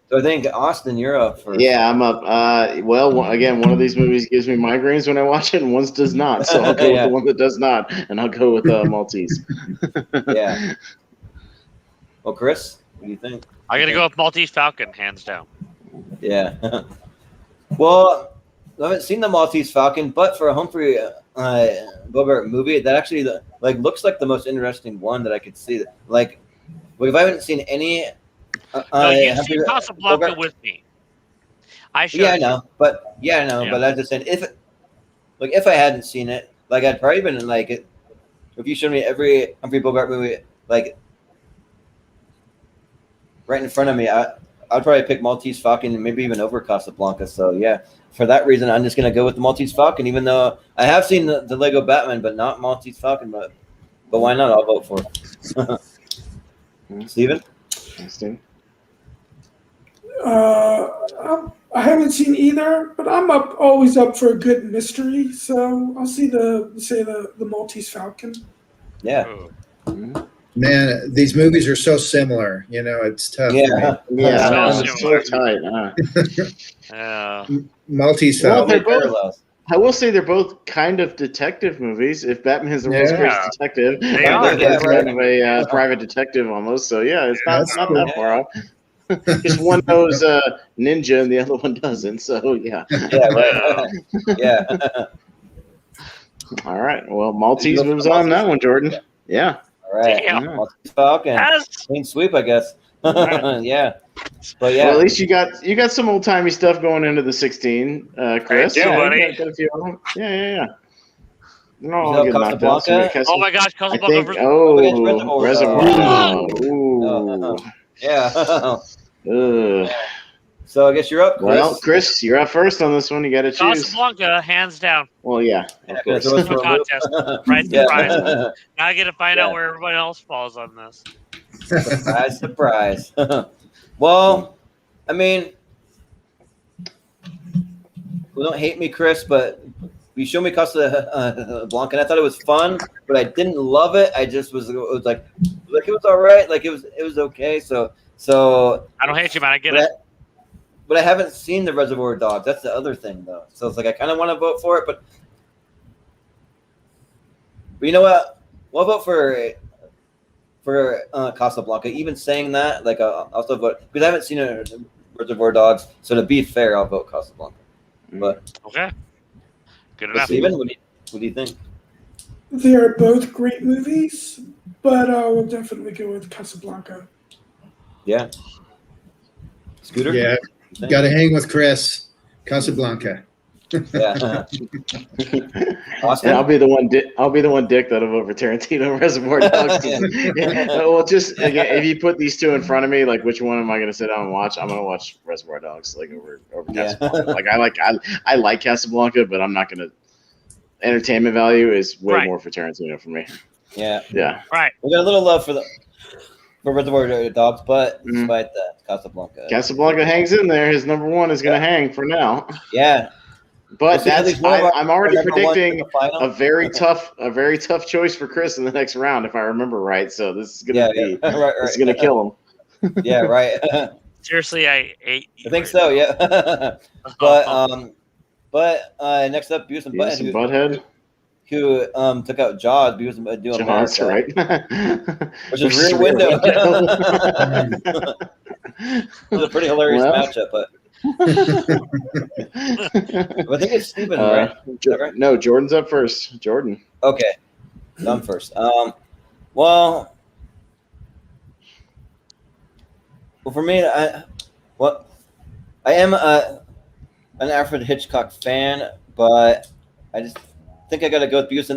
So I think Austin, you're up first. Yeah, I'm up. Again, one of these movies gives me migraines when I watch it, and one does not. So I'll go with the one that does not, and I'll go with Maltese. Yeah. Well, Chris, what do you think? I gotta go with Maltese Falcon, hands down. Yeah. Well, I haven't seen the Maltese Falcon, but for a Humphrey Bogart movie, that actually looks like the most interesting one that I could see. Like, if I haven't seen any. No, you've seen Casablanca with me. I should. Yeah, I know, but but I'm just saying, if I hadn't seen it, I'd probably been if you showed me every Humphrey Bogart movie right in front of me, I'd probably pick Maltese Falcon and maybe even over Casablanca. So yeah, for that reason, I'm just gonna go with the Maltese Falcon, even though I have seen the Lego Batman, but not Maltese Falcon. But why not? I'll vote for it. Steven? I haven't seen either, but I'm always up for a good mystery. So I'll see the Maltese Falcon. Yeah. Man, these movies are so similar. It's tough. Yeah. It's so tight. Yeah. Maltese Well, Falcon. I will say they're both kind of detective movies. If Batman's the world's greatest detective, They are. they're kind of a private detective almost. So yeah, it's not that far off. Just one knows ninja and the other one doesn't. So yeah. Yeah. Right. Yeah. All right. Well, Maltese moves on that one, Jordan. Yeah. All right. Damn. Maltese Falcon. Yes. Clean sweep, I guess. Right. Yeah. But yeah. Well, at least you got some old timey stuff going into the 16, Chris. I do, buddy. Got a few of them. Yeah. No, I'll get knocked down. Oh my gosh, I Casablanca think. versus Reservoir. Ooh. Yeah. Ugh. So I guess you're up, Chris. Well, Chris, you're up first on this one. You got to choose. Casablanca, hands down. Well, yeah, of course. Yeah, No contest. Right, Yeah. surprise. Now I get to find out where everybody else falls on this. Surprise. Well, I mean, don't hate me, Chris, but you showed me Casablanca, and I thought it was fun, but I didn't love it. I just it was like it was all right, it was okay. So I don't hate you, man. I get it. But I haven't seen the Reservoir Dogs. That's the other thing, though. So it's I kind of want to vote for it, but you know what? We'll vote for Casablanca. Even saying that, I'll also vote because I haven't seen Reservoir Dogs. So to be fair, I'll vote Casablanca. But Okay. Good enough. Steven, what do you think? They are both great movies, but I will definitely go with Casablanca. Yeah. Scooter? Yeah, got to hang with Chris. Casablanca. Yeah. Austin? And I'll be the one dick that'll vote for Tarantino Reservoir Dogs. Well, just again, if you put these two in front of me, which one am I going to sit down and watch? I'm going to watch Reservoir Dogs over Casablanca. I like Casablanca, but I'm not going to entertainment value is way Right. more for Tarantino for me. Yeah. Yeah. Right. We got a little love for Reservoir Dogs, but Mhm. despite that, Casablanca. Casablanca hangs in there. His number one is going to hang for now. Yeah. But We'll see, at least one of our I'm already number ones in predicting the final. a very tough choice for Chris in the next round, if I remember right. So this is going to be right. this is going to kill him. Yeah, right. Seriously, I hate you. I think right so. now. Yeah. but next up, Beavis and Beavis and Butthead, Butthead. who took out Jaws. Beavis and Butthead do Jaws, America, right? which is Rear Window. It was a pretty hilarious Well. matchup, but I think it's Steven, right? Is that right? No, Jordan's up first. Jordan. Okay, I'm first. Well, for me, I am an Alfred Hitchcock fan, but I just think I got to go with Beavis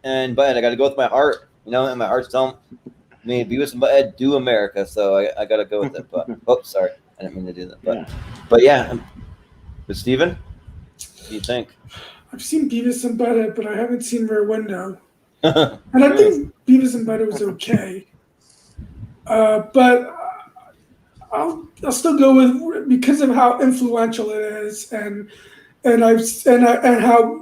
and Butthead. I got to go with my heart, and my heart's telling me Beavis and Butthead do America, so I got to go with it. But sorry, I didn't mean to do that. But yeah, but Steven, what do you think? I've seen Beavis and Butthead, but I haven't seen Rear Window. And I think Beavis and Butthead was okay. But I'll still go with, because of how influential it is, and how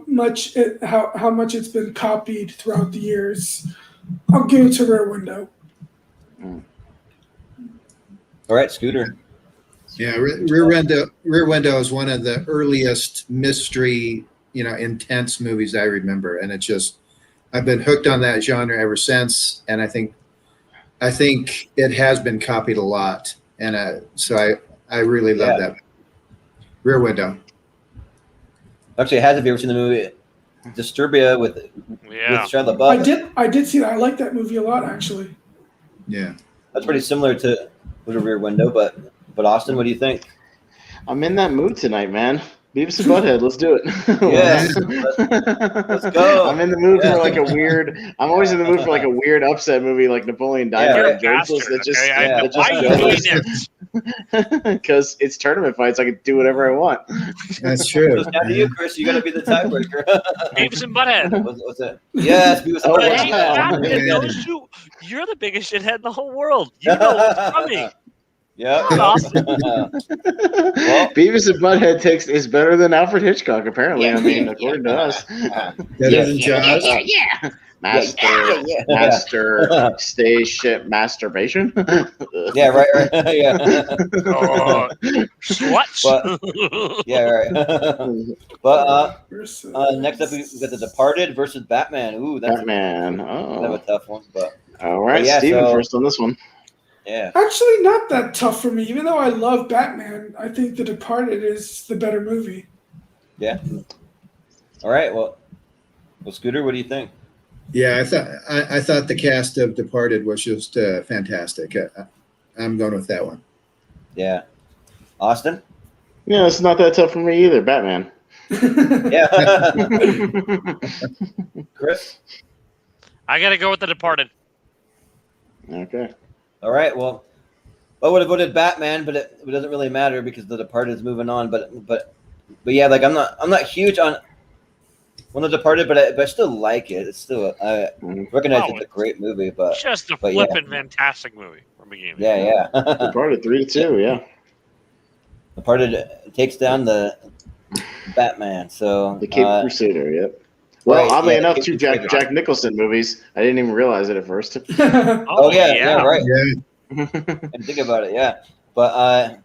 much it's been copied throughout the years. I'll give it to Rear Window. All right, Scooter. Yeah, Rear Window is one of the earliest mystery, intense movies I remember, and I've been hooked on that genre ever since, and I think it has been copied a lot, and so I really love that. Rear Window. Actually, have you ever seen the movie Disturbia with Shia LaBeouf? I did see that. I like that movie a lot, actually. Yeah, that's pretty similar to Rear Window, but Austin, what do you think? I'm in that mood tonight, man. Beavis and Butthead, let's do it. Yeah, let's go. I'm in the mood for like a weird. I'm always in the mood for like a weird upset movie, like Napoleon Dynamite. You're a bastard. Why are you doing it? Because it's tournament fights. I can do whatever I want. That's true. So now to you, Chris. You got to be the tiebreaker. Beavis and Butthead. What's that? Yes, Beavis and Butthead. Those two, you're the biggest shithead in the whole world. You know what's coming. Yeah. Well, Beavis and Butthead is better than Alfred Hitchcock, apparently. According to us. Better than Jaws? Yeah. Master station masturbation. Yeah, right. Yeah. What? Yeah, right. But next up we got The Departed versus Batman. Ooh, that's Batman. kind of a tough one, but all right, yeah, Steven first on this one. Yeah. Actually, not that tough for me. Even though I love Batman, I think The Departed is the better movie. Yeah. All right. Well, Scooter, what do you think? Yeah, I thought the cast of Departed was just fantastic. I'm going with that one. Yeah. Austin? Yeah, it's not that tough for me either. Batman. Yeah. Chris? I got to go with The Departed. Okay. All right. Well, I would have voted Batman, but it doesn't really matter because The Departed is moving on. But yeah, like I'm not huge on The Departed, but I still like it. It's still I recognize it's a great movie, but just a flippin' fantastic movie from beginning. Yeah. Departed 3-2. Yeah. Departed takes down the Batman. So the Cape Crusader. Yep. Well, oddly enough, two Jack Nicholson movies. I didn't even realize it at first. Oh yeah, right. Yeah. And think about it, yeah. But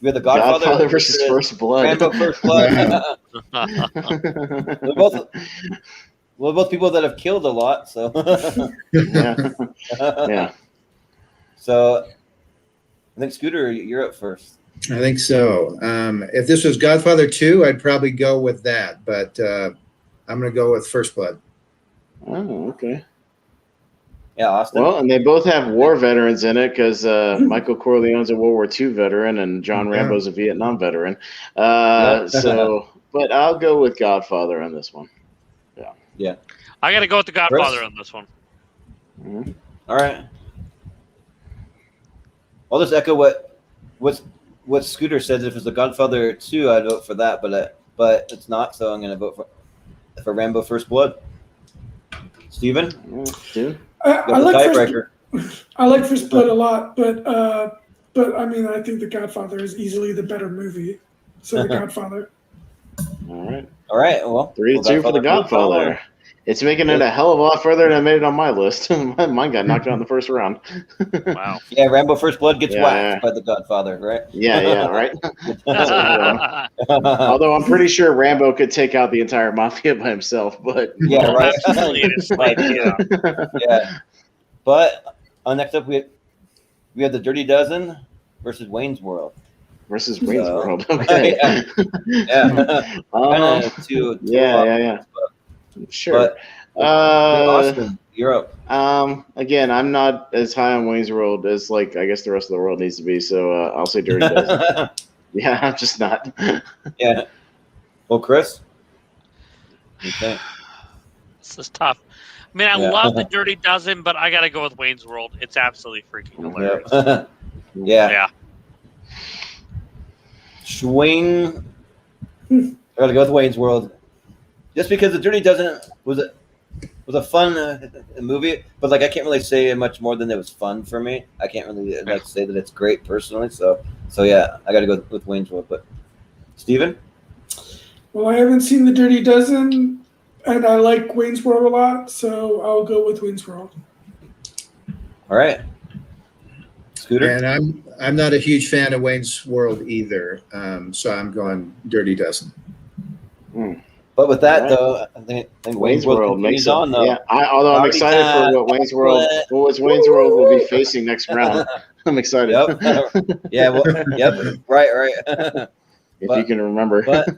we have The Godfather versus First Blood. Rambo First Blood. We're both people that have killed a lot, so yeah. So I think Scooter, you're up first. I think so. If this was Godfather 2, I'd probably go with that, but I'm going to go with First Blood. Oh, okay. Yeah, Austin. Well, and they both have war veterans in it because Michael Corleone's a World War II veteran and John Rambo's a Vietnam veteran. But I'll go with Godfather on this one. Yeah. I got to go with The Godfather on this one. Mm-hmm. All right. I'll just echo what Scooter says. If it's The Godfather 2, I'd vote for that, but it's not, so I'm going to vote for for Rambo First Blood. Steven? Dude. I like First Blood a lot, but I mean, I think The Godfather is easily the better movie. So The Godfather. All right. Well, 3-2 for The Godfather. It's making it a hell of a lot further than I made it on my list. Mine got knocked out in the first round. Wow. Yeah, Rambo First Blood gets whacked by The Godfather, right? Yeah, right. Although I'm pretty sure Rambo could take out the entire mafia by himself, but yeah, right. Yeah. But next up we have The Dirty Dozen versus Wayne's World. Versus Wayne's World. Okay. Yeah. Sure. Austin, you're up. Again, I'm not as high on Wayne's World as I guess the rest of the world needs to be. So I'll say Dirty Dozen. Yeah, I'm just not. Yeah. Well, Chris. Okay. This is tough. I mean, I love The Dirty Dozen, but I got to go with Wayne's World. It's absolutely freaking hilarious. Yeah. Swing. I got to go with Wayne's World. Just because The Dirty Dozen was a fun movie, but I can't really say much more than it was fun for me. I can't really say that it's great personally. So yeah, I got to go with Wayne's World. But Steven? Well, I haven't seen The Dirty Dozen, and I like Wayne's World a lot, so I'll go with Wayne's World. All right. Scooter? And I'm not a huge fan of Wayne's World either, so I'm going Dirty Dozen. But with that, though, I think Wayne's World makes on, though. Yeah, although I'm excited for what Wayne's World will be facing next round. I'm excited. Yep. Yeah. Well, yep. Right. If you can remember. But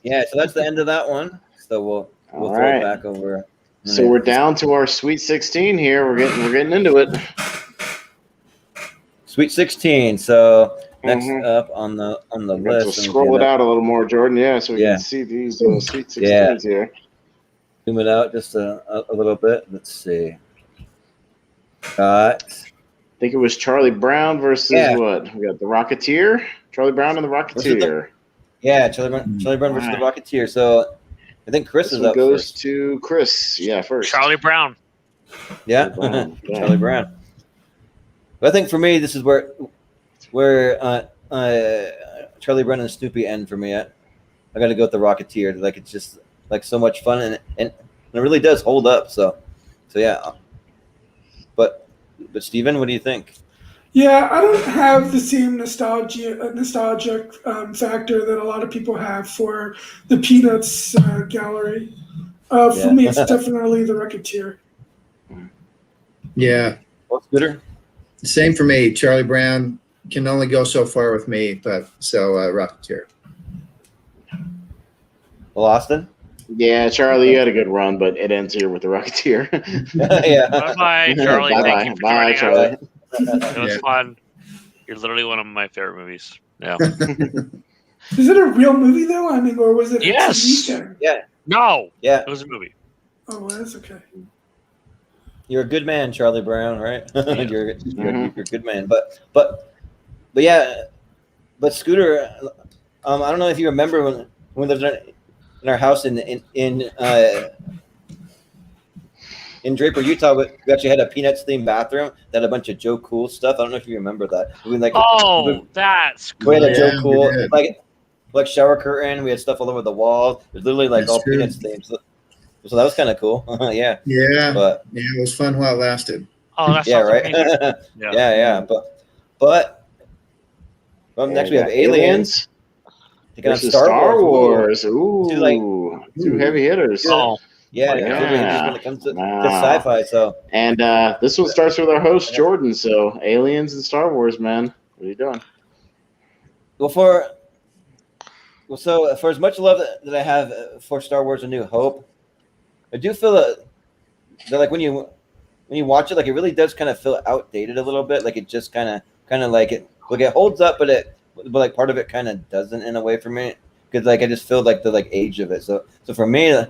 yeah, so that's the end of that one. So we'll throw it back over. So we're down to our Sweet 16 here. We're getting into it. Sweet 16. So next up on the list. So scroll it out a little more, Jordan. Yeah, so we can see these Sweet 16s here. Zoom it out just a little bit. Let's see. Got. I think it was Charlie Brown versus what? We got the Rocketeer. Charlie Brown and the Rocketeer. Charlie Brown versus the Rocketeer. So I think Chris is up goes first. to Chris. Yeah, first. Charlie Brown. Yeah, Charlie Brown. But I think for me, this is where Charlie Brown and Snoopy end for me. I got to go with the Rocketeer. It's just so much fun, and it really does hold up. So yeah. But Steven, what do you think? Yeah, I don't have the same nostalgic factor that a lot of people have for the Peanuts gallery. For me, it's definitely the Rocketeer. Yeah. What's gooder? Same for me. Charlie Brown can only go so far with me, but Rocketeer. Well, Austin? Yeah, Charlie, you had a good run, but it ends here with the Rocketeer. Yeah. Bye-bye, Charlie. Thank you for joining Charlie. us. It was fun. You're literally one of my favorite movies. Yeah. Is it a real movie though? I mean, or was it? Yes. A TV show? Yeah. No. Yeah. It was a movie. Oh, well, that's okay. You're a good man, Charlie Brown, right? You're a good man. But yeah. But Scooter, I don't know if you remember when we lived in our house in Draper, Utah, we actually had a Peanuts themed bathroom that had a bunch of Joe Cool stuff. I don't know if you remember that. That's cool. We had a Joe Yeah, Cool like shower curtain. We had stuff all over the wall. It was literally That's all true. Peanuts themed. So that was kind of cool. Yeah. Yeah. But it was fun while it lasted. Oh, that's right. Yeah. But next we have Aliens. Versus Star Wars. Ooh, two heavy hitters. Oh. Yeah, when it comes to sci-fi. So and this one starts with our host Jordan. So Aliens and Star Wars, man. What are you doing? for as much love that I have for Star Wars: A New Hope, I do feel that when you watch it, it really does kind of feel outdated a little bit. It just kind of it holds up, but part of it kind of doesn't in a way for me, because I just feel the age of it. So for me, I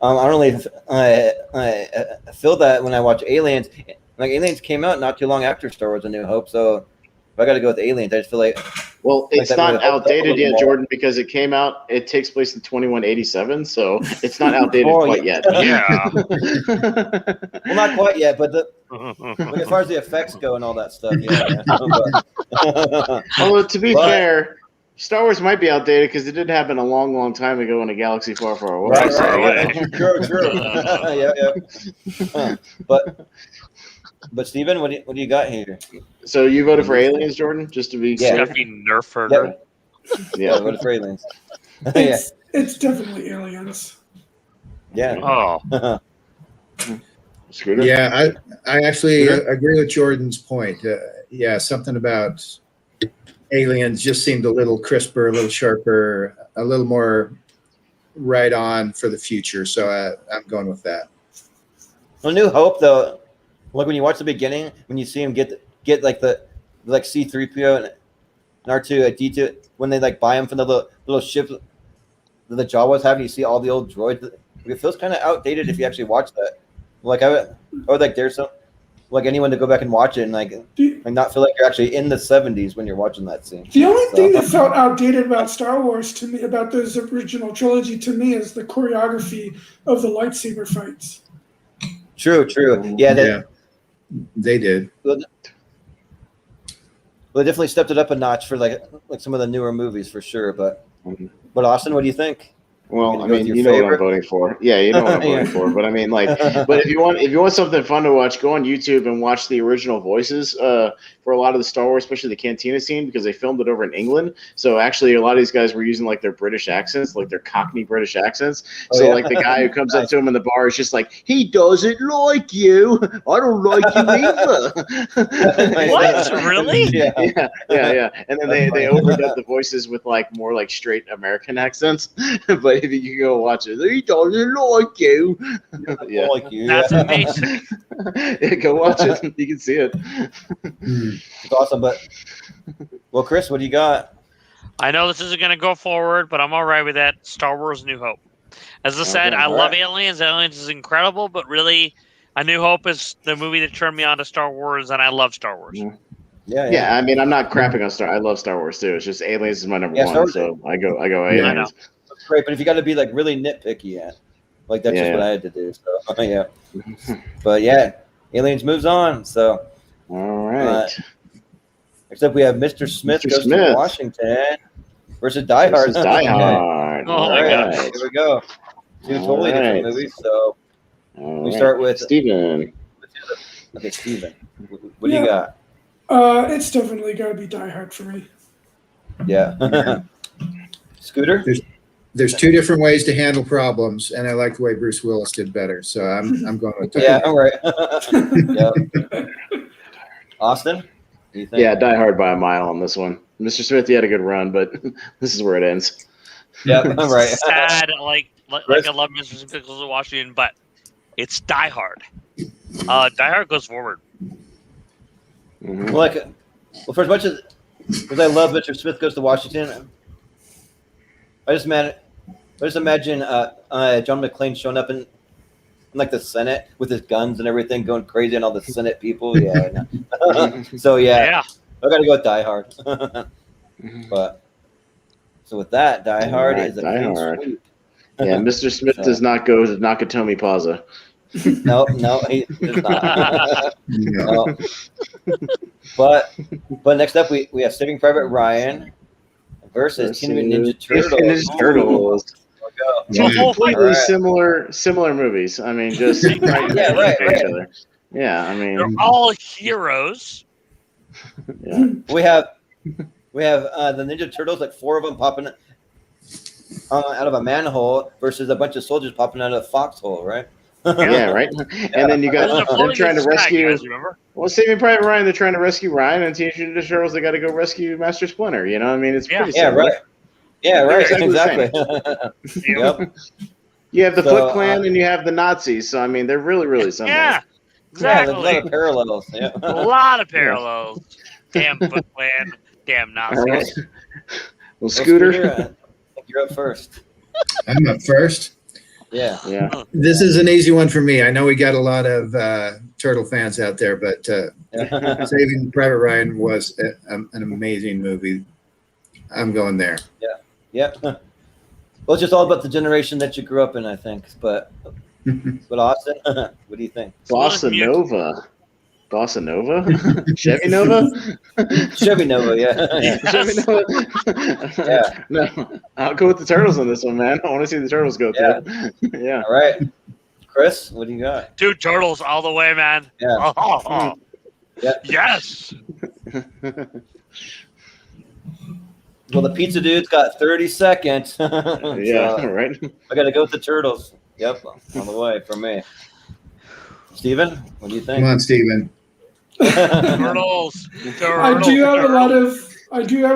don't really I feel that when I watch Aliens. Aliens came out not too long after Star Wars: A New Hope, so I got to go with Aliens. I just feel like. Well, it's that not movie holds up a outdated little yet, more. Jordan, because it came out. It takes place in 2187, so it's not outdated Oh, quite yeah. yet. Yeah. Well, not quite yet, but like as far as the effects go and all that stuff, yeah. But, Although to be But- fair, Star Wars might be outdated because it did happen a long, long time ago in a galaxy far, far away. right, so, right, you know. right. True. Yeah. But Steven, what do you got here? So you voted for Aliens, Jordan? Just to be Yeah. clear? Stuffy Nerfurger. Yeah, Yeah. what if Aliens? Yeah, It's definitely Aliens. yeah. Oh, Scooter? Yeah, I actually Scooter? agree with Jordan's point. Yeah, something about Aliens just seemed a little crisper, a little sharper, a little more right on for the future. So I'm going with that. Well, New Hope though, like when you watch the beginning, when you see him get like the C-3PO and R2-D2, when they like buy him from the little ship that the Jawas have, and you see all the old droids. It feels kind of outdated if you actually watch that. Like I would like dare some like anyone to go back and watch it and like not feel like you're actually in the 70s when you're watching that scene. The only thing that felt outdated about Star Wars to me, about this original trilogy to me, is the choreography of the lightsaber fights. True. Yeah, They did. Well, they definitely stepped it up a notch for like some of the newer movies for sure. But Austin, what do you think? Well, I Go with mean, your you know what I'm favorite? voting for. Yeah, you know what I'm Yeah. voting for. But I mean, like, but if you want something fun to watch, go on YouTube and watch the original voices for a lot of the Star Wars, especially the cantina scene, because they filmed it over in England. So actually, a lot of these guys were using like their British accents, like their Cockney British accents. Oh, So yeah? like the guy who comes up to him in the bar is just like, he doesn't like you. I don't like you either. what? Really? Yeah. Yeah. And then they overdub the voices with like more like straight American accents. But if you can go watch it, he doesn't like you. Yeah. Like you. That's Yeah. amazing. Yeah, go watch it. You can see it. It's awesome. But well, Chris, what do you got? I know this isn't going to go forward, but I'm all right with that. Star Wars New Hope. As I said, I all love right. Aliens. Aliens is incredible, but really, A New Hope is the movie that turned me on to Star Wars, and I love Star Wars. Yeah, I mean, I'm not crapping on Star. I love Star Wars too. It's just Aliens is my number Yeah, one, Star Wars- so I go I know. Aliens. That's great, but if you got to be like really nitpicky, like that's just Yeah. what I had to do. So yeah, but yeah, Aliens moves on. So All right. except we have Mr. Smith Mr. goes Smith. to Washington versus Die Hard. This is Die Hard. Oh All my right. gosh. Here we go. Two totally All different right. movies. So All we right. start with Steven. okay, Steven. What do you got? It's definitely got to be Die Hard for me. Yeah. Scooter? There's two different ways to handle problems, and I like the way Bruce Willis did better. So I'm going with that. Yeah, all right. Yep. Austin? What do you think? Yeah, Die Hard by a mile on this one. Mr. Smith, you had a good run, but this is where it ends. Yep, all right. Sad, like I love Mr. Smith Goes to Washington, but it's Die Hard. Die Hard goes forward. Mhm. Well, for as much as I love Mr. Smith Goes to Washington, I just imagine John McClane showing up in like the Senate with his guns and everything, going crazy on all the Senate people. Yeah. So Yeah. I got to go with Die Hard. But so with that, Die Hard Alright, is a Die clean Hard. sweep. Yeah, Mr. Smith does not go to Nakatomi Plaza. No, he does not. No. No. But next up we have Saving Private Ryan versus Teenage Ninja Turtles. Ninja Turtles. There we go. Yeah. Two completely Alright. similar movies. I mean, just right right. each other. Yeah, I They're mean, all heroes. yeah. We have the Ninja Turtles, like four of them popping out of a manhole versus a bunch of soldiers popping out of a foxhole, right? Yeah, right. And then you got Those are them floating trying in to the sky, rescue. guys, remember? Well, Saving Private Ryan, they're trying to rescue Ryan, and Teenage Ninja Turtles, they got to go rescue Master Splinter. You know, I mean, it's pretty Yeah, similar. right. Yeah, right. Exactly the Exactly. Yep. You have the So, Foot Clan and you have the Nazis, so I mean, they're really similar. Yeah, Yeah, there's a lot exactly. of parallels. Yeah. A lot of parallels. Damn Foot Clan. Damn All right. Nazis. Well, Well, Scooter. I think you're up first. I'm up first. Yeah. Yeah. This is an easy one for me. I know we got a lot of turtle fans out there, but Saving Private Ryan was an amazing movie. I'm going there. Yeah. Well, it's just all about the generation that you grew up in, I think. But Austin, what do you think? Bossa Nova. Bossa Nova? Chevy Nova? Chevy Nova, yeah. Chevy Nova? Yeah. No, I'll go with the Turtles on this one, man. I want to see the Turtles go through. Yeah. All right. Chris, what do you got? Dude, Turtles all the way, man. Yeah. Yeah. Yes. Well, the pizza dude's got 30 seconds. Yeah, right. I got to go with the Turtles. Yep, on the way for me. Steven, what do you think? Come on, Steven. Turtles. I do have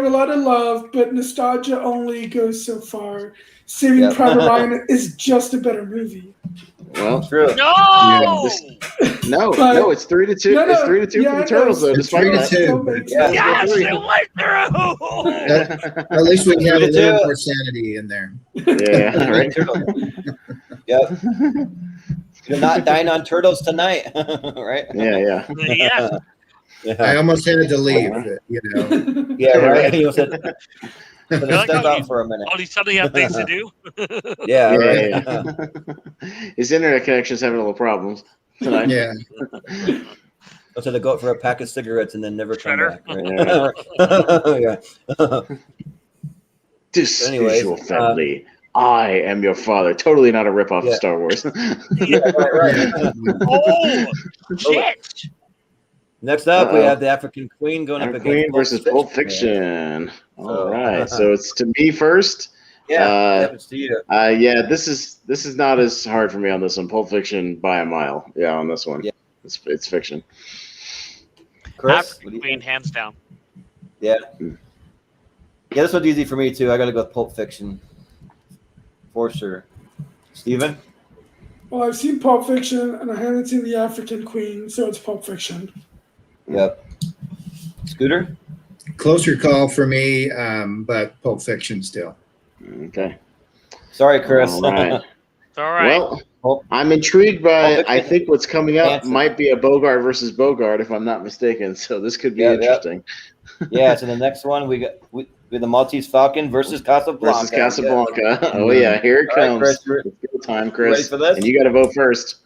a lot of love, but nostalgia only goes so far. Saving Private Ryan is just a better movie. Well, True. No. No, it's 3-2. No, it's 3-2 for the Turtles, though. It's Despite 3-2. Yeah. Yes, it went through. At least we have a 3-2. little more sanity in there. Yeah, right. Yep. You're not dying on turtles tonight, right? Yeah. I almost had to leave, you know. Yeah, right. You said, like step how out you- for a minute. Oh, you suddenly have things to do. Yeah, Yeah, right. His internet connection's having a little problems tonight. Yeah. So they go out for a pack of cigarettes and then never come Better. back. Right? Yeah. This Anyways, visual family. I am your father. Totally not a ripoff Yeah. of Star Wars. Yeah, right. Oh, shit. Next up, we Uh-oh. have the African Queen going up Our against Queen versus Pulp Fiction. All So- right, so it's to me first. Yeah, it's to you. Yeah, this is not as hard for me on this one. Pulp Fiction by a mile. Yeah, on this one. Yeah. It's fiction. Chris, African what do you Queen, think? hands down. Yeah, this one's easy for me too. I got to go with Pulp Fiction for sure. Steven? Well, I've seen Pulp Fiction, and I haven't seen The African Queen, so it's Pulp Fiction. Yep. Scooter? Closer call for me, but Pulp Fiction still. Okay. Sorry, Chris. All right. It's all right. Well, I'm intrigued by. Pulp I Fiction. think what's coming up Answer. might be a Bogart versus Bogart, if I'm not mistaken. So this could be Yeah, interesting. Yeah, so the next one we got the Maltese Falcon versus Casablanca. Versus Casablanca. Oh yeah, here it All right, comes. Chris, you're- It's go time, ready Chris. for this? And you got to vote first.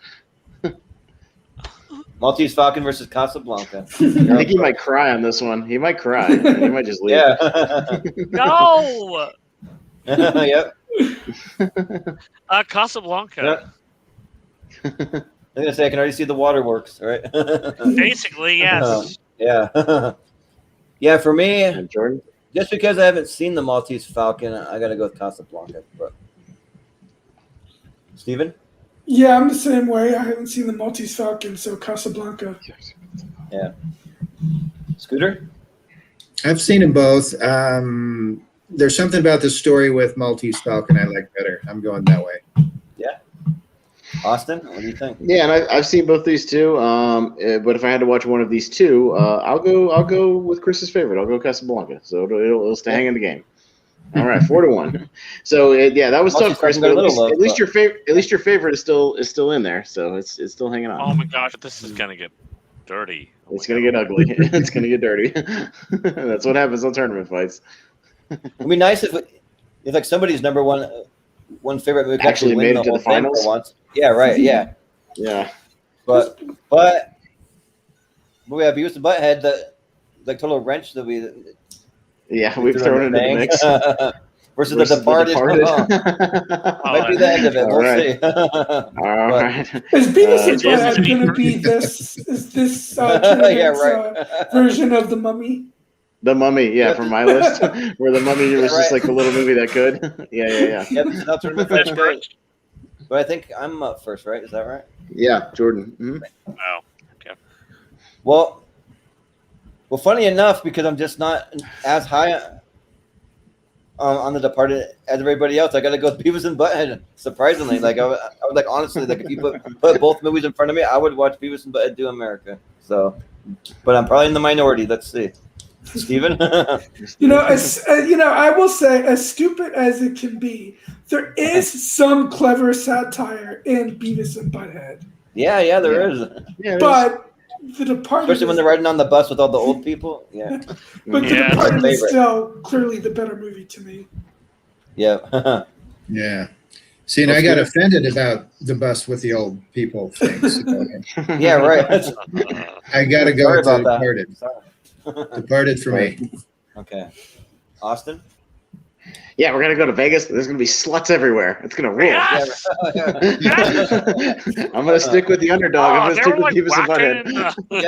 Maltese Falcon versus Casablanca. I think he might cry on this one. He might cry. He might just leave. Yeah. No. Yep. Casablanca. I'm gonna say I can already see the waterworks, right? Basically, yes. Yeah. Yeah, for me, And Jordan. just because I haven't seen the Maltese Falcon, I gotta go with Casablanca. But Steven? Yeah, I'm the same way. I haven't seen the Maltese Falcon, so Casablanca. Yeah. Scooter? I've seen them both. There's something about the story with Maltese Falcon I like better. I'm going that way. Austin, what do you think? Yeah, and I've seen both these two. But if I had to watch one of these two, I'll go with Chris's favorite. I'll go Casablanca. So it'll stay hanging in the game. All right, 4-1. So yeah, that was Maltese tough, Chris. Falcon But got a little at least love, your favorite is still in there. So it's still hanging on. Oh my gosh, this is gonna get dirty. It's gonna get ugly. It's gonna get dirty. That's what happens on tournament fights. It'd be nice if like somebody's number one favorite movie could Actually win made it to whole the thing finals? for once. Yeah, right. Yeah, Yeah. but we have Beavis and Butthead, the like total wrench that we Yeah, we've thrown it into the mix. versus The Departed. Might be the end of it. All We'll right. see. All right. Is Beavis and Jason Butthead going to Bieber. be this? Is this Yeah, tournament's, right. version of the Mummy? The Mummy, yeah, from my list, where the Mummy was just Right. like the little movie that could. Yeah. Yep, now tournament That's fights correct. go. But I think I'm up first, right? Is that right? Yeah, Jordan. Mhm. Oh, Well, funny enough, because I'm just not as high on The Departed as everybody else, I got to go with Beavis and Butthead. Surprisingly, like I would like honestly, like if you put both movies in front of me, I would watch Beavis and Butthead Do America. So, but I'm probably in the minority. Let's see, Steven? I will say, as stupid as it can be, there is some clever satire in Beavis and Butthead. Yeah, there is. Yeah, But The Departed, Especially when they're riding on the bus with all the old people. Yeah. but The Yeah. Departed My is favorite. still clearly the better movie to me. Yeah. Yeah. See, and I got offended about the bus with the old people thing. So Yeah, right. I got to go Sorry with The about that. Departed. Sorry. Departed for me. Okay. Austin? Yeah, we're gonna go to Vegas. There's gonna be sluts everywhere. It's gonna rule. Yes! I'm gonna stick with the underdog. I'm gonna they stick were with like Beavis and whacking in Butthead. the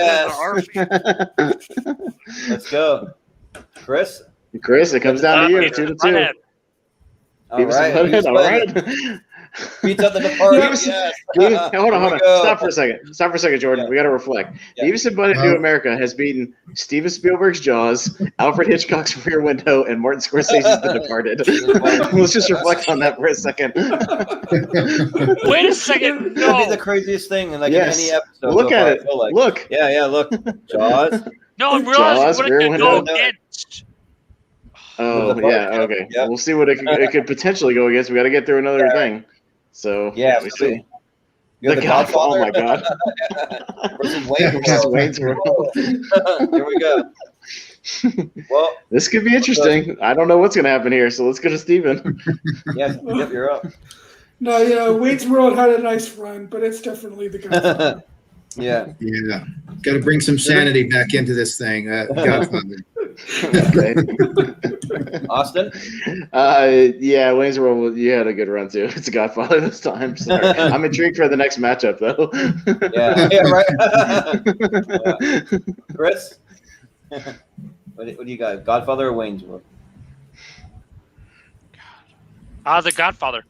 Yes. Let's go. Chris? Chris, it comes down to you. Beavis 2 to and 2. Butthead. All Beavis right. and Butthead. Beavis All right. Beats up the Departed. Beavis- Yes. Hold on. Here we go. Stop for a second, Jordan. Yeah. We got to reflect. Yeah. Beavis and Butthead Do America has beaten Steven Spielberg's Jaws, Alfred Hitchcock's Rear Window, and Martin Scorsese's The Departed. Let's just reflect on that for a second. Wait a second. That'd be No. the craziest thing in Yes. any episode. Look so at far, it. I feel like. Look. Yeah, look. Jaws. No, I'm Jaws, realizing what Rear it could Window. go against. Oh, The yeah. Departed, Okay. yep. We'll see what it could potentially go against. We got to get through another Yeah. thing. So Yeah, we see. You're The Godfather. Oh my God. Versus Wayne's Versus World. Wayne's World. Here we go. Well, This could be interesting. I don't know what's going to happen here, so let's go to Steven. yeah, yep, you're up. No, Wade's World had a nice run, but it's definitely The Godfather. Yeah. Yeah. Got to bring some sanity back into this thing. Godfather. Okay. Austin? Yeah, Wayne's World, you had a good run, too. It's a Godfather this time. Sorry. I'm intrigued for the next matchup, though. Yeah, right. Yeah. Chris? What do you got? Godfather or Wayne's World? The Godfather.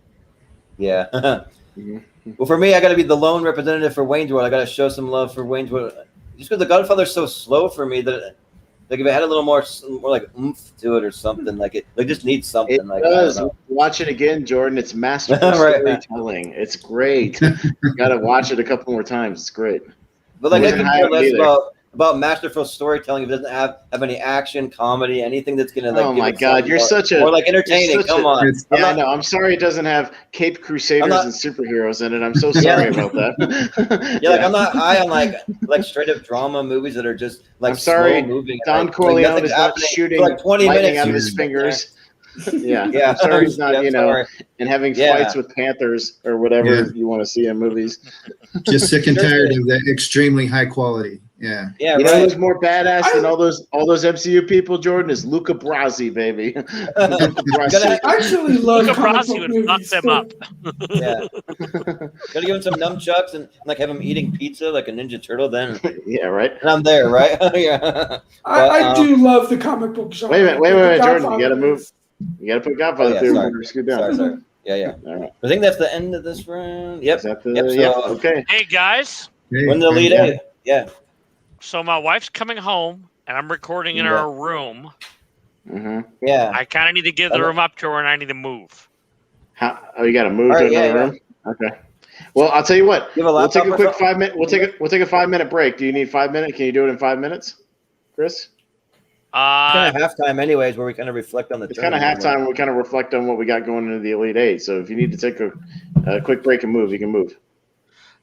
Yeah. Mhm. Well, for me, I got to be the lone representative for Wayne's World. I got to show some love for Wayne's World. Just because the Godfather's so slow for me that, like, if it had a little more like oomph to it or something, like it just needs something. It like does. I don't know. Watch it again, Jordan. It's masterful Right. storytelling. It's great. You got to watch it a couple more times. It's great. But like, I Wasn't could high care on less either. about masterful storytelling if it doesn't have any action, comedy, anything that's gonna like. Oh give my it God, something you're more- such a more like entertaining. such Come a- on. It's- Yeah, I know. I'm sorry it doesn't have Cape Crusaders not- and superheroes in it. I'm so sorry about that. Yeah, like I'm not high on like straight up drama movies that are just like I'm sorry, slow moving. Don and, Corleone nothing's is not happening shooting for like 20 lightning minutes out of his fingers. Yeah, Yeah, I'm sorry he's not, Yeah, I'm sorry. and having Yeah. fights with panthers or whatever Yeah. you want to see in movies. Just sick and tired of the extremely high quality. Yeah. Yeah, You know right. who's more badass than all those MCU people, Jordan, is Luca Brasi, baby. Luca Brasi. I actually love Luca comic Brasi book would fuck movies. them so- up. Yeah. Gotta give him some nunchucks and like have him eating pizza like a Ninja Turtle. Then Yeah, right. and I'm there, right? Yeah. I do love the comic book genre. Wait a minute, but The Jordan, you Godfather gotta move. is- You got to put Godfather Oh, yeah, through. sorry. We're scoot down. Sorry. Yeah. All right. I think that's the end of this round. Yep. Is that the, Yep, so- yeah. Okay. Hey, guys. Hey, When the lead Yeah. eight. Yeah. So my wife's coming home, and I'm recording in Yeah. her room. Mm-hmm. Yeah. I kind of need to give the room up to her, and I need to move. Oh, you got to move All to right, yeah, another room. Okay. Well, I'll tell you what. You have a We'll take laptop a or quick something? 5 minute. We'll take a 5 minute break. Do you need 5 minutes? Can you do it in 5 minutes, Chris? Kind of halftime, anyways, where we kind of reflect on the. It's kind of tournament. halftime. We kind of reflect on what we got going into the Elite Eight. So if you need to take a quick break and move, you can move.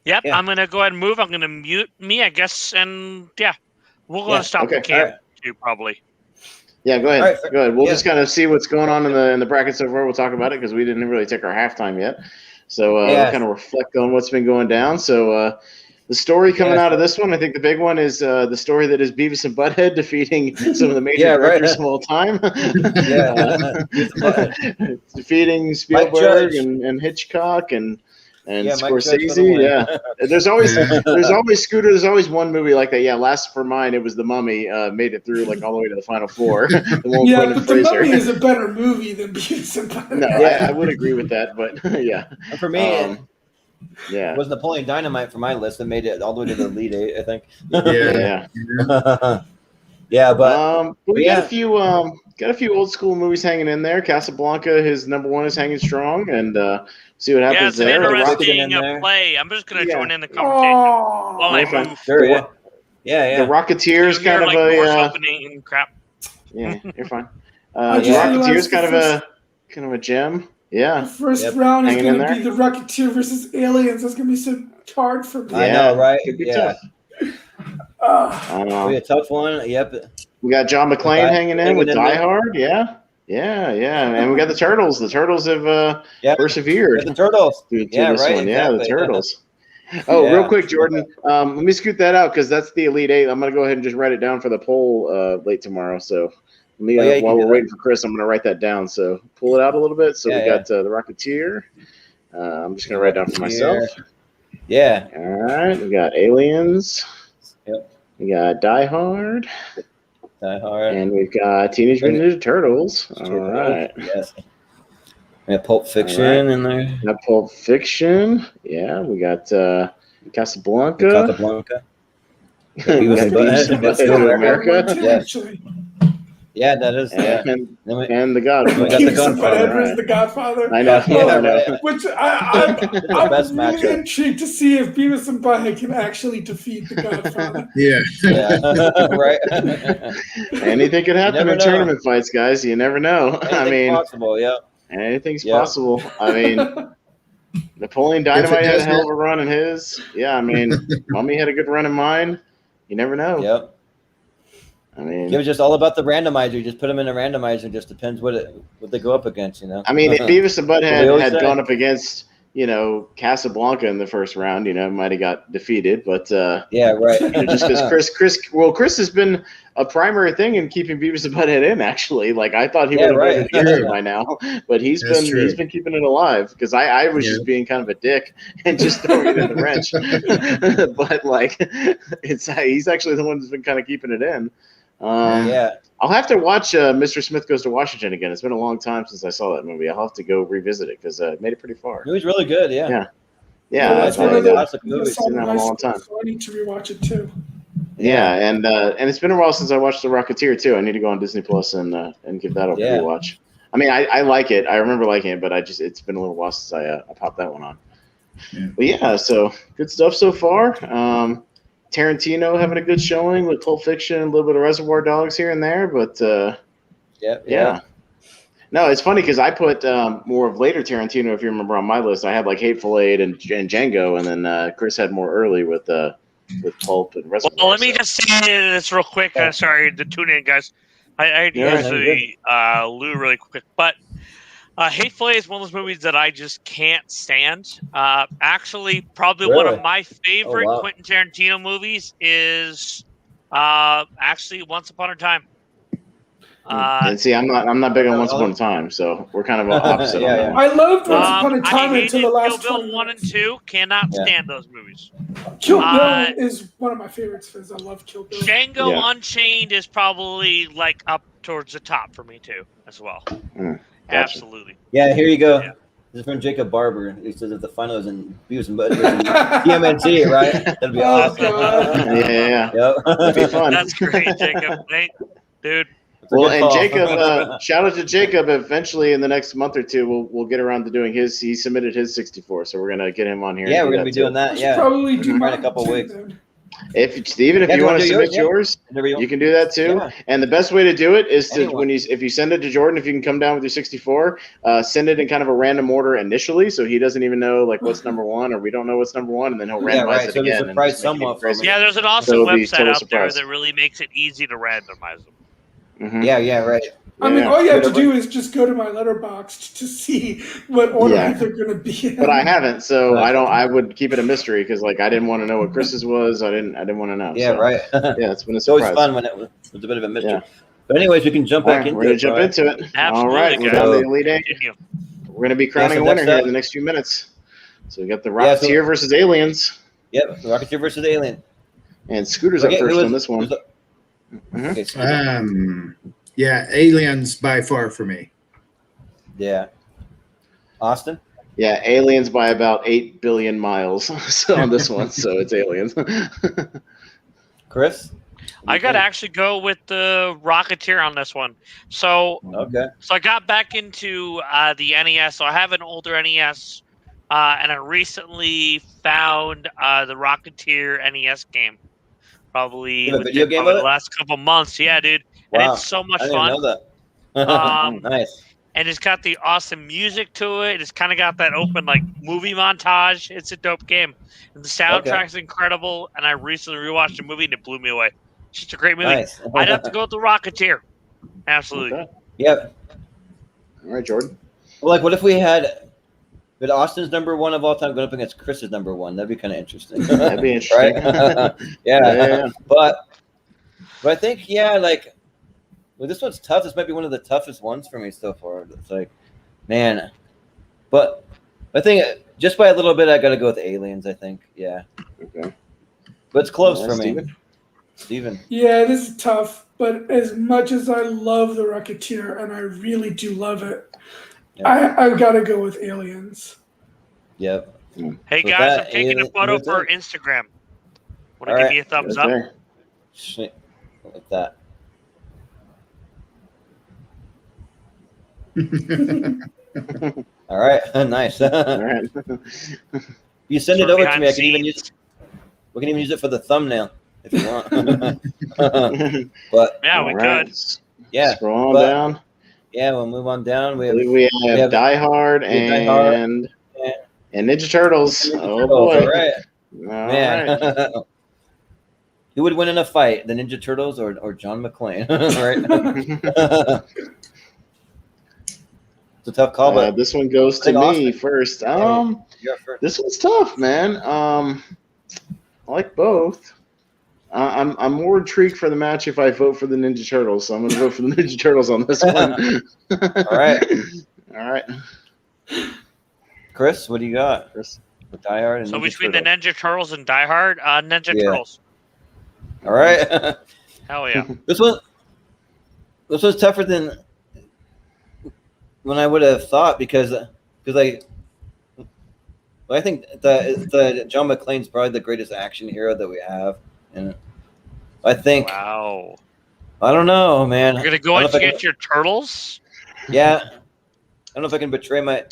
Yep, Yeah. I'm gonna go ahead and move. I'm gonna mute me, I guess, and yeah, we'll go Yeah, and stop okay. the camp All right. too, probably. Yeah, go ahead. All right, Go ahead. We'll yeah. just kind of see what's going on in the bracket so far. We'll talk about it because we didn't really take our halftime yet. So Yeah. we'll kind of reflect on what's been going down. So the story coming out of this one, I think the big one is the story that is Beavis and Butthead defeating some of the major Yeah, right. directors of all time. Yeah. Defeating Spielberg Judge. and Hitchcock and Yeah, Mike Judge for the Scorsese. win. Yeah, there's always Scooter. There's always one movie like that. Yeah, last for mine, it was The Mummy. Made it through like all the way to the final four. The one with Yeah, Brendan but The Mummy Fraser. is a better movie than Beavis and Butthead. No, Yeah. I would agree with that, but yeah, And for me, yeah, it was Napoleon Dynamite for my list that made it all the way to the Elite Eight, I think. Yeah. yeah. Yeah, but But we yeah. got a few old school movies hanging in there. Casablanca, his number one, is hanging strong, and see what Yeah, happens it's an there. The Rocket interesting in there. play. I'm just gonna Yeah. join in the conversation while Oh, I Yeah, fine. move. sure, yeah. Yeah. The Rocketeers You're kind of like doors a opening and crap. yeah, you're fine. I The just Rocketeers realized kind the of a gem. the Yeah, first Yep. round is Hanging in going to there. be the Rocketeer versus Aliens. That's going to be some hard for me. I know, right? Could be Yeah. tough. I don't know. Be a tough one. Yep. We got John McClane hanging in with Die Hard. Yeah. And we got the Turtles. The Turtles have persevered. The Turtles. Through this one. Exactly. Yeah, the Turtles. Oh, real quick, Jordan. Let me scoot that out because that's the Elite Eight. I'm going to go ahead and just write it down for the poll late tomorrow. So let me, while we're waiting for Chris, I'm going to write that down. So pull it out a little bit. So we got the Rocketeer. I'm just going to write it down for myself. Yeah. All right. We got Aliens. Yep. We got Die Hard. And we've got Teenage Mutant Ninja Turtles. All right. Yes. We got Pulp Fiction in there. We got Pulp Fiction. Yeah. We got Casablanca. We got Beavis and Butthead America. Yeah, that is. And The Godfather. We got The Godfather. The Godfather. I know. Which I'm really intrigued to see if Beavis and Butthead can actually defeat The Godfather. Right. Anything could happen in tournament fights, guys. You never know. Anything's possible. Yeah. Anything's possible. I mean, Napoleon Dynamite had a hell of a run in his. Yeah, I mean, Mummy had a good run in mine. You never know. Yep. I mean, it was just all about the randomizer. You just put them in a randomizer. It just depends what they go up against, you know. I mean, if Beavis and Butthead had gone up against, Casablanca in the first round, might have got defeated. But yeah, right. Just because Chris has been a primary thing in keeping Beavis and Butthead in. Actually, like I thought he would have voted against it by now, but he's been keeping it alive because I was just being kind of a dick and just throwing it in the wrench. But like, he's actually the one who's been kind of keeping it in. I'll have to watch Mr. Smith Goes to Washington again. It's been a long time since I saw that movie. I'll have to go revisit it because it made it pretty far. It was really good, yeah. That's one of the classic movies. It's been a long time. So I need to rewatch it too. Yeah, and it's been a while since I watched The Rocketeer too. I need to go on Disney Plus and give that a rewatch. I mean, I like it. I remember liking it, but it's been a little while since I popped that one on. But so good stuff so far. Tarantino having a good showing with Pulp Fiction, a little bit of Reservoir Dogs here and there, but No, it's funny because I put more of later Tarantino, if you remember, on my list. I had like Hateful Eight and Django, and then Chris had more early with Pulp and Reservoir. Well, let me just say this real quick. Sorry to tune in, guys. I usually Lou really quick, but Hateful Eight is one of those movies that I just can't stand. Actually, probably one of my favorite Quentin Tarantino movies is actually Once Upon a Time. And see, I'm not big on Once Upon a Time, so we're kind of opposite. On that. I loved Once Upon a Time until the last Kill Bill 1 and 2. Cannot stand those movies. Kill Bill is one of my favorites because I love Kill Bill. Django Unchained is probably like up towards the top for me too, as well. Gotcha. Absolutely. Yeah, here you go. Yeah. This is from Jacob Barber. He says that the final is in Beavis and Butthead TMNT, right? That'd be awesome. Yeah. That'd be fun. That's great, Jacob. Dude. Well, and Jacob, shout out to Jacob. Eventually, in the next month or two, we'll get around to doing his. He submitted his 64, so we're gonna get him on here. Yeah, we're gonna be doing that. Yeah, probably do in a couple weeks. If you want to submit yours, you can do that too. Yeah. And the best way to do it is to if you send it to Jordan, if you can come down with your 64, send it in kind of a random order initially, so he doesn't even know like what's number one, or we don't know what's number one, and then he'll randomize it again. Surprise someone. Yeah, there's an awesome website out there that really makes it easy to randomize them. Mm-hmm. Yeah, right. I mean, all you have to do is just go to my Letterboxd to see what order they're going to be in. But I haven't, so I don't. I would keep it a mystery because, like, I didn't want to know what Chris's was. I didn't want to know. Yeah, so. right. Yeah, it's been a surprise. It's always fun when it was a bit of a mystery. Yeah. But anyways, we can jump back into it. We're going to jump into it. Absolutely, all right, we're down to the Elite Eight. We're going to be crowning a winner here in the next few minutes. So we got the Rocketeer versus Aliens. Yep, Rocketeer versus Alien. And Scooter's up first on this one. Yeah, Aliens by far for me. Yeah. Austin? Yeah, Aliens by about 8 billion miles so on this one, so it's Aliens. Chris? I got to actually go with the Rocketeer on this one. So I got back into the NES. So I have an older NES, and I recently found the Rocketeer NES game. Probably video game the last couple months. Yeah, dude. Wow. And it's so much fun. I didn't know that. Nice. and it's got the awesome music to it. It's kind of got that open like movie montage. It's a dope game. And the soundtrack's incredible. And I recently rewatched the movie and it blew me away. It's just a great movie. Nice. I'd have to go with The Rocketeer. Absolutely. Okay. Yeah. All right, Jordan. Well, like, what if we had Austin's number one of all time going up against Chris's number one? That'd be kind of interesting. That'd be interesting. Right? Yeah. But I think, like, well, this one's tough. This might be one of the toughest ones for me so far. It's like, man. But I think just by a little bit, I got to go with Aliens, I think. Yeah. Okay. But it's close for me. Steven. Yeah, this is tough. But as much as I love The Rocketeer, and I really do love it, I got to go with Aliens. Yep. Hey, So guys, I'm taking a photo for Instagram. Want to give me a thumbs up? Sweet. Like that. All right. Nice. All right. You send it over to me. We can even use it for the thumbnail if you want. But yeah, we could. Yeah. Scroll on down. Yeah, we'll move on down. We have Die Hard and Ninja Turtles. Oh boy! All right. All Man. right. Who would win in a fight, the Ninja Turtles or John McClane? Right. It's a tough call, but this one goes to me first. This one's tough, man. I like both. I'm more intrigued for the match if I vote for the Ninja Turtles, so I'm going to vote for the Ninja Turtles on this one. All right. Chris, what do you got? Chris, with Die Hard and so Ninja between Turtles. the Ninja Turtles and Die Hard, Ninja Turtles. All right. Hell yeah. This was tougher than when I would have thought because I think the John McClane's probably the greatest action hero that we have, and I think. Wow. I don't know, man. You're gonna go in to get your turtles? Yeah. I don't know if I can betray my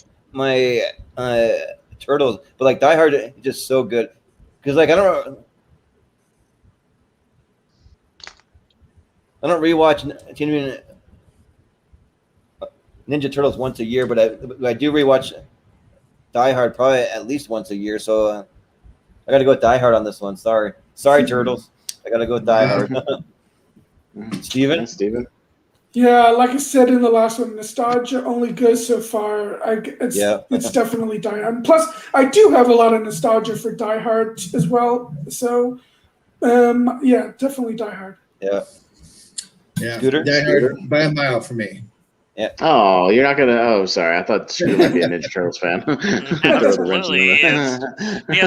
turtles, but like Die Hard is just so good because like I don't rewatch Ninja Turtles once a year, but I do rewatch Die Hard probably at least once a year. So I got to go with Die Hard on this one. Sorry, Turtles. I got to go with Die Hard. Steven? Yeah, like I said in the last one, nostalgia only goes so far. It's definitely Die Hard. And plus, I do have a lot of nostalgia for Die Hard as well. So, definitely Die Hard. Yeah. Yeah. Scooter? Die Hard by a mile for me. Yeah. Oh, you're not gonna. Oh, sorry. I thought Scooter might be a Ninja Turtles fan. Absolutely, he has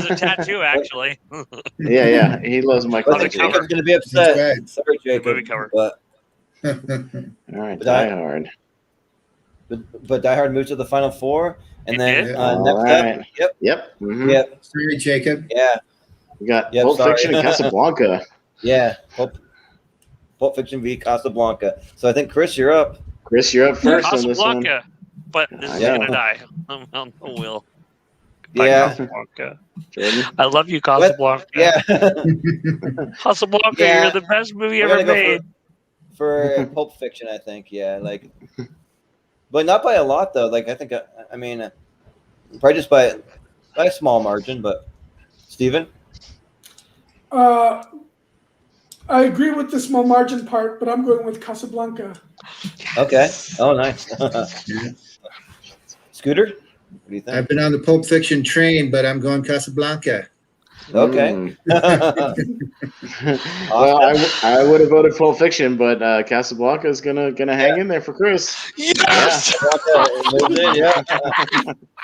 a tattoo, actually. Yeah. He loves Michael. I think Jacob's gonna be upset. Right. Sorry, Jacob. Movie cover. But all right, Die Hard. But Die Hard moves to the final four, and then next right. up. Yep. Mm-hmm. Yep. Sorry, Jacob. Yeah. We got Pulp Fiction and Casablanca. Yeah. Pulp Fiction v Casablanca. So I think Chris, you're up. Chris, you're up first on this one. Casablanca, but this is gonna die. On the wheel. Yeah. Casablanca. Jordan? I love you, Casablanca. Yeah. Casablanca, Yeah. you're the best movie I'm ever gonna go made. for Pulp Fiction, I think. Yeah, like, but not by a lot though. Like I think, I mean, probably just by a small margin. But Steven? I agree with the small margin part, but I'm going with Casablanca. Okay. Oh, nice. Scooter? What do you think? I've been on the Pulp Fiction train, but I'm going Casablanca. Okay. Well, I would have voted Pulp Fiction, but Casablanca is gonna hang in there for Chris. Yes. Yeah.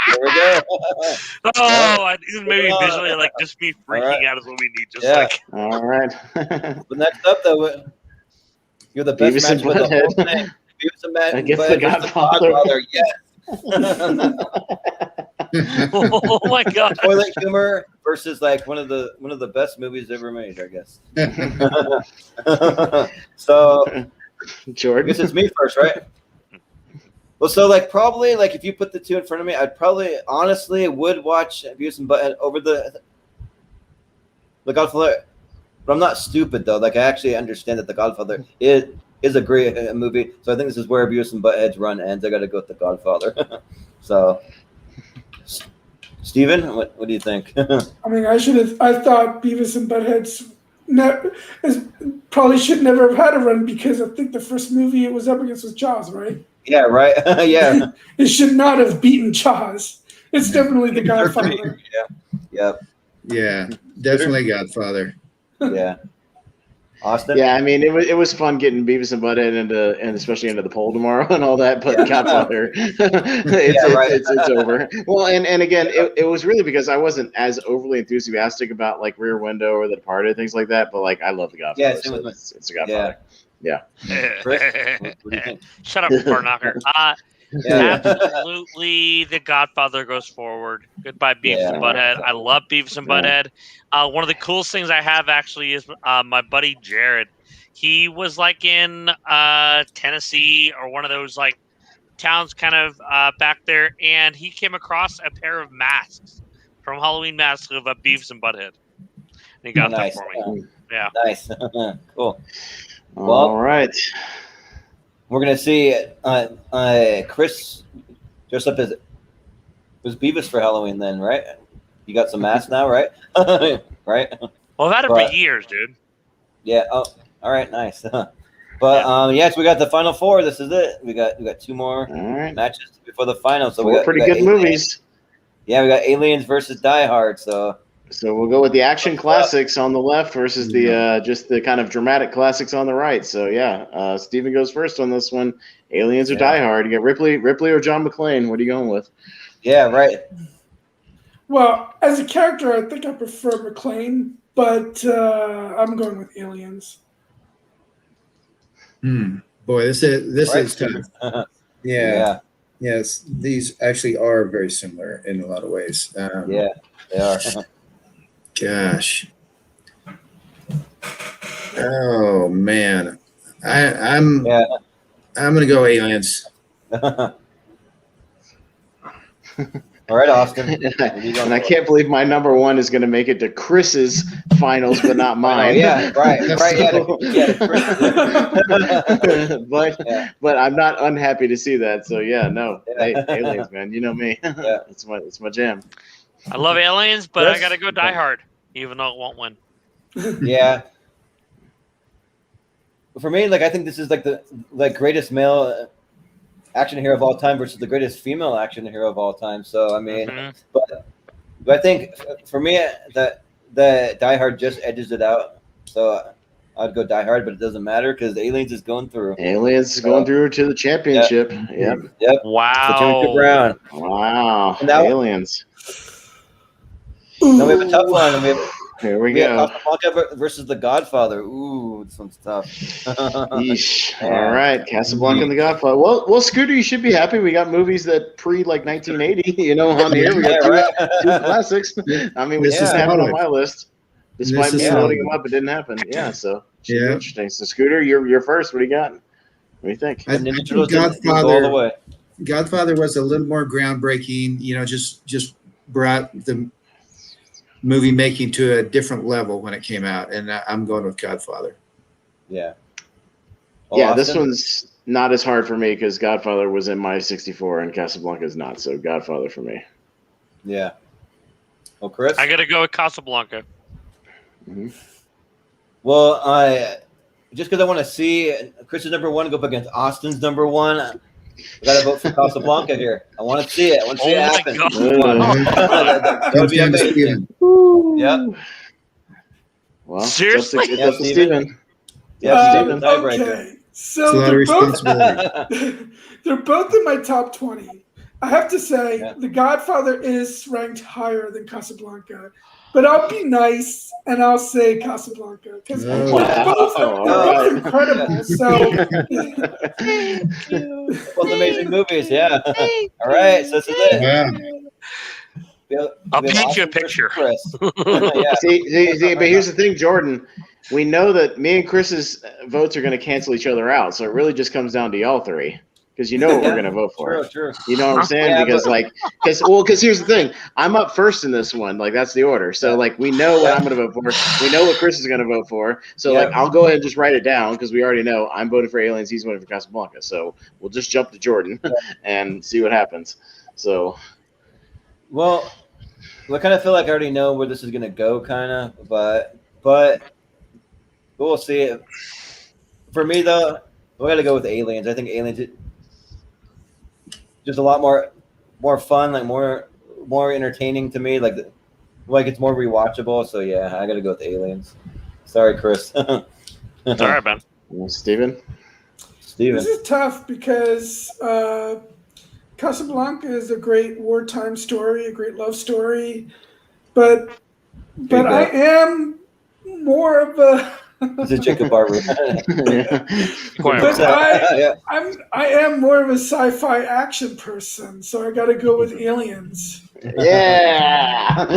There we go. Oh, maybe visually, like just me freaking out is what we need. Just like All right. But next up, though, you're the best Beavis and match with the whole Butthead. thing. Beavis and Butthead Against the Godfather. Yes. oh my god. Toilet humor versus like one of the best movies ever made, I guess. So I Jordan. guess it's me first, right? Well, so like probably like if you put the two in front of me, I'd probably honestly would watch Beavis and Butthead over the Godfather. But I'm not stupid though. Like I actually understand that the Godfather is is a great movie. So I think this is where Beavis and Butthead's run ends. I got to go with The Godfather. So, Steven, what do you think? I mean, I thought Beavis and Butthead's probably should never have had a run because I think the first movie it was up against was Jaws, right? Yeah, right. Yeah. It should not have beaten Jaws. It's definitely The Godfather. Yeah. Yeah, definitely Godfather. Yeah. Austin? Yeah, I mean, it was fun getting Beavis and Butthead and especially into the poll tomorrow and all that. But Godfather, it's over. Well, and again, it was really because I wasn't as overly enthusiastic about like Rear Window or The Departed, things like that. But like, I love the Godfather. Yeah, so it's a Godfather. Yeah. Chris, what do you think? Shut up, bar knocker. Absolutely, The Godfather goes forward. Goodbye, Beavis and Butthead. I love Beavis and Butthead. One of the coolest things I have actually is my buddy Jared. He was like in Tennessee or one of those like towns kind of back there, and he came across a pair of masks from Halloween masks of Beavis and Butthead. And he got that for me. Yeah. Nice. Cool. Well, All right. we're gonna see Chris dressed up as was Beavis for Halloween. Then, right? You got some masks now, right? Right. Well, that'd be years, dude. Yeah. Oh, all right. Nice. But yes, we got the final four. This is it. We got two more matches before the final. So we got pretty we got good movies. Yeah, we got Aliens versus Die Hard. So we'll go with the action classics on the left versus the just the kind of dramatic classics on the right. So yeah, Steven goes first on this one. Aliens or Die Hard? You got Ripley or John McClane? What are you going with? Yeah, right. Well, as a character, I think I prefer McClane, but I'm going with Aliens. Boy, this is tough. Yeah. Yes, these actually are very similar in a lot of ways. Yeah, they are. Gosh. Oh man, I'm gonna go Aliens. All right, Austin. And I can't believe my number one is going to make it to Chris's finals, but not mine. Right. But I'm not unhappy to see that. So hey, Aliens, man. You know me. It's my jam. I love Aliens, but I gotta go Die Hard, even though it won't win. Yeah. For me, I think this is the greatest male action hero of all time versus the greatest female action hero of all time. So I mean, but I think for me that the Die Hard just edges it out. So I'd go Die Hard, but it doesn't matter because Aliens is going through. Aliens is going through to the championship. Yep. Wow. The championship round. Wow. Now, Aliens. Then we have a tough one. Here we go. Casablanca versus The Godfather. Ooh, this one's tough. Yeesh. All right, Casablanca and The Godfather. Well, Scooter, you should be happy. We got movies that pre 1980. On here we got two classics. I mean, we just have it on my list. Despite me loading them up, it didn't happen. Yeah, so should be interesting. So, Scooter, you're first. What do you got? What do you think? I think Godfather was a little more groundbreaking. Just brought the movie making to a different level when it came out, and I'm going with Godfather. Yeah. This one's not as hard for me because Godfather was in my 64 and Casablanca is not, so Godfather for me. Yeah. Oh, Chris? I gotta go with Casablanca. Mm-hmm. Well, just because I want to see Chris's number one go up against Austin's number one, I gotta vote for Casablanca here. I want to see it. I want to see it happen. That would be amazing. Yep. Well, seriously? It's up to Steven. Yeah, Steven. Okay. So they're both in my top 20. I have to say, The Godfather is ranked higher than Casablanca, but I'll be nice and I'll say Casablanca because they're both incredible. So, both amazing movies. Yeah. All right, so this is it. I'll paint you a picture. See, but here's the thing, Jordan. We know that me and Chris's votes are going to cancel each other out, so it really just comes down to y'all three. because you know what we're gonna vote for. True. You know what I'm saying? Because here's the thing. I'm up first in this one. Like that's the order. So like we know what I'm gonna vote for. We know what Chris is gonna vote for. So like I'll go ahead and just write it down because we already know I'm voting for Aliens. He's voting for Casablanca. So we'll just jump to Jordan and see what happens. So. Well, I kind of feel like I already know where this is gonna go, kind of, but we'll see. For me though, we got to go with Aliens. I think Aliens just a lot more fun, like more entertaining to me. Like it's more rewatchable. So yeah, I got to go with Aliens. Sorry, Chris. Sorry, man. Steven. This is tough because Casablanca is a great wartime story, a great love story, but I am more of a. This is Jacob Barber. But I am more of a sci-fi action person, so I got to go with Aliens. Yeah.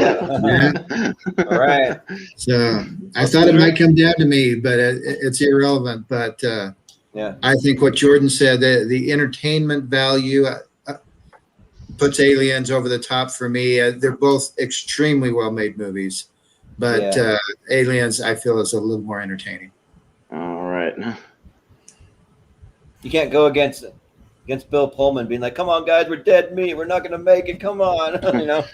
All right. So I thought it might come down to me, but it's irrelevant. But I think what Jordan said, the entertainment value puts Aliens over the top for me. They're both extremely well-made movies. But Aliens, I feel, is a little more entertaining. All right. You can't go against Bill Pullman being like, "Come on, guys, we're dead meat. We're not going to make it. Come on," you know.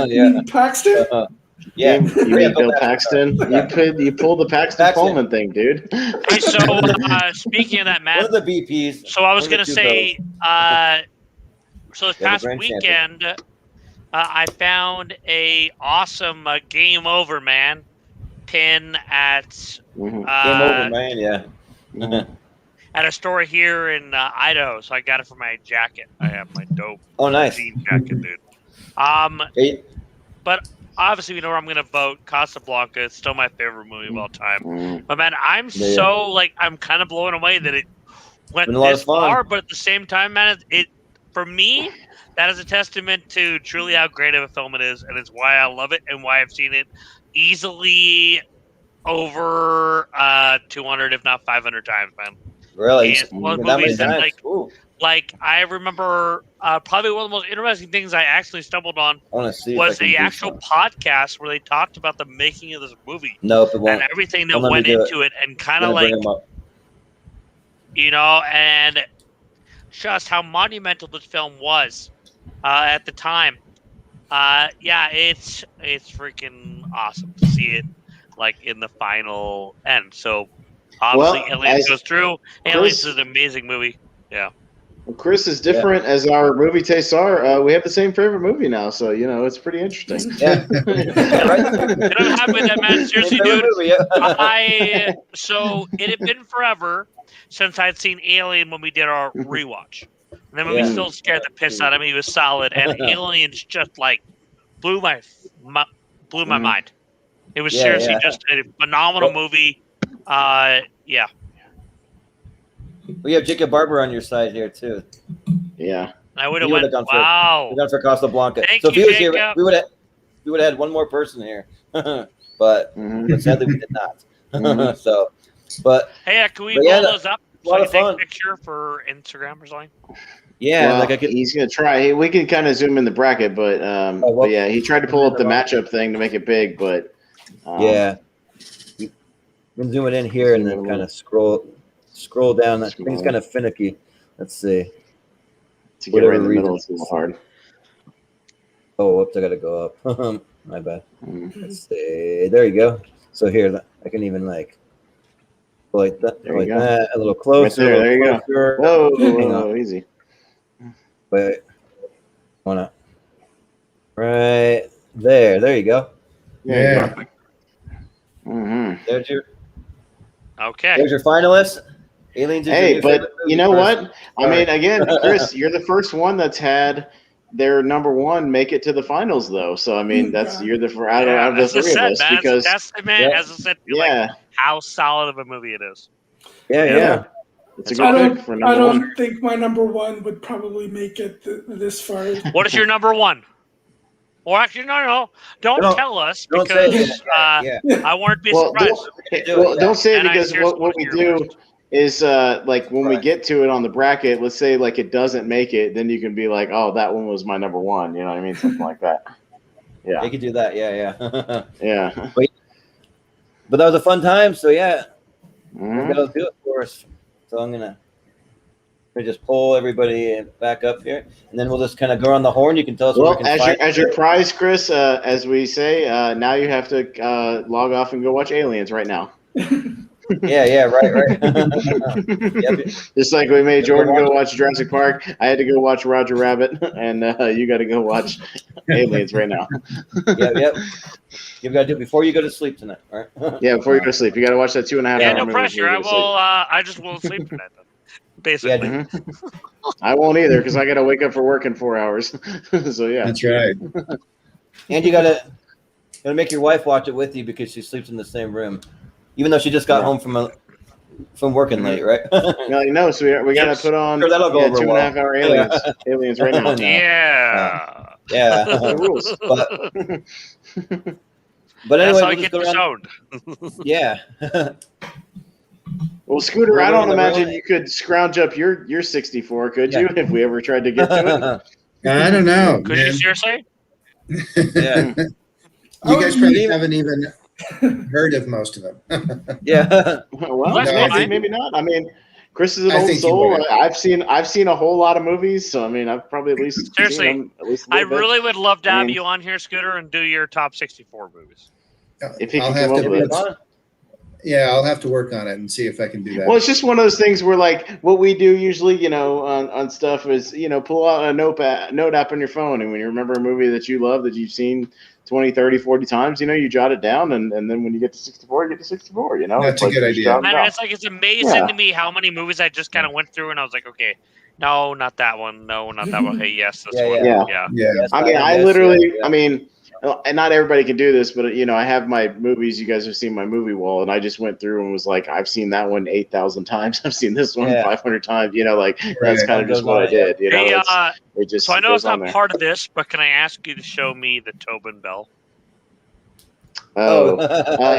Yeah. Paxton. You mean Bill Paxton? You pulled the Paxton Pullman thing, dude. Hey, so speaking of that, Matt. One of the BPs. So I was going to say, so this past weekend. I found a awesome Game Over Man pin at Game Over Man, at a store here in Idaho. So I got it for my jacket. I have my dope nice jean jacket, dude. But obviously, you know where I'm going to vote. Casablanca. It's still my favorite movie of all time. But man, I'm I'm kind of blown away that it went this far. But at the same time, man, for me. That is a testament to truly how great of a film it is, and it's why I love it and why I've seen it easily over 200, if not 500 times, man. Really? It's one of the movies that, like I remember probably one of the most interesting things I actually stumbled on was the actual podcast where they talked about the making of this movie. And everything that went into it, and kind of like, you know, and just how monumental this film was. At the time, it's freaking awesome to see it like in the final end. So obviously, Aliens goes through. Aliens is an amazing movie. Yeah. Well, Chris, as different as our movie tastes are, we have the same favorite movie now. So you know, it's pretty interesting. Yeah. It doesn't happen that man. Seriously, dude. So it had been forever since I'd seen Alien when we did our rewatch. And then we still scared the piss out of me. He was solid, and Aliens just like blew my mind. It was seriously just a phenomenal movie. We have Jacob Barber on your side here too. Yeah, I would have went. Wow, gone for Casablanca. Thank so if you, he was Jacob. here, we would have had one more person here, but sadly we did not. So, but hey, can we roll those up? So I can take a picture for Instagram or something. Yeah, he's gonna try. We can kind of zoom in the bracket, but yeah, he tried to pull up the matchup thing to make it big, but we can zoom it in here and then kind of scroll down. That thing's kind of finicky. Let's see. To get right in the middle, it's a little hard. Oh, whoops! I gotta go up. My bad. Let's see. There you go. So here, I can even like that, that, a little closer. Right there you go. Whoa, easy. Wait, wanna right there? There you go. Yeah. There's your finalists. Aliens. Hey, but you know what? I mean, again, Chris, you're the first one that's had their number one make it to the finals, though. So I mean, you're the out of the three of us because that's as I said, like how solid of a movie it is. Yeah. It's a good pick for number one. I don't think my number one would probably make it this far. What is your number one? Or actually, no. Don't tell us because I want to be surprised. Don't say it because what we do is like when we get to it on the bracket, let's say like it doesn't make it, then you can be like, oh, that one was my number one. You know what I mean? Something like that. Yeah. You could do that. Yeah. Yeah. But that was a fun time. So yeah, Mhm. that'll do it for us. So I'm gonna just pull everybody back up here, and then we'll just kind of go on the horn. You can tell us where we Well, can as your prize, Chris, as we say, now you have to log off and go watch Aliens right now. Yeah, right. Yep. Just like we made Jordan go watch Jurassic Park, I had to go watch Roger Rabbit, and you got to go watch Aliens right now. Yep. You've got to do it before you go to sleep tonight, all right? Yeah, before you go to sleep, you got to watch that 2.5 hour Yeah, no movie pressure. before I you go to will. I just won't sleep tonight. Then. Basically. Yeah, I won't either because I got to wake up for work in 4 hours. So yeah, That's right. and you gotta make your wife watch it with you because she sleeps in the same room, even though she just got home from working late, right? no. So we got to put on Sure, that'll go over 2.5 hour Aliens. Yeah. Aliens right now. No. Yeah. Yeah. The rules. But That's anyway, how we'll I just get go the around. sound. Yeah. Well, Scooter, We're I don't in the imagine room. you could scrounge up your 64, could you? If we ever tried to get to I don't know, Could you man. seriously? Yeah. You guys probably even- haven't even heard of most of them. Yeah. it. Well, That's No, I maybe, fine. maybe not. I mean, Chris is an I old think you soul. would. I've seen a whole lot of movies, so I mean, I've probably at least Seriously, seen them at least a I little bit. really would love to I have mean- you on here, Scooter, and do your top 64 movies. If he I'll can have come up to with put- it. Yeah, I'll have to work on it and see if I can do that. Well, it's just one of those things where, like, what we do usually, on stuff is, pull out a note app on your phone, and when you remember a movie that you love that you've seen 20, 30, 40 times, you jot it down, and then when you get to 64, you get to 64, That's It's a like good you just idea. jot it Man, down. it's amazing Yeah. to me how many movies I just kind of went through, and I was like, okay, no, not that one. No, not that one. Hey, yes, this one. Yeah. Yeah. Yeah. Yes, I mean, I yes, literally, yeah. I mean, and not everybody can do this, but I have my movies. You guys have seen my movie wall, and I just went through and was like, I've seen that one 8,000 times. I've seen this one Yeah. 500 times. That's Right. kind of just Goes what on, I did. Hey, It just so I know goes it's not on there. part of this, but can I ask you to show me the Tobin Bell? Oh, Yeah,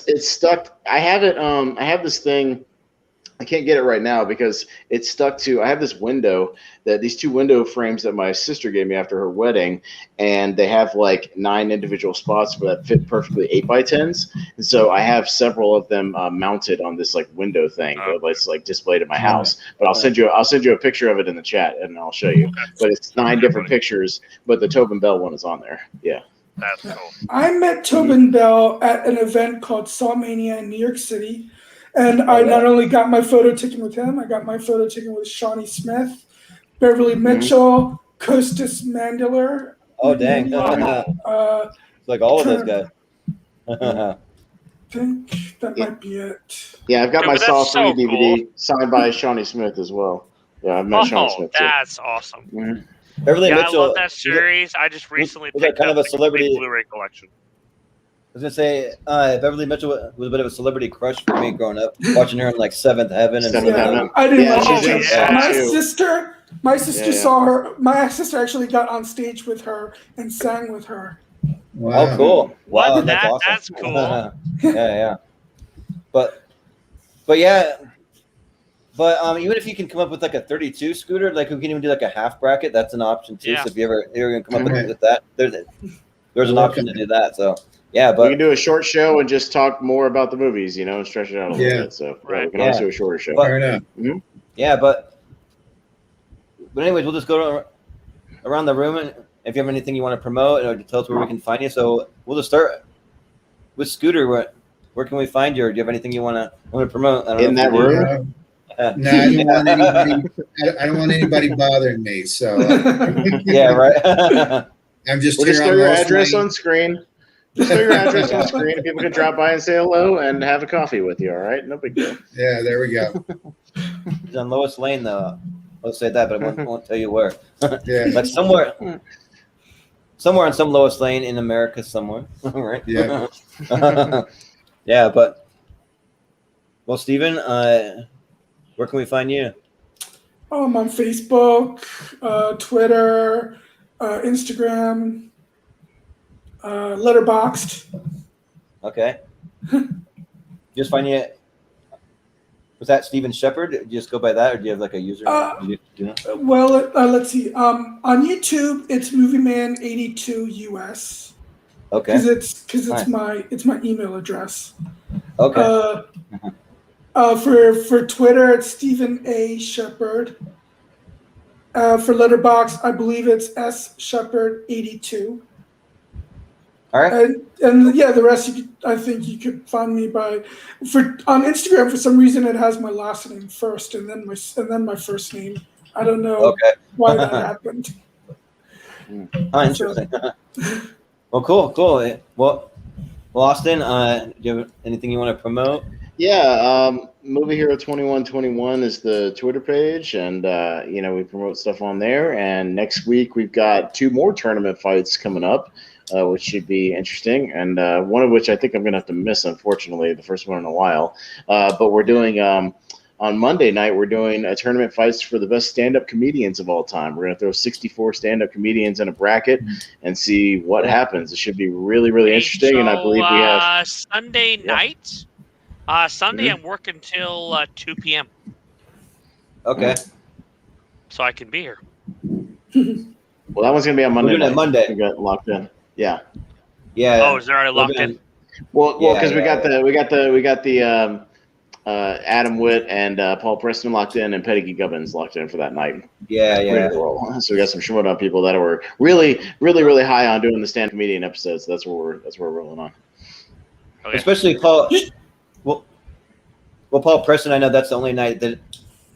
it's stuck. I have it. I have this thing. I can't get it right now because it's stuck to. I have this window these two window frames that my sister gave me after her wedding, and they have like 9 individual spots that fit perfectly 8x10s. And so I have several of them mounted on this like window thing that's like displayed at my house. But I'll send you a picture of it in the chat, and I'll show you. But it's 9 different pictures, but the Tobin Bell one is on there. Yeah. That's cool. I met Tobin Bell at an event called Sawmania in New York City. And I not only got my photo taken with him, I got my photo taken with Shawnee Smith, Beverly Mitchell, Costas Mandler. Oh, dang. Like all of those guys. I think that might be it. Yeah, I've got Yeah, my but Saw that's Free so DVD signed by Shawnee Smith as well. Yeah, I've met Shawnee Oh, Smith too. that's awesome. Mhm. Beverly Yeah, Mitchell. I love that series. I just recently was that picked kind up of a the celebrity- complete Blu-ray collection. I was gonna say Beverly Mitchell was a bit of a celebrity crush for me growing up, watching her in like Seventh Heaven and Seventh stuff. Heaven. I didn't Yeah, like she's it. in Saw My too. sister Yeah. saw her. My sister actually got on stage with her and sang with her. Wow. Oh, cool! What? Wow, that's awesome. That's cool. yeah. But yeah. But even if you can come up with like a 32 scooter, like we can even do like a half bracket, that's an option too. Yeah. So if you're gonna come up Okay. with that, there's an option to do that. So yeah, We but can do a short show and just talk more about the movies, and stretch it out a little Yeah. bit. So Right. we can always Yeah. do a shorter show. But- Fair enough. yeah, but anyways, we'll just go around the room, and if you have anything you want to promote or to tell us where we can find you. So we'll just start with Scooter. Where can we find you? Or do you have anything you want to promote? I don't In know if that you do. room? No, I don't want anybody. I don't want anybody bothering me. So Yeah, right. I'm just We'll here just on throw your Lost address Lane. on screen. Just throw your address on screen, and people can drop by and say hello and have a coffee with you. All right, no big deal. Yeah, there we go. He's on Lois Lane, though. I'll say that, but I won't tell you where. Yeah, Like somewhere on some Lois Lane in America, somewhere. Right? Yeah. Yeah, but well, Steven, where can we find you? I'm on Facebook, Twitter, Instagram, Letterboxd. Okay. Just find you Was that Steven Shepard? Did you just go by that, or do you have like a user? Well, let's see. On YouTube, it's MovieMan82 US. Okay. Because Nice. it's my email address. Okay. For Twitter, it's Stephen A. Shepard. For Letterboxd, I believe it's S Shepard 82. All right. And yeah, the rest I think you could find me on Instagram. For some reason, it has my last name first and then my first name. I don't know why that happened. Interesting. Well, cool. Well, Austin, do you have anything you want to promote? Yeah, Movie Hero 2121 is the Twitter page, and we promote stuff on there. And next week we've got 2 more tournament fights coming up, which should be interesting. And one of which I think I'm gonna have to miss, unfortunately, the first one in a while. But we're doing on Monday night, we're doing a tournament fights for the best stand-up comedians of all time. We're gonna throw 64 stand-up comedians in a bracket and see what happens. It should be really, really interesting. So, and I believe we have Sunday night. Sunday, I'm working till 2 p.m. Okay. So I can be here. Well, that one's gonna be on Monday. We're doing it Monday. We got locked in. Yeah. Yeah. Oh, is it already locked in? Well, because we got the Adam Witt and Paul Preston locked in, and Petty Gubbins locked in for that night. Yeah. So we got some Shimoda people that were really, really, really high on doing the stand comedian episodes. So that's where we're rolling on. Okay. Especially Paul. Well, Paul Preston, I know that's the only night that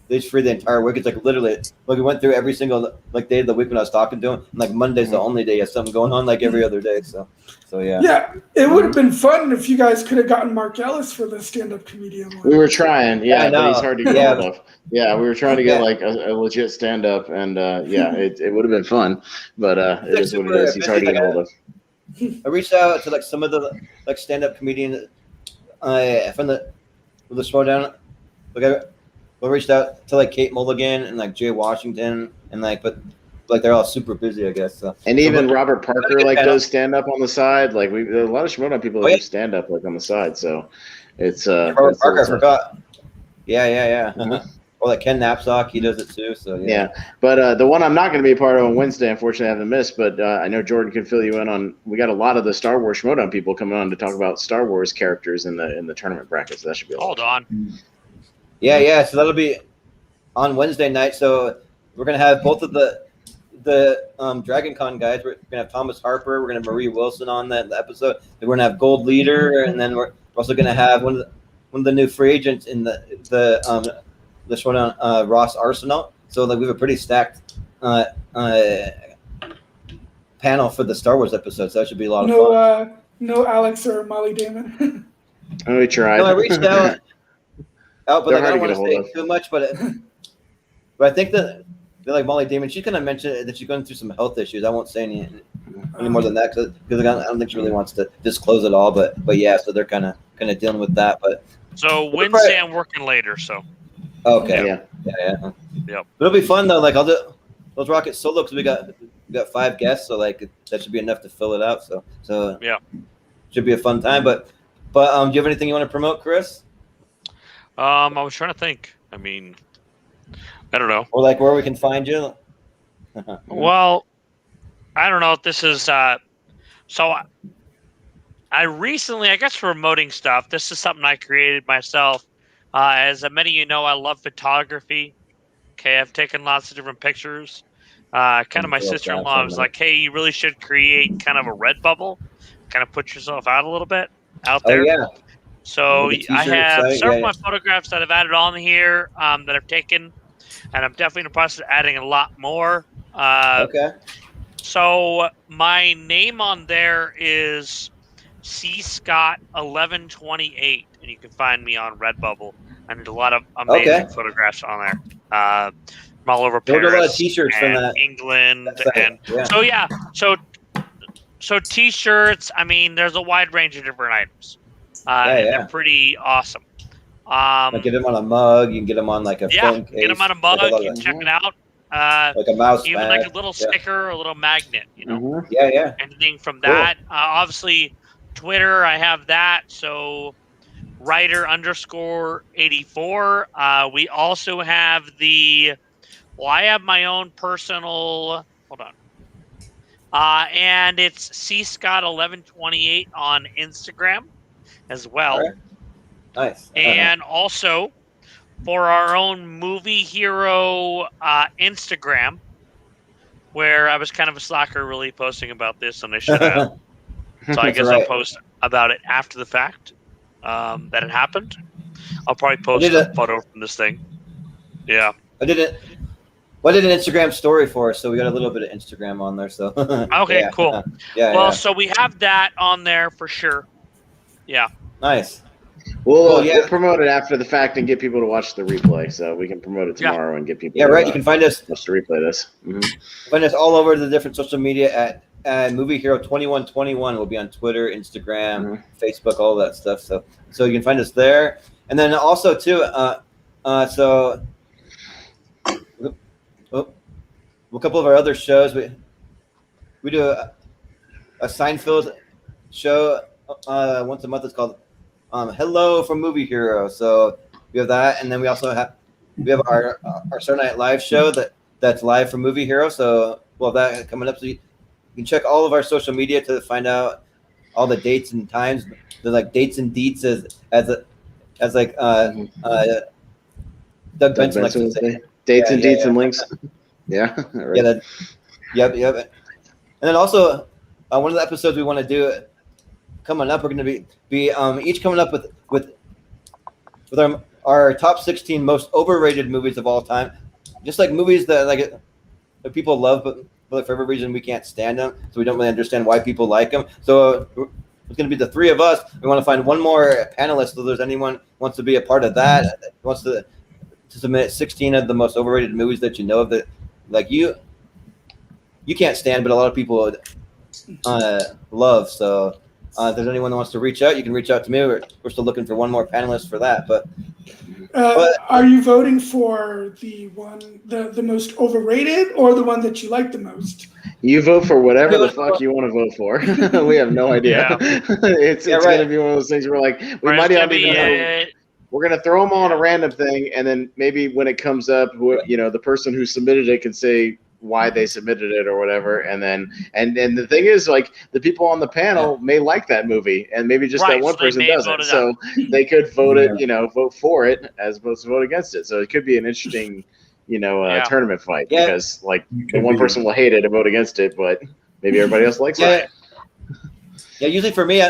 he's free the entire week. It's like literally, we went through every single day of the week when I was talking to him. And like Monday's the only day he has something going on, like every other day. So yeah. Yeah, it would have been fun if you guys could have gotten Mark Ellis for the stand-up comedian one. We were trying, I know. but he's hard to get hold of. Yeah, we were trying to get like a legit stand-up, and it would have been fun, but it is what it is. He's hard to get hold of. I reached out to like some of the like stand-up comedians from the Throwdown. I reached out to like Kate Mulligan and like Jay Washington and but they're all super busy, I guess. So. And even Robert Parker does stand up on the side. Like a lot of Shimoda people do stand up like on the side. So it's Robert Parker. I forgot. Yeah. Or like Ken Knapsack, he does it too. So yeah. But the one I'm not going to be a part of on Wednesday, unfortunately, I haven't missed. But I know Jordan can fill you in on. We got a lot of the Star Wars Shimoda people coming on to talk about Star Wars characters in the tournament brackets. So that should be. Hold on. Yeah. So that'll be on Wednesday night. So we're gonna have both of the Dragon Con guys. We're gonna have Thomas Harper. We're gonna have Marie Wilson on the episode. We're gonna have Gold Leader, and then we're also gonna have one of the new free agents in the Showdown, Ross Arsenal. So we have a pretty stacked panel for the Star Wars episode. So that should be a lot of fun. No Alex or Molly Damon. We tried. No, I reached out, but I don't want to say too much. But I think that like Molly Damon, she's gonna mention that she's going through some health issues. I won't say any more than that because I don't think she really wants to disclose it all. But yeah, so they're kind of dealing with that. But so Wednesday I'm working later. So. Okay. Yeah. Yep. It'll be fun though. Like those rocket solo because we got 5 guests, so like that should be enough to fill it out. So yeah, should be a fun time. But do you have anything you want to promote, Chris? I was trying to think. I mean, I don't know. Or like where we can find you. Well, I don't know if this is so. I recently, I guess, for promoting stuff. This is something I created myself. As many of you know, I love photography. Okay, I've taken lots of different pictures. Kind of my sister-in-law was like, hey, you really should create kind of a Redbubble. Kind of put yourself out a little bit out there. Oh, yeah. So I have several of my photographs that I've added on here that I've taken. And I'm definitely in the process of adding a lot more. Okay. So my name on there is C. Scott 1128. And you can find me on Redbubble. And there's a lot of amazing photographs on there. From all over Paris, a lot of T-shirts from that. England, so T-shirts. I mean, there's a wide range of different items. They're pretty awesome. Like get them on a mug. You can get them on like a phone case. Get them on a mug. You can check it out. Like a mouse even bag. like a little sticker or a little magnet. You know. Mm-hmm. Yeah. Anything from that. Obviously, Twitter. I have that. So writer_84. We also have I have my own personal, hold on. And it's cscott1128 on Instagram as well. All right. Nice. And also for our own Movie Hero Instagram, where I was kind of a slacker really posting about this, and I should have. So I guess I'll post about it after the fact that it happened. I'll probably post a photo from this thing. Yeah. I did an Instagram story for us, so we got a little bit of Instagram on there. So okay, cool. So we have that on there for sure. Yeah. Nice. We'll promote it after the fact and get people to watch the replay, so we can promote it tomorrow and get people. Yeah, right. You can find us to replay this. Mm-hmm. Find us all over the different social media at Movie Hero 2121. We'll be on Twitter, Instagram, Facebook, all that stuff. So you can find us there, and then also too. A couple of our other shows. We do a Seinfeld show once a month. It's called Hello from Movie Hero. So we have that, and then we also have our Saturday Night Live show that's live from Movie Hero. So we'll have that coming up. So you can check all of our social media to find out all the dates and times. They're like dates and deets as like Doug Benson likes to say. Dates and deets and links. Yeah. Right. Yeah. Yep. And then also one of the episodes we want to do coming up, we're going to be each coming up with our top 16 most overrated movies of all time, just like movies that people love, but for every reason we can't stand them, so we don't really understand why people like them. So it's going to be the three of us. We want to find one more panelist. So there's anyone who wants to be a part of that, wants to submit 16 of the most overrated movies that you know of that you can't stand, but a lot of people love. So if there's anyone that wants to reach out, you can reach out to me. We're still looking for one more panelist for that. But are you voting for the most overrated or the one that you like the most? You vote for whatever the fuck you want to vote for. We have no idea. It's going to be one of those things where we might not even know. We're going to throw them all in a random thing, and then maybe when it comes up, the person who submitted it can say why they submitted it or whatever, and then the thing is, the people on the panel may like that movie, and maybe just that one person doesn't. So they could vote vote for it as opposed to vote against it. So it could be an interesting, tournament fight because the one person will hate it and vote against it, but maybe everybody else likes it. Yeah, usually for me,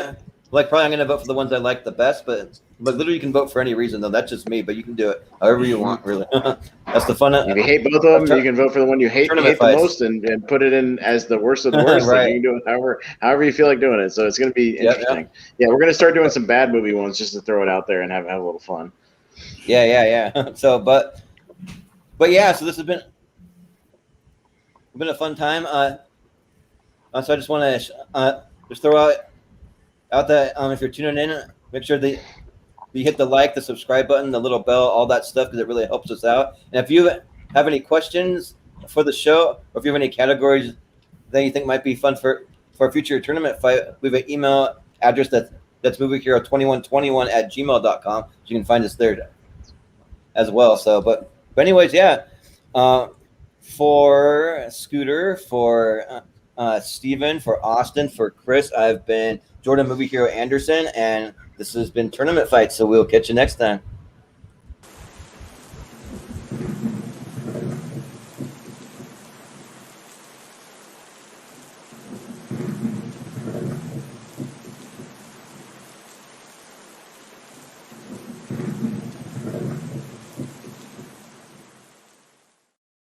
probably I'm going to vote for the ones I like the best, but literally you can vote for any reason, though. That's just me, but you can do it however you want, really. That's the fun of it. If you hate both of them, you can vote for the one you hate the most and put it in as the worst of the worst. Right. You can do it however you feel like doing it. So it's going to be interesting. Yeah, we're going to start doing some bad movie ones just to throw it out there and have a little fun. Yeah. So, but yeah, so this has been a fun time. So I just want to just throw out that if you're tuning in, make sure that you hit the like, the subscribe button, the little bell, all that stuff, because it really helps us out. And if you have any questions for the show, or if you have any categories that you think might be fun for a future tournament fight, we have an email address that's moviehero2121@gmail.com. So you can find us there as well. So, but anyways, for Scooter, for Steven, for Austin, for Chris, I've been Jordan Movie Hero Anderson, and this has been Tournament Fight. So we'll catch you next time.